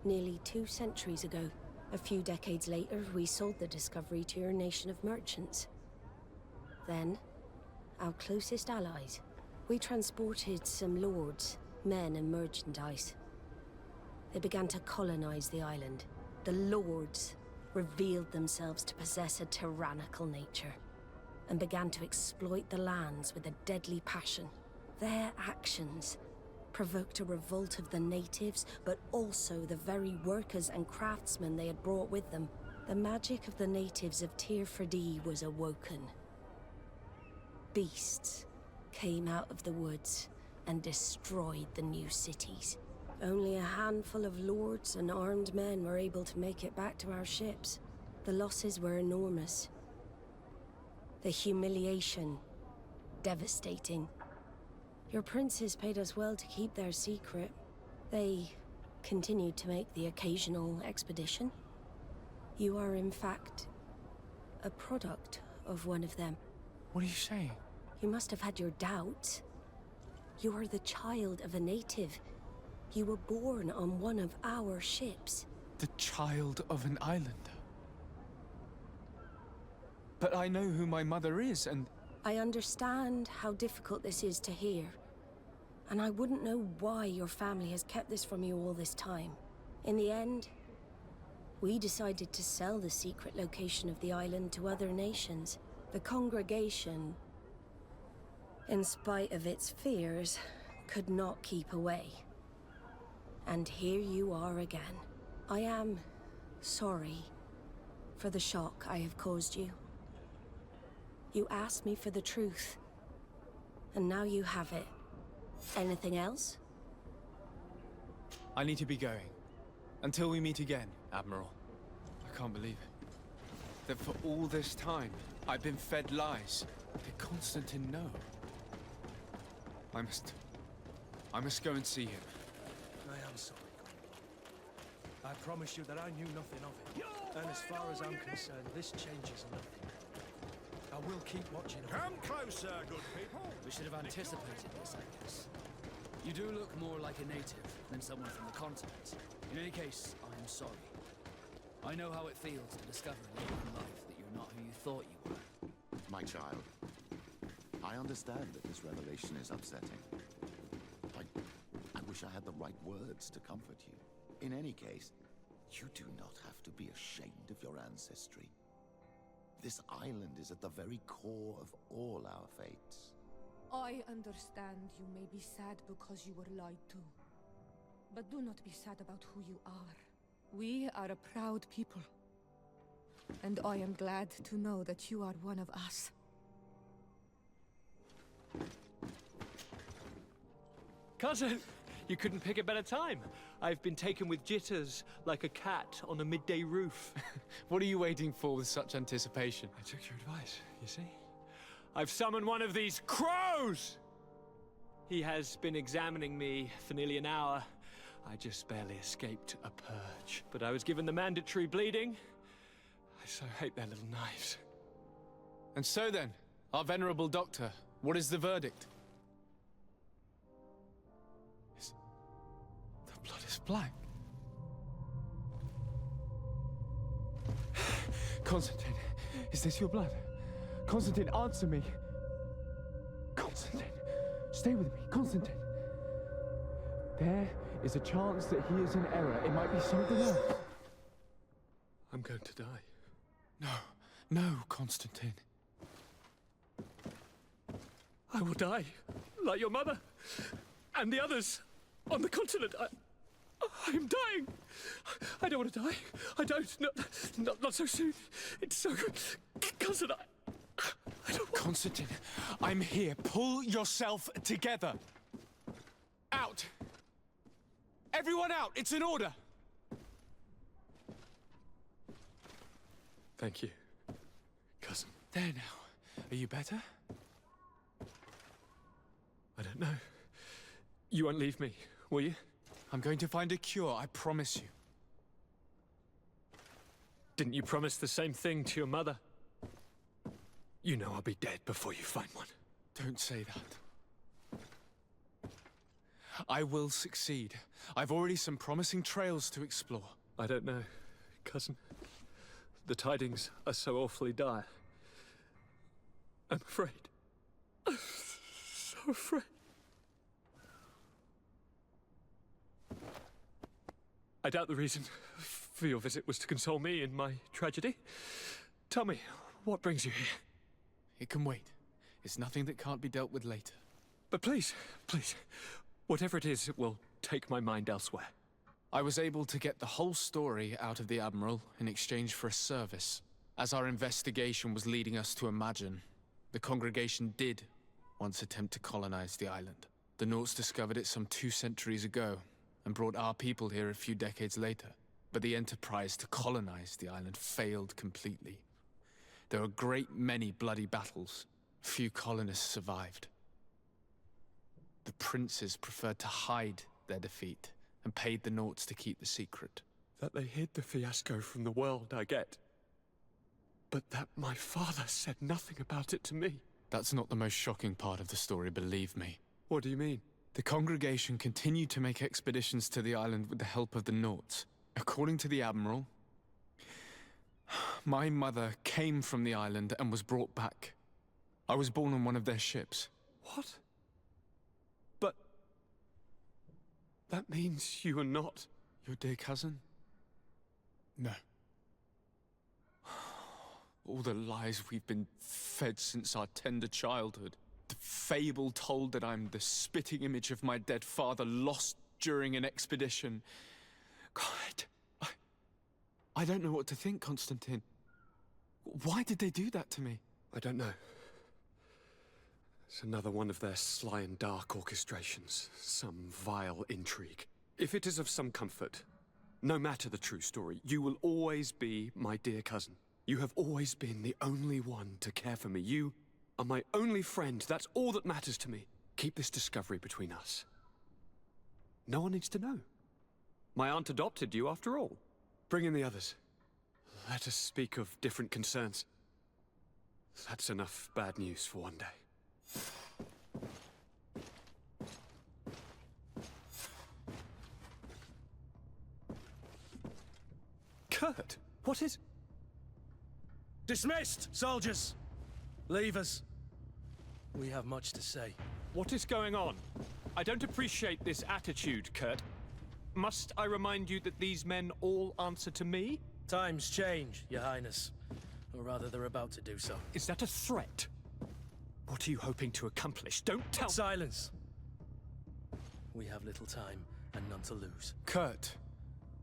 [SPEAKER 8] nearly 2 centuries ago. A few decades later, we sold the discovery to your nation of merchants. Then, our closest allies. We transported some lords, men and merchandise. They began to colonize the island. The lords revealed themselves to possess a tyrannical nature and began to exploit the lands with a deadly passion. Their actions provoked a revolt of the natives, but also the very workers and craftsmen they had brought with them. The magic of the natives of Tir Fredee was awoken. Beasts came out of the woods and destroyed the new cities. Only a handful of lords and armed men were able to make it back to our ships. The losses were enormous. The humiliation, devastating. Your princes paid us well to keep their secret. They continued to make the occasional expedition. You are, in fact, a product of one of them.
[SPEAKER 1] What are you saying?
[SPEAKER 8] You must have had your doubts. You are the child of a native. You were born on one of our ships.
[SPEAKER 1] The child of an islander? But I know who my mother is, and...
[SPEAKER 8] I understand how difficult this is to hear. And I wouldn't know why your family has kept this from you all this time. In the end, we decided to sell the secret location of the island to other nations. The congregation, in spite of its fears, could not keep away. And here you are again. I am sorry for the shock I have caused you. You asked me for the truth, and now you have it. Anything else?
[SPEAKER 1] I need to be going. Until we meet again, Admiral. I can't believe it. That for all this time, I've been fed lies. Did Constantine know? I must go and see him.
[SPEAKER 15] I am sorry. I promise you that I knew nothing of it. And as far as I'm concerned, this changes nothing. I will keep watching over
[SPEAKER 2] Come closer, good people.
[SPEAKER 11] We should have anticipated this, I guess. You do look more like a native than someone from the continent. In any case, I am sorry. I know how it feels to discover later in life that you're not who you thought you were.
[SPEAKER 5] My child, I understand that this revelation is upsetting. I wish I had the right words to comfort you. In any case, you do not have to be ashamed of your ancestry. This island is at the very core of all our fates.
[SPEAKER 16] I understand you may be sad because you were lied to. But do not be sad about who you are. We are a proud people. And I am glad to know that you are one of us.
[SPEAKER 23] Cousin, you couldn't pick a better time. I've been taken with jitters, like a cat on a midday roof.
[SPEAKER 1] What are you waiting for with such anticipation?
[SPEAKER 23] I took your advice, you see? I've summoned one of these crows! He has been examining me for nearly an hour. I just barely escaped a purge. But I was given the mandatory bleeding. I so hate their little knives.
[SPEAKER 1] And so then, our venerable doctor, what is the verdict? The blood is black. Constantine, is this your blood? Constantine, answer me. Constantine, stay with me. Constantine. There is a chance that he is in error. It might be something else.
[SPEAKER 23] I'm going to die.
[SPEAKER 1] No, Constantine.
[SPEAKER 23] I will die, like your mother, and the others on the continent. I'm dying. I don't want to die. I don't. Not so soon. It's so good. Cousin, I don't want...
[SPEAKER 1] Constantine, I'm here. Pull yourself together. Out. Everyone out. It's an order.
[SPEAKER 23] Thank you, cousin.
[SPEAKER 1] There now. Are you better?
[SPEAKER 23] I don't know. You won't leave me, will you?
[SPEAKER 1] I'm going to find a cure, I promise you.
[SPEAKER 23] Didn't you promise the same thing to your mother? You know I'll be dead before you find one.
[SPEAKER 1] Don't say that. I will succeed. I've already some promising trails to explore.
[SPEAKER 23] I don't know, cousin. The tidings are so awfully dire. I'm afraid. I'm so afraid. I doubt the reason for your visit was to console me in my tragedy. Tell me, what brings you here?
[SPEAKER 1] It can wait. It's nothing that can't be dealt with later.
[SPEAKER 23] But please, Whatever it is, it will take my mind elsewhere.
[SPEAKER 1] I was able to get the whole story out of the Admiral in exchange for a service. As our investigation was leading us to imagine, the congregation did once attempt to colonize the island. The Nauts discovered it some 2 centuries ago and brought our people here a few decades later. But the enterprise to colonize the island failed completely. There were a great many bloody battles. Few colonists survived. The princes preferred to hide their defeat and paid the Nauts to keep the secret.
[SPEAKER 23] That they hid the fiasco from the world, I get. But that my father said nothing about it to me.
[SPEAKER 1] That's not the most shocking part of the story, believe me.
[SPEAKER 23] What do you mean?
[SPEAKER 1] The congregation continued to make expeditions to the island with the help of the Nauts. According to the Admiral, my mother came from the island and was brought back. I was born on one of their ships.
[SPEAKER 23] What? But... that means you are not...
[SPEAKER 1] your dear cousin? No. All the lies we've been fed since our tender childhood. The fable told that I'm the spitting image of my dead father lost during an expedition. God, I don't know what to think, Constantine. Why did they do that to me?
[SPEAKER 23] I don't know. It's another one of their sly and dark orchestrations. Some vile intrigue. If it is of some comfort, no matter the true story, you will always be my dear cousin. You have always been the only one to care for me. You are my only friend. That's all that matters to me. Keep this discovery between us. No one needs to know. My aunt adopted you after all. Bring in the others. Let us speak of different concerns. That's enough bad news for one day. Kurt, what is...
[SPEAKER 15] Dismissed, soldiers! Leave us. We have much to say.
[SPEAKER 23] What is going on? I don't appreciate this attitude, Kurt. Must I remind you that these men all answer to me?
[SPEAKER 15] Times change, Your Highness. Or rather, they're about to do so.
[SPEAKER 23] Is that a threat? What are you hoping to accomplish? Don't tell—
[SPEAKER 15] Silence! We have little time and none to lose.
[SPEAKER 1] Kurt,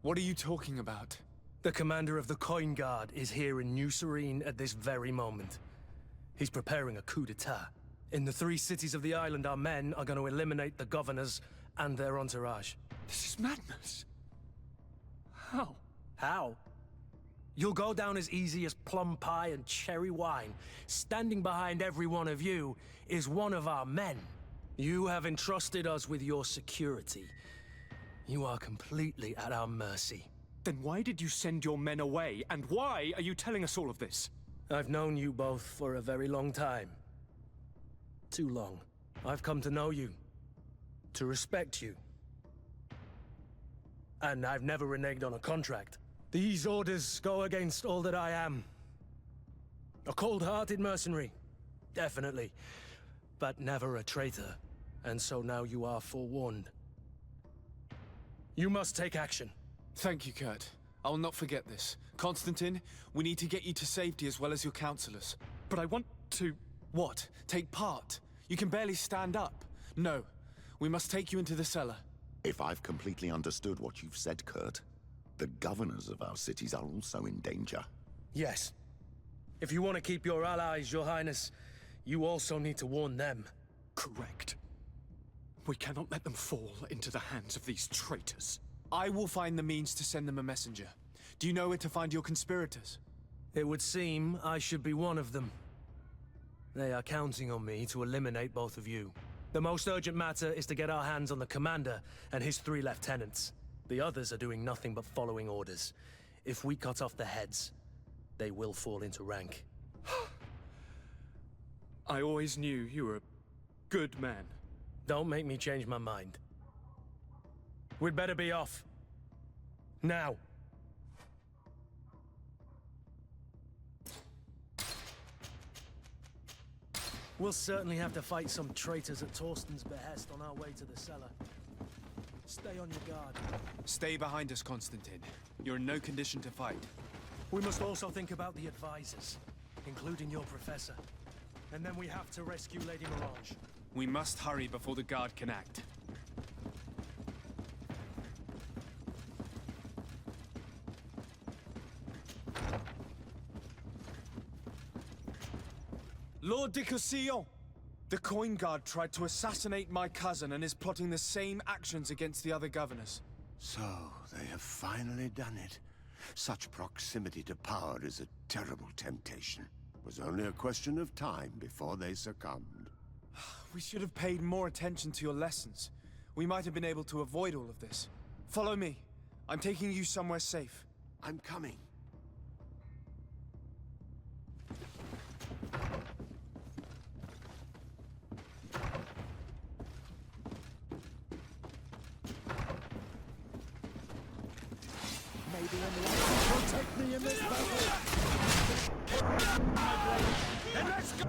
[SPEAKER 1] what are you talking about?
[SPEAKER 15] The commander of the Coin Guard is here in New Serene at this very moment. He's preparing a coup d'etat. In the 3 cities of the island, our men are going to eliminate the governors and their entourage.
[SPEAKER 23] This is madness. How?
[SPEAKER 15] How? You'll go down as easy as plum pie and cherry wine. Standing behind every one of you is one of our men. You have entrusted us with your security. You are completely at our mercy.
[SPEAKER 23] Then why did you send your men away? And why are you telling us all of this?
[SPEAKER 15] I've known you both for a very long time. Too long. I've come to know you. To respect you. And I've never reneged on a contract. These orders go against all that I am. A cold-hearted mercenary. Definitely. But never a traitor. And so now you are forewarned. You must take action.
[SPEAKER 1] Thank you, Kurt. I will not forget this. Constantine, we need to get you to safety as well as your counselors.
[SPEAKER 23] But I want to...
[SPEAKER 1] What? Take part? You can barely stand up. No. We must take you into the cellar.
[SPEAKER 5] If I've completely understood what you've said, Kurt, the governors of our cities are also in danger.
[SPEAKER 15] Yes. If you want to keep your allies, Your Highness, you also need to warn them.
[SPEAKER 23] Correct. We cannot let them fall into the hands of these traitors.
[SPEAKER 1] I will find the means to send them a messenger. Do you know where to find your conspirators?
[SPEAKER 15] It would seem I should be one of them. They are counting on me to eliminate both of you. The most urgent matter is to get our hands on the commander and his 3 lieutenants. The others are doing nothing but following orders. If we cut off their heads, they will fall into rank.
[SPEAKER 23] I always knew you were a good man.
[SPEAKER 15] Don't make me change my mind. We'd better be off. Now. We'll certainly have to fight some traitors at Torsten's behest on our way to the cellar. Stay on your guard.
[SPEAKER 1] Stay behind us, Constantine. You're in no condition to fight.
[SPEAKER 15] We must also think about the advisors, including your professor. And then we have to rescue Lady Mirage.
[SPEAKER 1] We must hurry before the guard can act. Lord de Cossillon! The Coin Guard tried to assassinate my cousin and is plotting the same actions against the other governors.
[SPEAKER 2] So, they have finally done it. Such proximity to power is a terrible temptation. It was only a question of time before they succumbed.
[SPEAKER 1] We should have paid more attention to your lessons. We might have been able to avoid all of this. Follow me. I'm taking you somewhere safe.
[SPEAKER 2] I'm coming.
[SPEAKER 5] Maybe enlightenment will take me in this battle.
[SPEAKER 15] And let's go!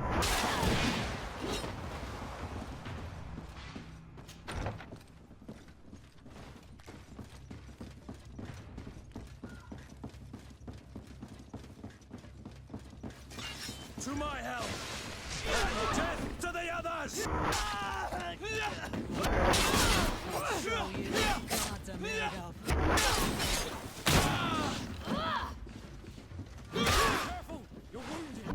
[SPEAKER 15] To my help! Death to the others!
[SPEAKER 7] Show you what gods are made of.
[SPEAKER 15] Careful! You're wounded!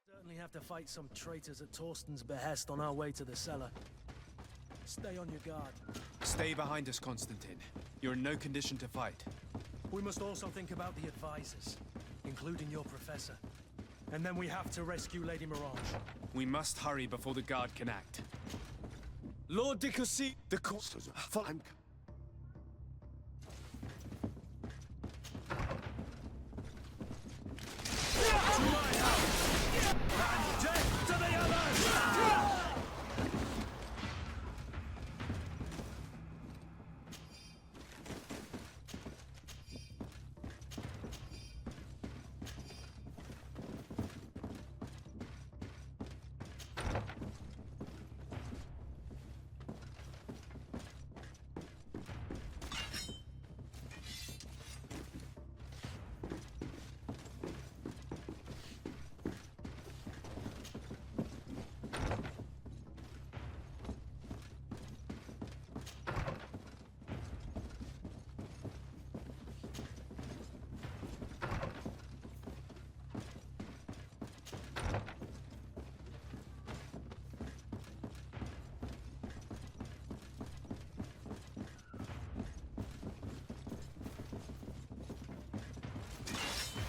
[SPEAKER 15] Certainly have to fight some traitors at Torsten's behest on our way to the cellar. Stay on your guard.
[SPEAKER 1] Stay behind us, Constantine. You're in no condition to fight.
[SPEAKER 15] We must also think about the advisors, including your professor. And then we have to rescue Lady Mirage.
[SPEAKER 1] We must hurry before the guard can act. Lord de Cossy... The
[SPEAKER 2] I'm...
[SPEAKER 15] Death to the others!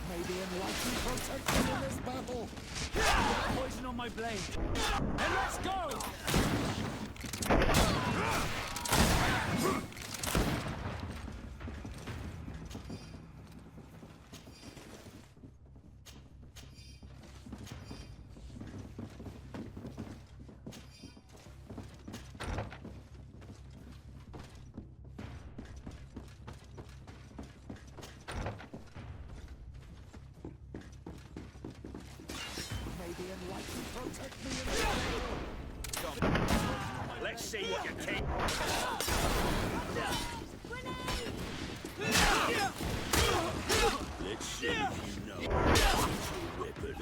[SPEAKER 5] May the enlightened protect me in this battle.
[SPEAKER 15] Poison on my blade. And let's go!
[SPEAKER 3] Let's see what you take. Let's see if you know. Weapon.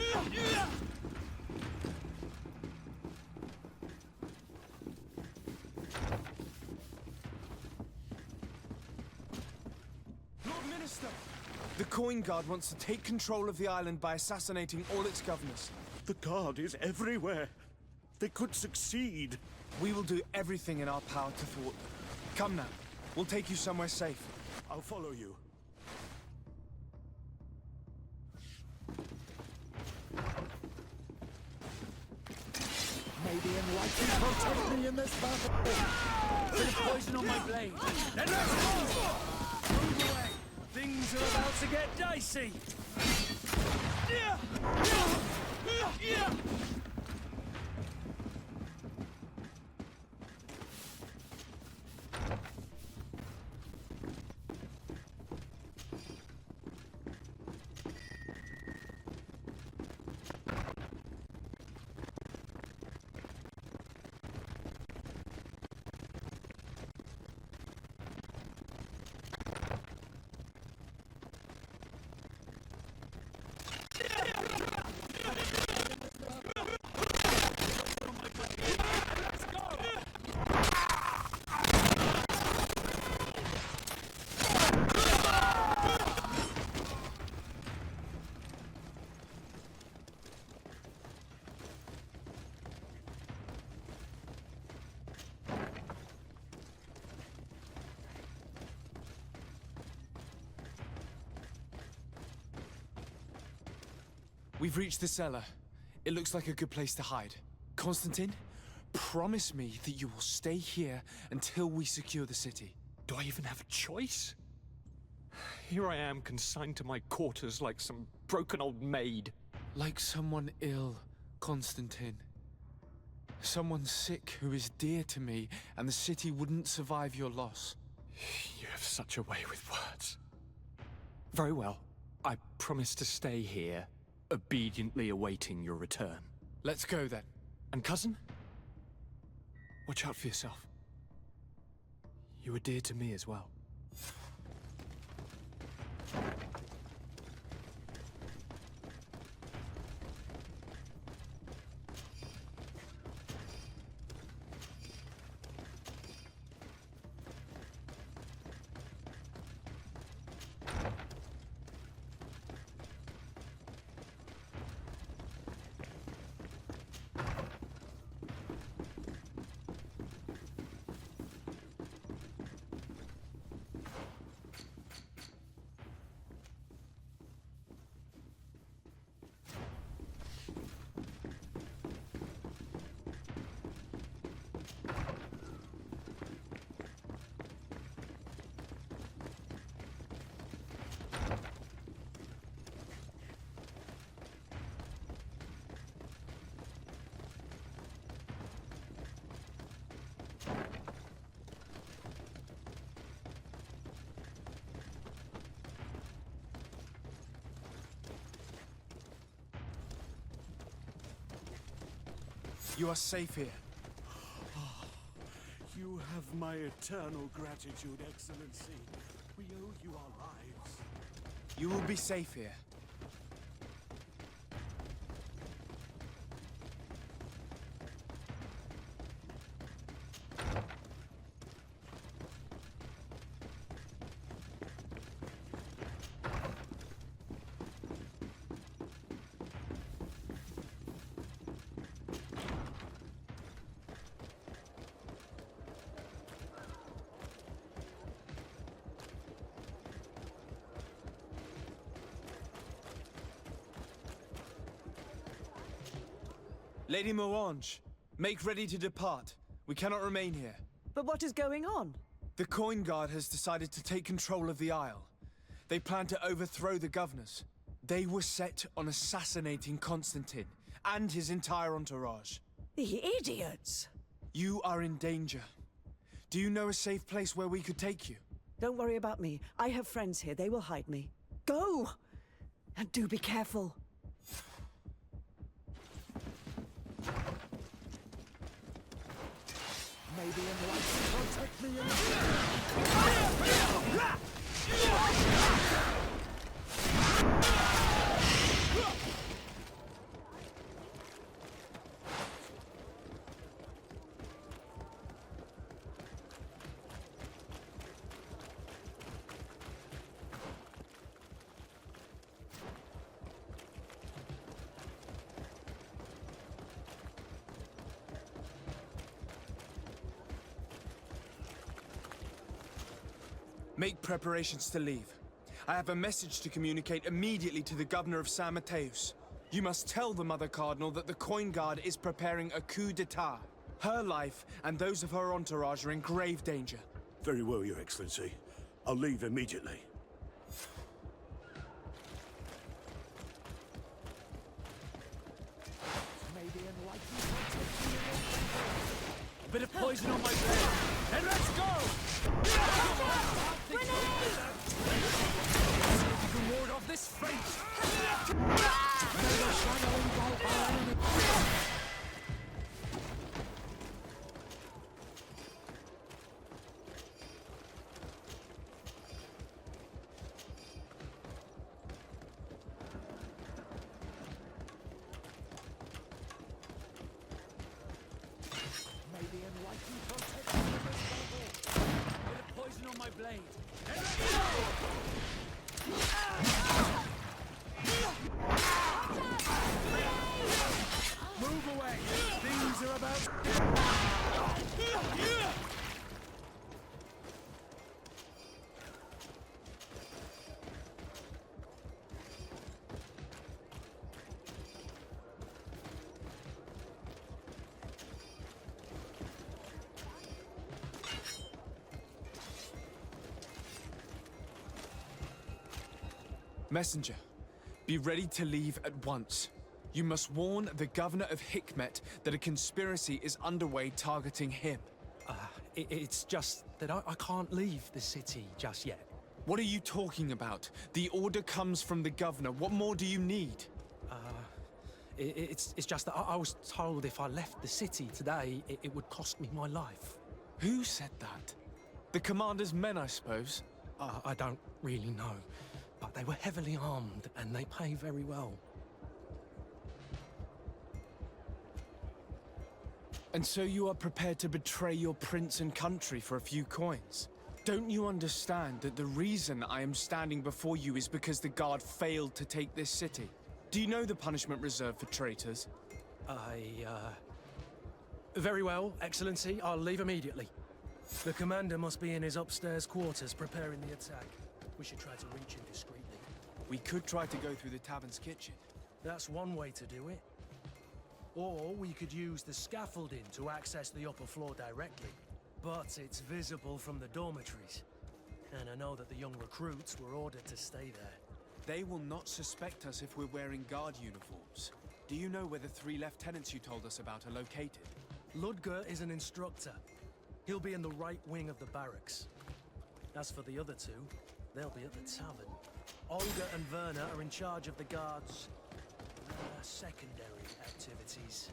[SPEAKER 1] Lord Minister! The Coin Guard wants to take control of the island by assassinating all its governors.
[SPEAKER 3] The Guard is everywhere. They could succeed.
[SPEAKER 1] We will do everything in our power to thwart them. Come now. We'll take you somewhere safe.
[SPEAKER 3] I'll follow you.
[SPEAKER 5] May the enlightened protect me in this battle.
[SPEAKER 15] Bit of poison on my blade. And let's go! Move away. Things are about to get dicey.
[SPEAKER 1] We've reached the cellar. It looks like a good place to hide. Constantine, promise me that you will stay here until we secure the city.
[SPEAKER 23] Do I even have a choice? Here I am, consigned to my quarters like some broken old maid.
[SPEAKER 1] Like someone ill, Constantine. Someone sick who is dear to me, and the city wouldn't survive your loss.
[SPEAKER 23] You have such a way with words. Very well. I promise to stay here, obediently awaiting your return.
[SPEAKER 1] Let's go then.
[SPEAKER 23] And cousin? Watch out for yourself. You were dear to me as well.
[SPEAKER 1] You are safe here.
[SPEAKER 17] You have my eternal gratitude, Excellency. We owe you our lives.
[SPEAKER 1] You will be safe here. Lady Morange, make ready to depart. We cannot remain here.
[SPEAKER 19] But what is going on?
[SPEAKER 1] The Coin Guard has decided to take control of the Isle. They plan to overthrow the governors. They were set on assassinating Constantine and his entire entourage.
[SPEAKER 19] The idiots!
[SPEAKER 1] You are in danger. Do you know a safe place where we could take you?
[SPEAKER 19] Don't worry about me. I have friends here. They will hide me. Go! And do be careful.
[SPEAKER 17] Maybe enlightenment protect me
[SPEAKER 1] Make preparations to leave. I have a message to communicate immediately to the governor of San Mateus. You must tell the Mother Cardinal that the Coin Guard is preparing a coup d'etat. Her life and those of her entourage are in grave danger.
[SPEAKER 3] Very well, Your Excellency. I'll leave immediately.
[SPEAKER 23] A bit of poison on my brain, and let's go!
[SPEAKER 19] Grenade!
[SPEAKER 23] You can ward off this fate! Blade.
[SPEAKER 1] Messenger, be ready to leave at once. You must warn the governor of Hikmat that a conspiracy is underway targeting him.
[SPEAKER 15] It's just that I can't leave the city just yet.
[SPEAKER 1] What are you talking about? The order comes from the governor. What more do you need?
[SPEAKER 15] It's just that I was told if I left the city today, it would cost me my life.
[SPEAKER 1] Who said that? The commander's men, I suppose?
[SPEAKER 15] I don't really know, but they were heavily armed and they pay very well.
[SPEAKER 1] And so you are prepared to betray your prince and country for a few coins? Don't you understand that the reason I am standing before you is because the guard failed to take this city? Do you know the punishment reserved for traitors?
[SPEAKER 15] Very well, Excellency. I'll leave immediately. The commander must be in his upstairs quarters preparing the attack. We should try to reach him discreetly.
[SPEAKER 1] We could try to go through the tavern's kitchen.
[SPEAKER 15] That's one way to do it. Or we could use the scaffolding to access the upper floor directly. But it's visible from the dormitories. And I know that the young recruits were ordered to stay there.
[SPEAKER 1] They will not suspect us if we're wearing guard uniforms. Do you know where the 3 lieutenants you told us about are located?
[SPEAKER 15] Ludger is an instructor. He'll be in the right wing of the barracks. As for the other 2, they'll be at the tavern. Olga and Werner are in charge of the guards' secondary activities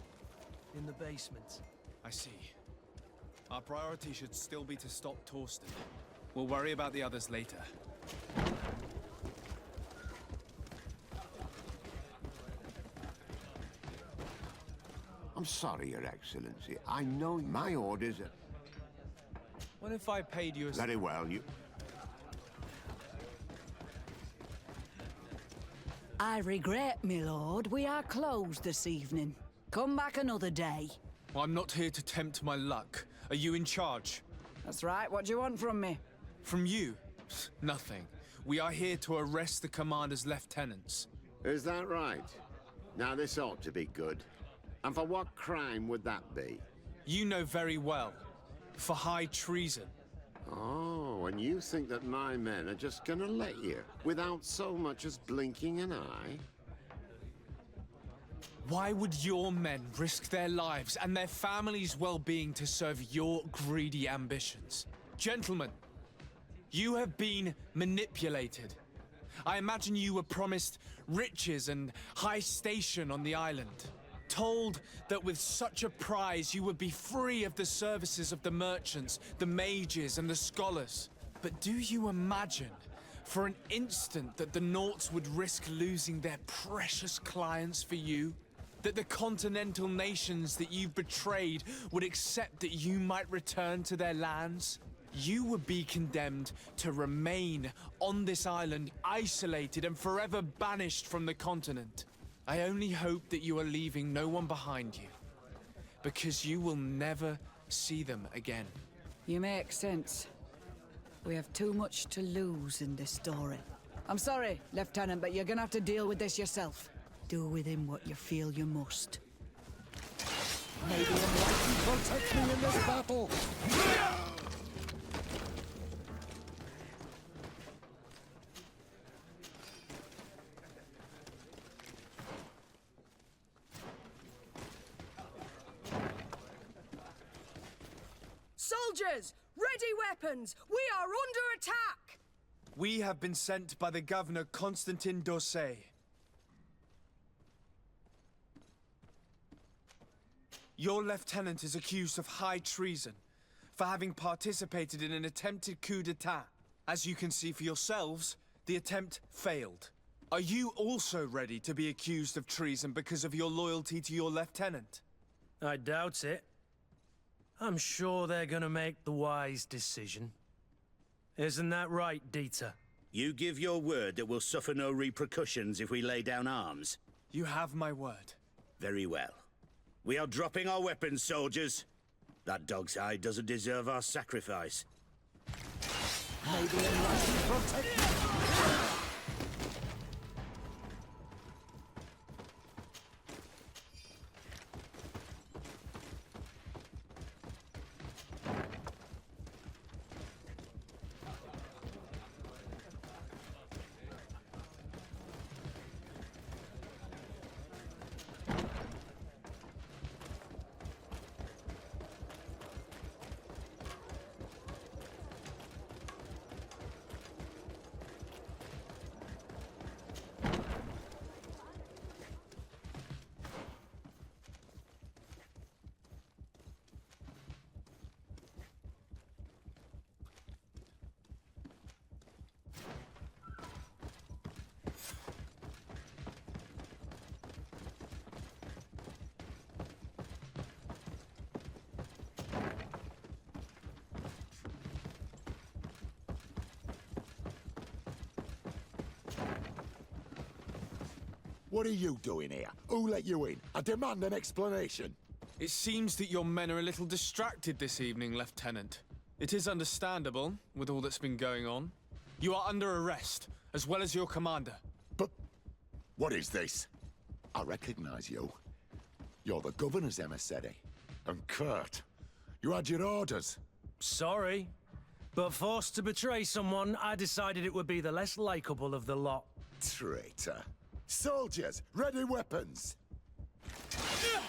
[SPEAKER 15] in the basement.
[SPEAKER 1] I see. Our priority should still be to stop Torsten. We'll worry about the others later.
[SPEAKER 2] I'm sorry, Your Excellency. I know my orders are...
[SPEAKER 1] What if I paid you a...
[SPEAKER 2] Very well, you...
[SPEAKER 14] I regret, my lord, we are closed this evening. Come back another day.
[SPEAKER 1] Well, I'm not here to tempt my luck. Are you in charge?
[SPEAKER 14] That's right. What do you want from me?
[SPEAKER 1] From you? Nothing. We are here to arrest the commander's lieutenants.
[SPEAKER 2] Is that right? Now, this ought to be good. And for what crime would that be?
[SPEAKER 1] You know very well. For high treason.
[SPEAKER 2] Oh, and you think that my men are just gonna let you, without so much as blinking an eye?
[SPEAKER 1] Why would your men risk their lives and their families' well-being to serve your greedy ambitions? Gentlemen, you have been manipulated. I imagine you were promised riches and high station on the island. Told that with such a prize you would be free of the services of the merchants, the mages, and the scholars. But do you imagine, for an instant, that the Nauts would risk losing their precious clients for you? That the continental nations that you've betrayed would accept that you might return to their lands? You would be condemned to remain on this island, isolated and forever banished from the continent. I only hope that you are leaving no one behind you, because you will never see them again.
[SPEAKER 14] You make sense. We have too much to lose in this story. I'm sorry, Lieutenant, but you're gonna have to deal with this yourself. Do with him what you feel you must.
[SPEAKER 5] May the Enlightened protect me in this battle!
[SPEAKER 20] Soldiers! Ready weapons! We are under attack!
[SPEAKER 1] We have been sent by the governor Constantin Dossé. Your lieutenant is accused of high treason for having participated in an attempted coup d'etat. As you can see for yourselves, the attempt failed. Are you also ready to be accused of treason because of your loyalty to your lieutenant?
[SPEAKER 15] I doubt it. I'm sure they're gonna make the wise decision. Isn't that right, Dieter?
[SPEAKER 3] You give your word that we'll suffer no repercussions if we lay down arms?
[SPEAKER 1] You have my word.
[SPEAKER 3] Very well. We are dropping our weapons, soldiers. That dog's hide doesn't deserve our sacrifice.
[SPEAKER 5] May the Enlightened protect me! What are you doing here? Who let you in? I demand an explanation.
[SPEAKER 1] It seems that your men are a little distracted this evening, Lieutenant. It is understandable, with all that's been going on. You are under arrest, as well as your commander.
[SPEAKER 5] But what is this? I recognize you. You're the governor's emissary. And Kurt, you had your orders.
[SPEAKER 12] Sorry, but forced to betray someone, I decided it would be the less likable of the lot.
[SPEAKER 5] Traitor. Soldiers, ready weapons!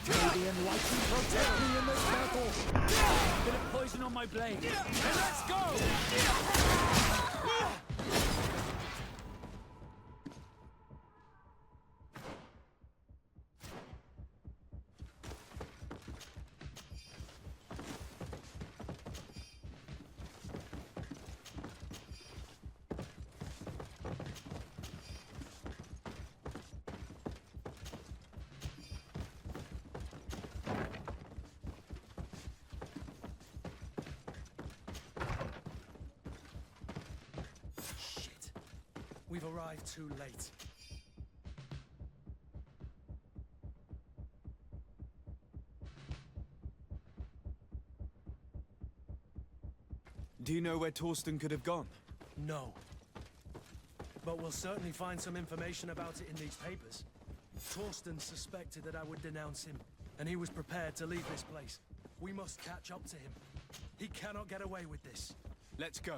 [SPEAKER 11] May the enlightened protect me in this battle! Bit of poison on my blade. And let's go!
[SPEAKER 15] We've arrived too late.
[SPEAKER 1] Do you know where Torsten could have gone?
[SPEAKER 15] No. But we'll certainly find some information about it in these papers. Torsten suspected that I would denounce him, and he was prepared to leave this place. We must catch up to him. He cannot get away with this.
[SPEAKER 1] Let's go.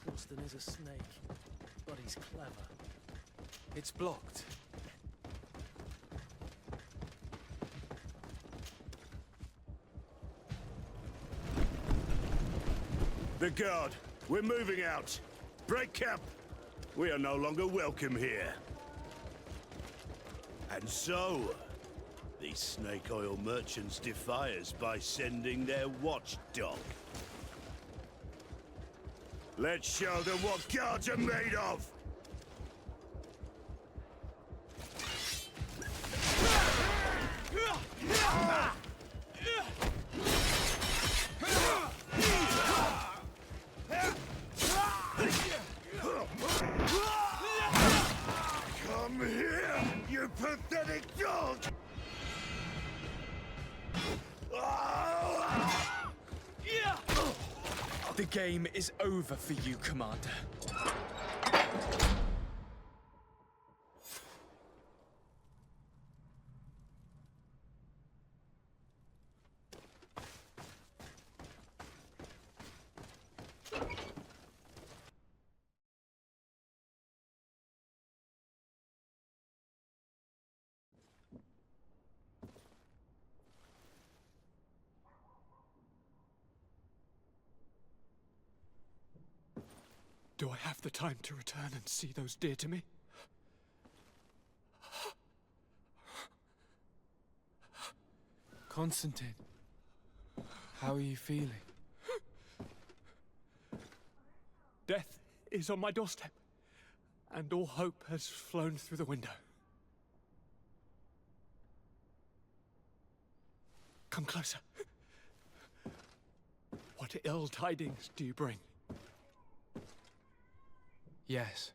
[SPEAKER 15] Torsten is a snake, but he's clever.
[SPEAKER 1] It's blocked.
[SPEAKER 3] The guard, we're moving out. Break camp. We are no longer welcome here. And so, these snake oil merchants defy us by sending their watchdog. Let's show them what guards are made of! Come here, you pathetic dog!
[SPEAKER 1] The game is over for you, Commander.
[SPEAKER 15] Do I have the time to return and see those dear to me?
[SPEAKER 1] Constantine, how are you feeling?
[SPEAKER 15] Death is on my doorstep, and all hope has flown through the window. Come closer. What ill tidings do you bring?
[SPEAKER 1] Yes.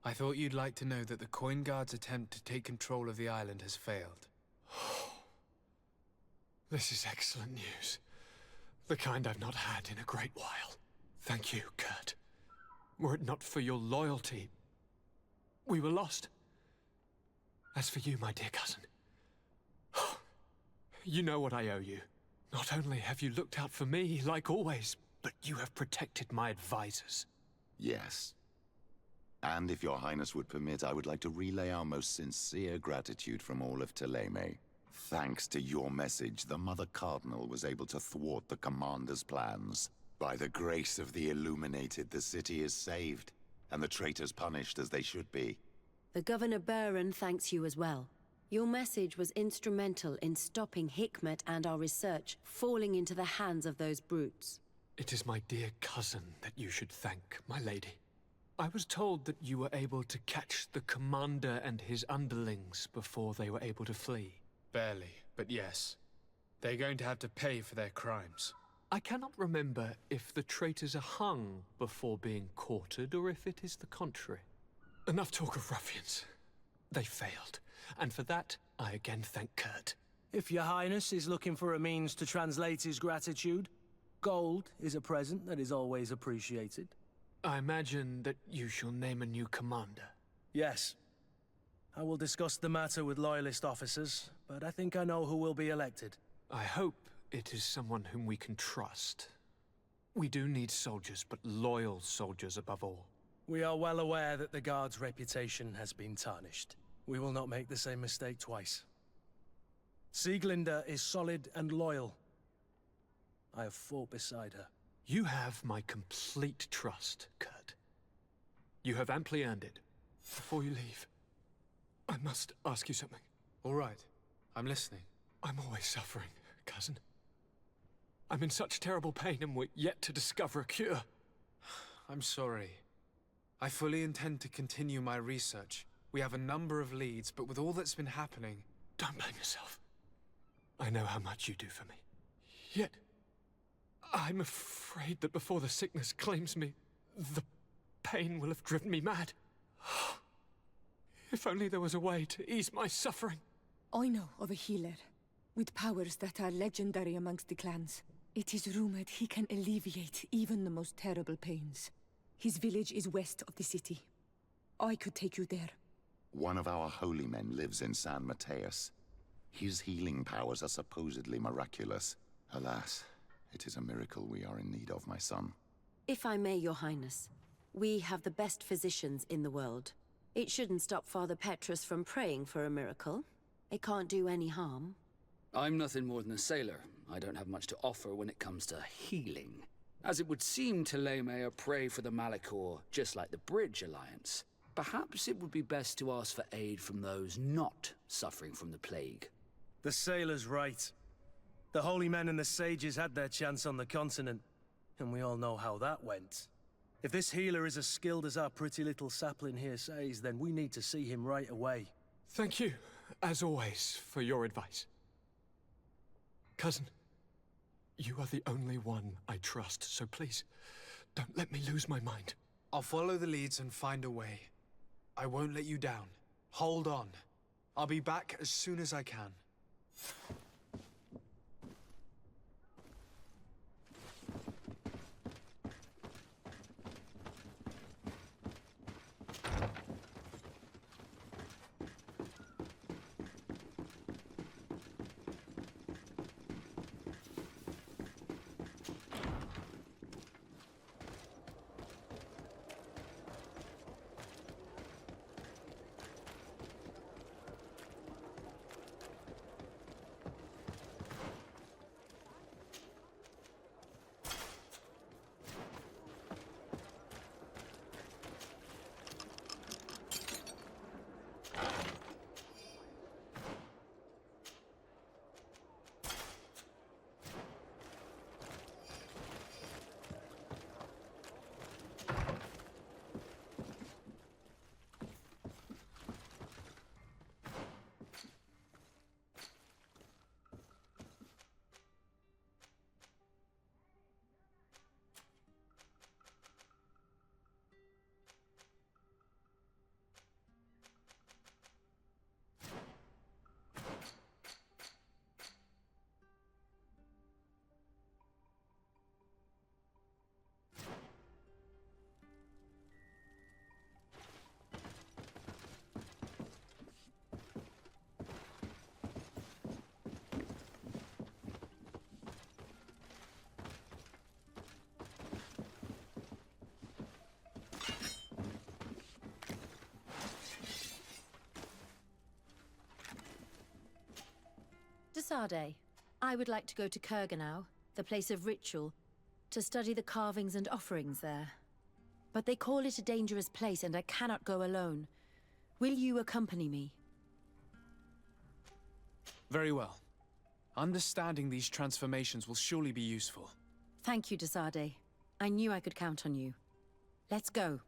[SPEAKER 1] I thought you'd like to know that the Coin Guard's attempt to take control of the island has failed.
[SPEAKER 15] This is excellent news. The kind I've not had in a great while. Thank you, Kurt. Were it not for your loyalty, we were lost. As for you, my dear cousin, you know what I owe you. Not only have you looked out for me, like always, but you have protected my advisors.
[SPEAKER 5] Yes. And if your highness would permit, I would like to relay our most sincere gratitude from all of Thélème. Thanks to your message, the Mother Cardinal was able to thwart the commander's plans. By the grace of the Illuminated, the city is saved. and the traitors punished as they should be.
[SPEAKER 4] The Governor Baron thanks you as well. Your message was instrumental in stopping Hikmat and our research falling into the hands of those brutes.
[SPEAKER 15] It is my dear cousin that you should thank, my lady. I was told that you were able to catch the commander and his underlings before they were able to flee.
[SPEAKER 1] Barely, but yes. They're going to have to pay for their crimes.
[SPEAKER 15] I cannot remember if the traitors are hung before being quartered or if it is the contrary. Enough talk of ruffians. They failed, and for that, I again thank Kurt.
[SPEAKER 12] If your highness is looking for a means to translate his gratitude, gold is a present that is always appreciated.
[SPEAKER 15] I imagine that you shall name a new commander.
[SPEAKER 12] Yes. I will discuss the matter with loyalist officers, but I think I know who will be elected.
[SPEAKER 15] I hope it is someone whom we can trust. We do need soldiers, but loyal soldiers above all.
[SPEAKER 12] We are well aware that the Guard's reputation has been tarnished. We will not make the same mistake twice. Sieglinde is solid and loyal. I have fought beside her.
[SPEAKER 15] You have my complete trust, Kurt. You have amply earned it. Before you leave, I must ask you something.
[SPEAKER 1] All right. I'm listening.
[SPEAKER 15] I'm always suffering, cousin. I'm in such terrible pain and we're yet to discover a cure.
[SPEAKER 1] I'm sorry. I fully intend to continue my research. We have a number of leads, but with all that's been happening...
[SPEAKER 15] Don't blame yourself. I know how much you do for me. Yet, I'm afraid that before the sickness claims me, the pain will have driven me mad. If only there was a way to ease my suffering.
[SPEAKER 16] I know of a healer, with powers that are legendary amongst the clans. It is rumored he can alleviate even the most terrible pains. His village is west of the city. I could take you there.
[SPEAKER 5] One of our holy men lives in San Mateus. His healing powers are supposedly miraculous. Alas, it is a miracle we are in need of, my son.
[SPEAKER 4] If I may, your highness, we have the best physicians in the world. It shouldn't stop Father Petrus from praying for a miracle. It can't do any harm.
[SPEAKER 11] I'm nothing more than a sailor. I don't have much to offer when it comes to healing. As it would seem Telemea pray for the Massacre, just like the Bridge Alliance. Perhaps it would be best to ask for aid from those not suffering from the plague.
[SPEAKER 12] The sailor's right. The holy men and the sages had their chance on the continent, and we all know how that went. If this healer is as skilled as our pretty little sapling here says, then we need to see him right away.
[SPEAKER 15] Thank you, as always, for your advice. Cousin, you are the only one I trust, so please, don't let me lose my mind.
[SPEAKER 1] I'll follow the leads and find a way. I won't let you down. Hold on. I'll be back as soon as I can.
[SPEAKER 4] Desade, I would like to go to Kurganau, the place of ritual, to study the carvings and offerings there. But they call it a dangerous place, and I cannot go alone. Will you accompany me?
[SPEAKER 1] Very well. Understanding these transformations will surely be useful.
[SPEAKER 4] Thank you, Desade. I knew I could count on you. Let's go.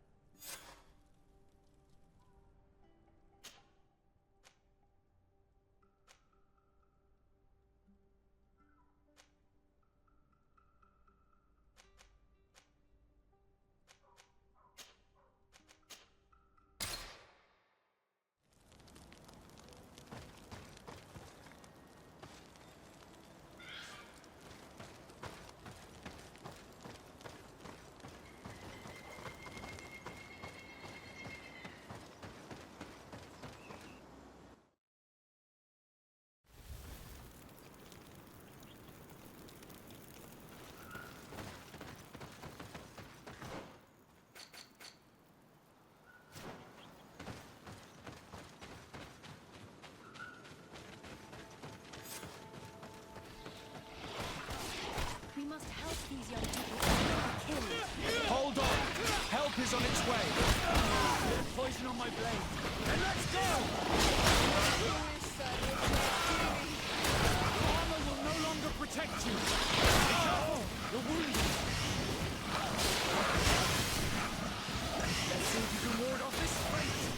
[SPEAKER 4] We must help these young people kill.
[SPEAKER 1] Hold on! Help is on its way!
[SPEAKER 11] Poison on my blade.
[SPEAKER 1] Then let's go!
[SPEAKER 11] Your armor will no longer protect you. Be careful! You're wounded. Let's see if you can ward off this fate.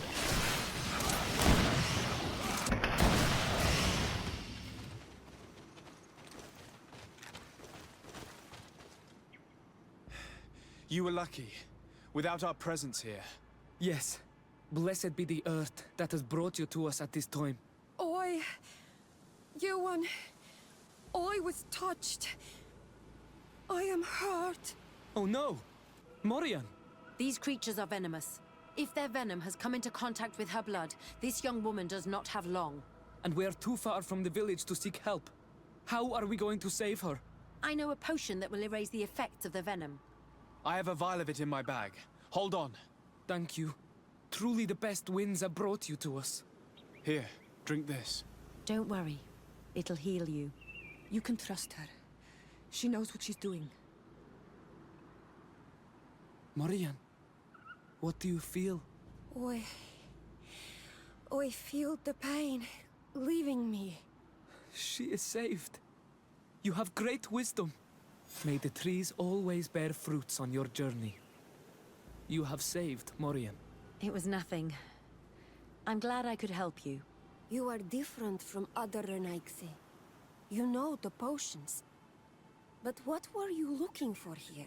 [SPEAKER 1] You were lucky. Without our presence here.
[SPEAKER 6] Yes. Blessed be the earth that has brought you to us at this time.
[SPEAKER 20] Ewan, I was touched. I am hurt.
[SPEAKER 6] Oh no! Morian!
[SPEAKER 4] These creatures are venomous. If their venom has come into contact with her blood, this young woman does not have long.
[SPEAKER 6] And we are too far from the village to seek help. How are we going to save her?
[SPEAKER 4] I know a potion that will erase the effects of the venom.
[SPEAKER 1] I have a vial of it in my bag. Hold on.
[SPEAKER 6] Thank you. Truly the best winds have brought you to us.
[SPEAKER 1] Here, drink this.
[SPEAKER 4] Don't worry. It'll heal you.
[SPEAKER 20] You can trust her. She knows what she's doing.
[SPEAKER 6] Morian, what do you feel?
[SPEAKER 20] I feel the pain leaving me.
[SPEAKER 6] She is saved. You have great wisdom. May the trees always bear fruits on your journey. You have saved Morian.
[SPEAKER 4] It was nothing. I'm glad I could help you.
[SPEAKER 8] You are different from other Renaigse. You know the potions. But what were you looking for here?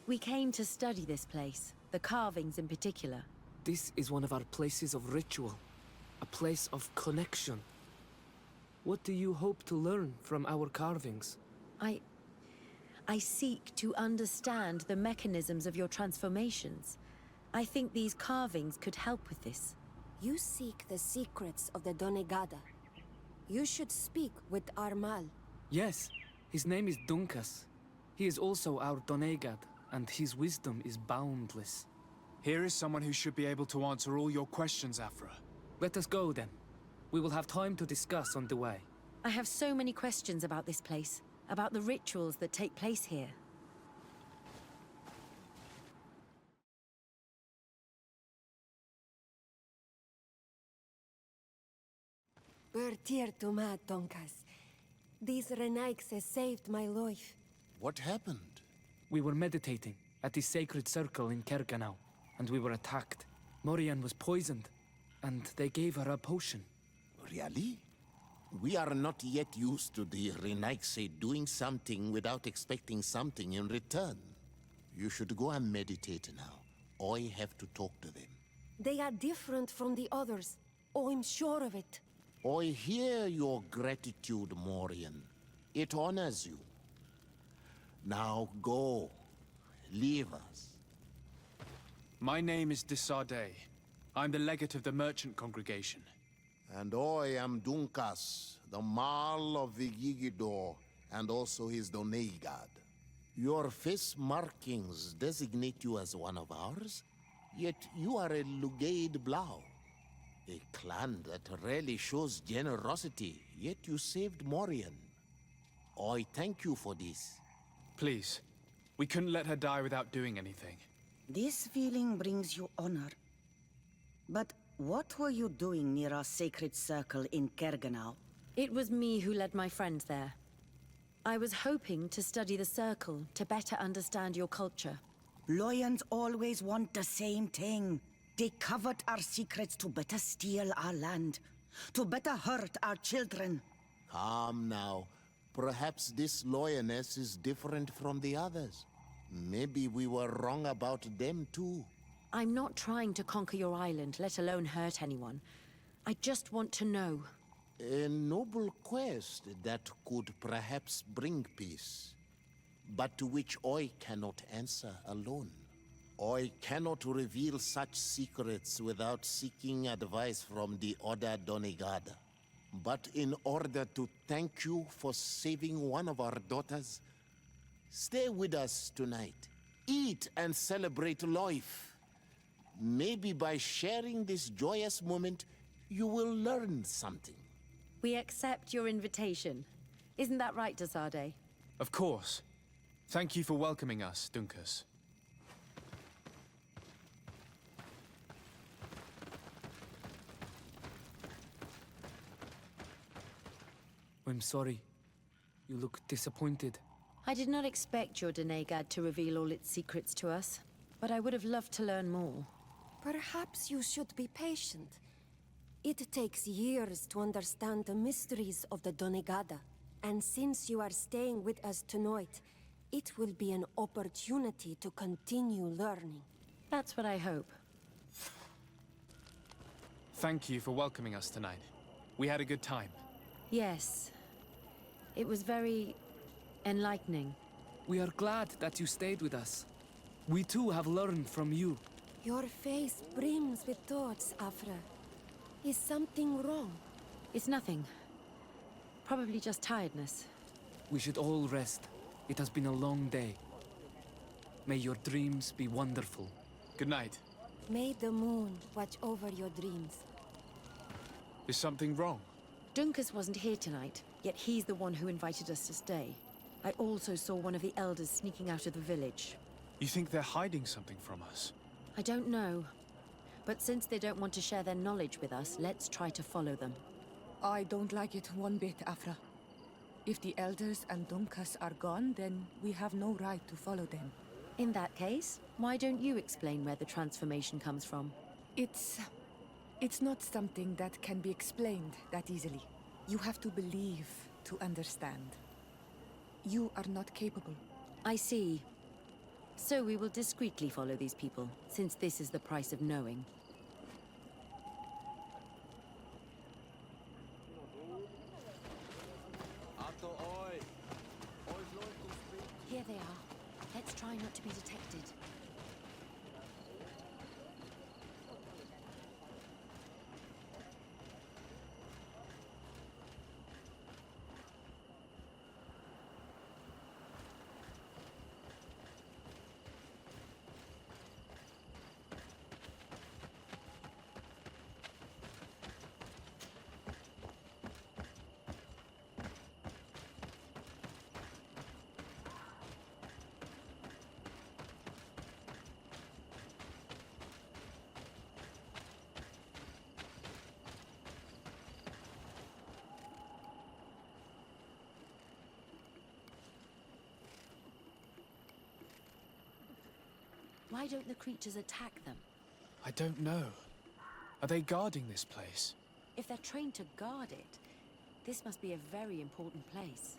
[SPEAKER 4] We came to study this place, the carvings in particular.
[SPEAKER 6] This is one of our places of ritual. A place of connection. What do you hope to learn from our carvings?
[SPEAKER 4] I seek to understand the mechanisms of your transformations. I think these carvings could help with this.
[SPEAKER 8] You seek the secrets of the Donegada. You should speak with Armal.
[SPEAKER 6] Yes, his name is Dunkas. He is also our Donegad, and his wisdom is boundless.
[SPEAKER 1] Here is someone who should be able to answer all your questions, Afra.
[SPEAKER 6] Let us go, then. We will have time to discuss on the way.
[SPEAKER 4] I have so many questions about this place, about the rituals that take place here.
[SPEAKER 8] Bertir to Matt, Donkas. These Renaigse saved my life.
[SPEAKER 5] What happened?
[SPEAKER 6] We were meditating at the sacred circle in Kerganau, and we were attacked. Morian was poisoned, and they gave her a potion.
[SPEAKER 5] Really? We are not yet used to the Renaigse doing something without expecting something in return. You should go and meditate now. I have to talk to them.
[SPEAKER 8] They are different from the others. Oh, I'm sure of it.
[SPEAKER 5] I hear your gratitude, Morian. It honors you. Now go. Leave us.
[SPEAKER 1] My name is Desade. I'm the legate of the merchant congregation.
[SPEAKER 5] And I am Dunkas, the Marl of the Yigidor, and also his Donegad. Your face markings designate you as one of ours, yet you are a Lugaid Blau. A clan that rarely shows generosity, yet you saved Morian. I thank you for this.
[SPEAKER 1] Please, we couldn't let her die without doing anything.
[SPEAKER 13] This feeling brings you honor. But what were you doing near our sacred circle in Kerganau?
[SPEAKER 4] It was me who led my friends there. I was hoping to study the circle to better understand your culture.
[SPEAKER 13] Loyans always want the same thing. They covet our secrets to better steal our land, to better hurt our children.
[SPEAKER 5] Calm now. Perhaps this lioness is different from the others. Maybe we were wrong about them too.
[SPEAKER 4] I'm not trying to conquer your island, let alone hurt anyone. I just want to know.
[SPEAKER 5] A noble quest that could perhaps bring peace, but to which I cannot answer alone. I cannot reveal such secrets without seeking advice from the Order Donegada. But in order to thank you for saving one of our daughters, stay with us tonight. Eat and celebrate life. Maybe by sharing this joyous moment, you will learn something.
[SPEAKER 4] We accept your invitation. Isn't that right, Desade?
[SPEAKER 1] Of course. Thank you for welcoming us, Dunkus.
[SPEAKER 6] I'm sorry. You look disappointed.
[SPEAKER 4] I did not expect your Donegad to reveal all its secrets to us, but I would have loved to learn more.
[SPEAKER 20] Perhaps you should be patient. It takes years to understand the mysteries of the Donegada. And since you are staying with us tonight, it will be an opportunity to continue learning.
[SPEAKER 4] That's what I hope.
[SPEAKER 1] Thank you for welcoming us tonight. We had a good time.
[SPEAKER 4] Yes. It was very enlightening.
[SPEAKER 6] We are glad that you stayed with us. We too have learned from you.
[SPEAKER 20] Your face brims with thoughts, Afra. Is something wrong?
[SPEAKER 4] It's nothing. Probably just tiredness.
[SPEAKER 6] We should all rest. It has been a long day. May your dreams be wonderful.
[SPEAKER 1] Good night.
[SPEAKER 20] May the moon watch over your dreams.
[SPEAKER 1] Is something wrong?
[SPEAKER 4] Dunkus wasn't here tonight, yet he's the one who invited us to stay. I also saw one of the elders sneaking out of the village.
[SPEAKER 1] You think they're hiding something from us?
[SPEAKER 4] I don't know. But since they don't want to share their knowledge with us, let's try to follow them.
[SPEAKER 16] I don't like it one bit, Afra. If the elders and Dunkas are gone, then we have no right to follow them.
[SPEAKER 4] In that case, why don't you explain where the transformation comes from?
[SPEAKER 16] It's not something that can be explained that easily. You have to believe to understand. You are not capable.
[SPEAKER 4] I see. So we will discreetly follow these people, since this is the price of knowing. Here they are. Let's try not to be detected. Why don't the creatures attack them?
[SPEAKER 1] I don't know. Are they guarding this place?
[SPEAKER 4] If they're trained to guard it, this must be a very important place.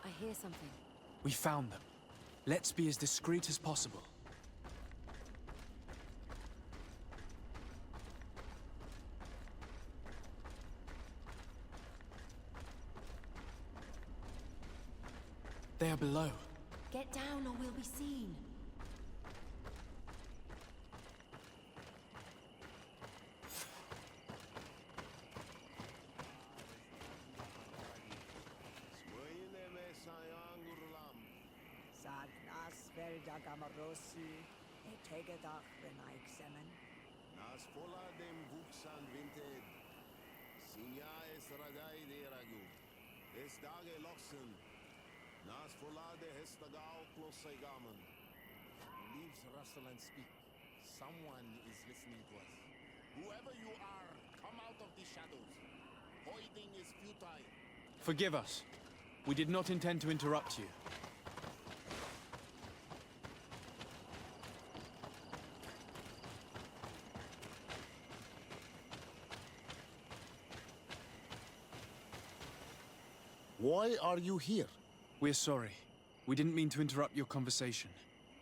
[SPEAKER 4] I hear something.
[SPEAKER 1] We found them. Let's be as discreet as possible. They are below.
[SPEAKER 4] Get down or we'll be seen.
[SPEAKER 19] Sagnas velda gamarosi, etegedach benaik semen.
[SPEAKER 2] Nas fola dem vuxan vinted. Sinja es radai de ragu. Es dage loxen. Nas fola de hestagao klosegamen.
[SPEAKER 9] Leaves rustle and speak. Someone is listening to us. Whoever you are, come out of the shadows. Hiding is futile.
[SPEAKER 1] Forgive us. We did not intend to interrupt you.
[SPEAKER 9] Why are you here?
[SPEAKER 1] We're sorry. We didn't mean to interrupt your conversation.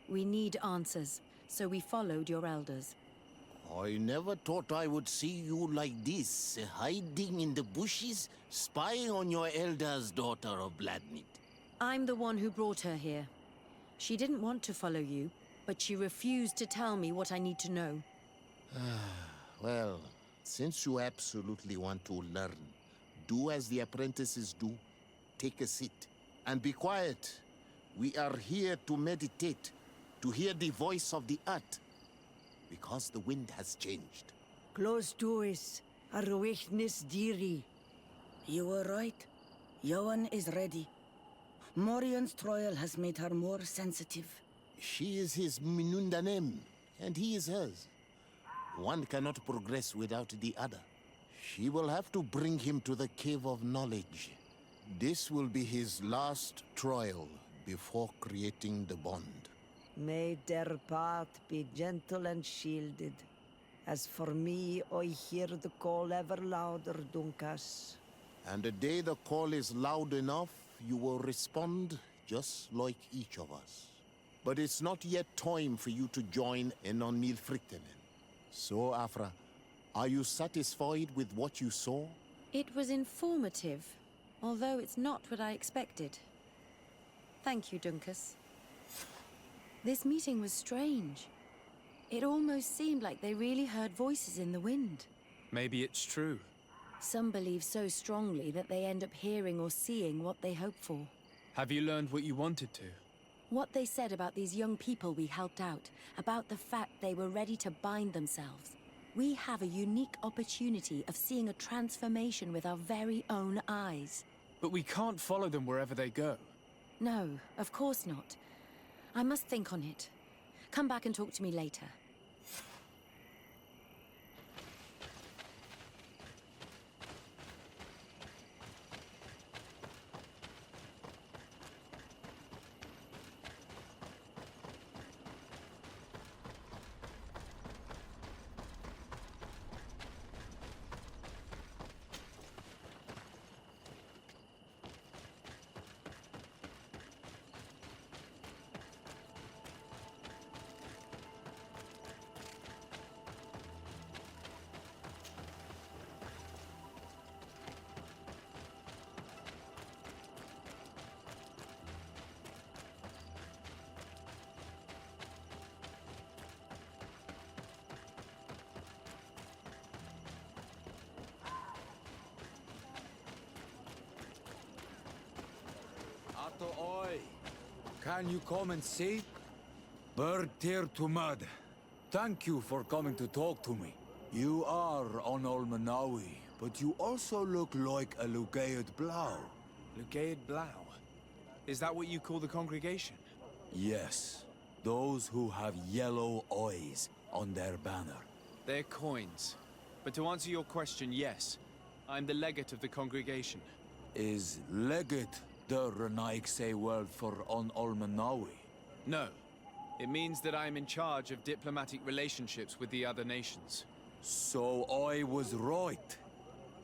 [SPEAKER 4] We need answers, so we followed your elders.
[SPEAKER 9] I never thought I would see you like this, hiding in the bushes, spying on your elder's daughter of Bladnit.
[SPEAKER 4] I'm the one who brought her here. She didn't want to follow you, but she refused to tell me what I need to know.
[SPEAKER 9] Well, since you absolutely want to learn, do as the apprentices do. Take a seat and be quiet. We are here to meditate, to hear the voice of the earth, because the wind has changed.
[SPEAKER 13] Close doors, arwechnis diri. You were right. Johan is ready. Morian's trial has made her more sensitive.
[SPEAKER 9] She is his Minundanem, and he is hers. One cannot progress without the other. She will have to bring him to the Cave of Knowledge. This will be his last trial before creating the bond.
[SPEAKER 19] May their path be gentle and shielded. As for me, I hear the call ever louder, Dunkas.
[SPEAKER 9] And the day the call is loud enough, you will respond just like each of us. But it's not yet time for you to join in on Milfriktenen. So, Afra, are you satisfied with what you saw?
[SPEAKER 4] It was informative, although it's not what I expected. Thank you, Dunkas. This meeting was strange. It almost seemed like they really heard voices in the wind.
[SPEAKER 1] Maybe it's true.
[SPEAKER 4] Some believe so strongly that they end up hearing or seeing what they hope for.
[SPEAKER 1] Have you learned what you wanted to?
[SPEAKER 4] What they said about these young people we helped out, about the fact they were ready to bind themselves. We have a unique opportunity of seeing a transformation with our very own eyes.
[SPEAKER 1] But we can't follow them wherever they go.
[SPEAKER 4] No, of course not. I must think on it. Come back and talk to me later.
[SPEAKER 21] Oi, can you come and see? Bird tear to mud. Thank you for coming to talk to me. You are on Olmanawi, but you also look like a Lugaid Blau.
[SPEAKER 1] Lugaid Blau? Is that what you call the congregation?
[SPEAKER 21] Yes, those who have yellow eyes on their banner.
[SPEAKER 1] They're coins. But to answer your question, yes. I'm the legate of the congregation.
[SPEAKER 21] Is legate the Renaikse word for on Olmanawi?
[SPEAKER 1] No. It means that I am in charge of diplomatic relationships with the other nations.
[SPEAKER 21] So I was right.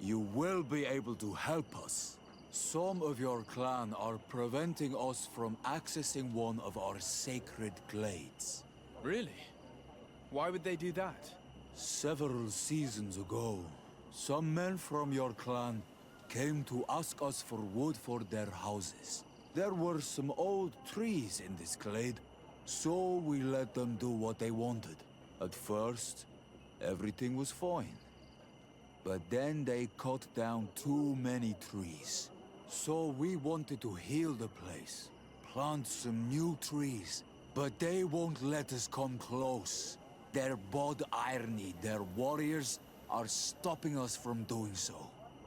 [SPEAKER 21] You will be able to help us. Some of your clan are preventing us from accessing one of our sacred glades.
[SPEAKER 1] Really? Why would they do that?
[SPEAKER 21] Several seasons ago, some men from your clan came to ask us for wood for their houses. There were some old trees in this glade, so we let them do what they wanted. At first, everything was fine. But then they cut down too many trees. So we wanted to heal the place, plant some new trees, but they won't let us come close. Their bod irony, their warriors, are stopping us from doing so.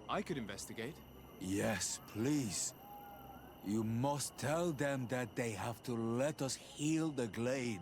[SPEAKER 1] I could investigate.
[SPEAKER 21] Yes, please. You must tell them that they have to let us heal the glade.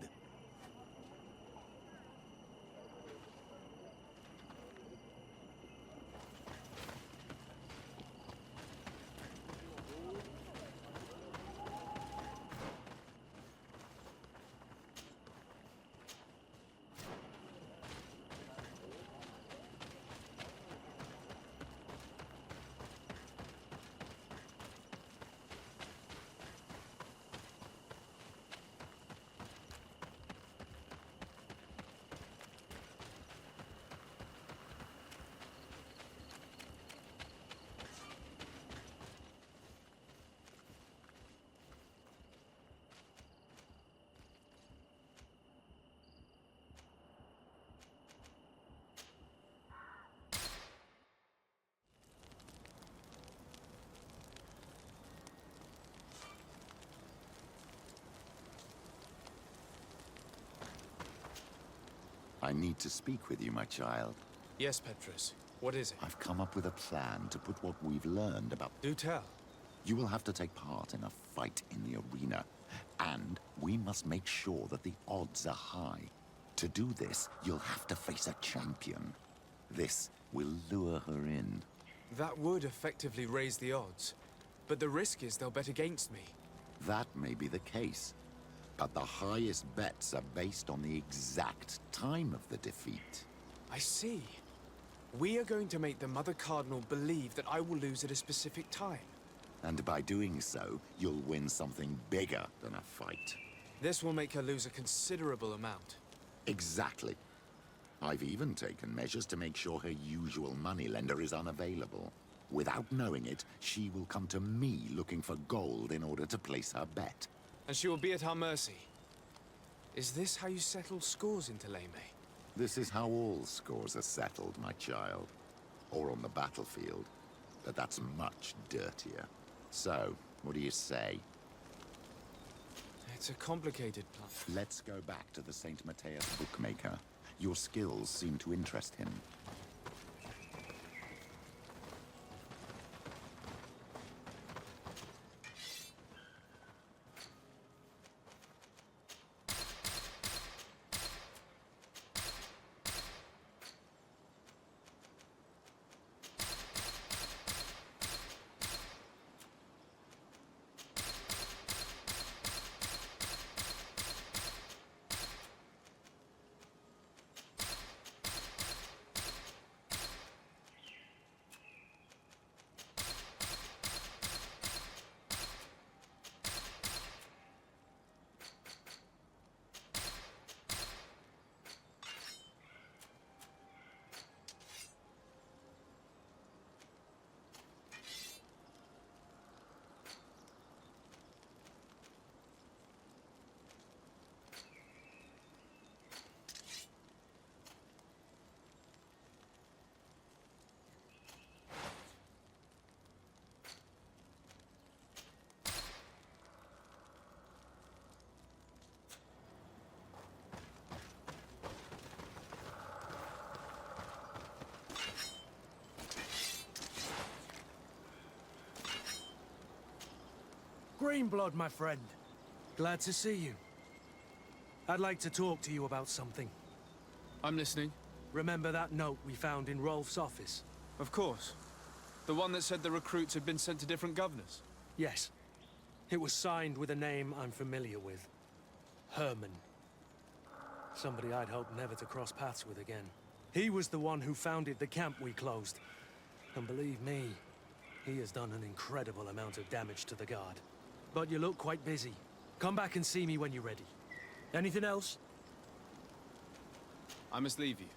[SPEAKER 5] I need to speak with you, my child.
[SPEAKER 1] Yes, Petrus. What is it?
[SPEAKER 5] I've come up with a plan to put what we've learned about...
[SPEAKER 1] Do tell.
[SPEAKER 5] You will have to take part in a fight in the arena, and we must make sure that the odds are high. To do this, you'll have to face a champion. This will lure her in.
[SPEAKER 1] That would effectively raise the odds. But the risk is they'll bet against me.
[SPEAKER 5] That may be the case, but the highest bets are based on the exact time of the defeat.
[SPEAKER 1] I see. We are going to make the Mother Cardinal believe that I will lose at a specific time.
[SPEAKER 5] And by doing so, you'll win something bigger than a fight.
[SPEAKER 1] This will make her lose a considerable amount.
[SPEAKER 5] Exactly. I've even taken measures to make sure her usual moneylender is unavailable. Without knowing it, she will come to me looking for gold in order to place her bet.
[SPEAKER 1] And she will be at our mercy. Is this how you settle scores in Thélème?
[SPEAKER 5] This is how all scores are settled, my child. Or on the battlefield. But that's much dirtier. So, what do you say?
[SPEAKER 1] It's a complicated plan.
[SPEAKER 5] Let's go back to the St. Matthias bookmaker. Your skills seem to interest him.
[SPEAKER 12] Greenblood, my friend. Glad to see you. I'd like to talk to you about something.
[SPEAKER 1] I'm listening.
[SPEAKER 12] Remember that note we found in Rolf's office?
[SPEAKER 1] Of course. The one that said the recruits had been sent to different governors?
[SPEAKER 12] Yes. It was signed with a name I'm familiar with. Herman. Somebody I'd hoped never to cross paths with again. He was the one who founded the camp we closed. And believe me, he has done an incredible amount of damage to the Guard. But you look quite busy. Come back and see me when you're ready. Anything else?
[SPEAKER 1] I must leave you.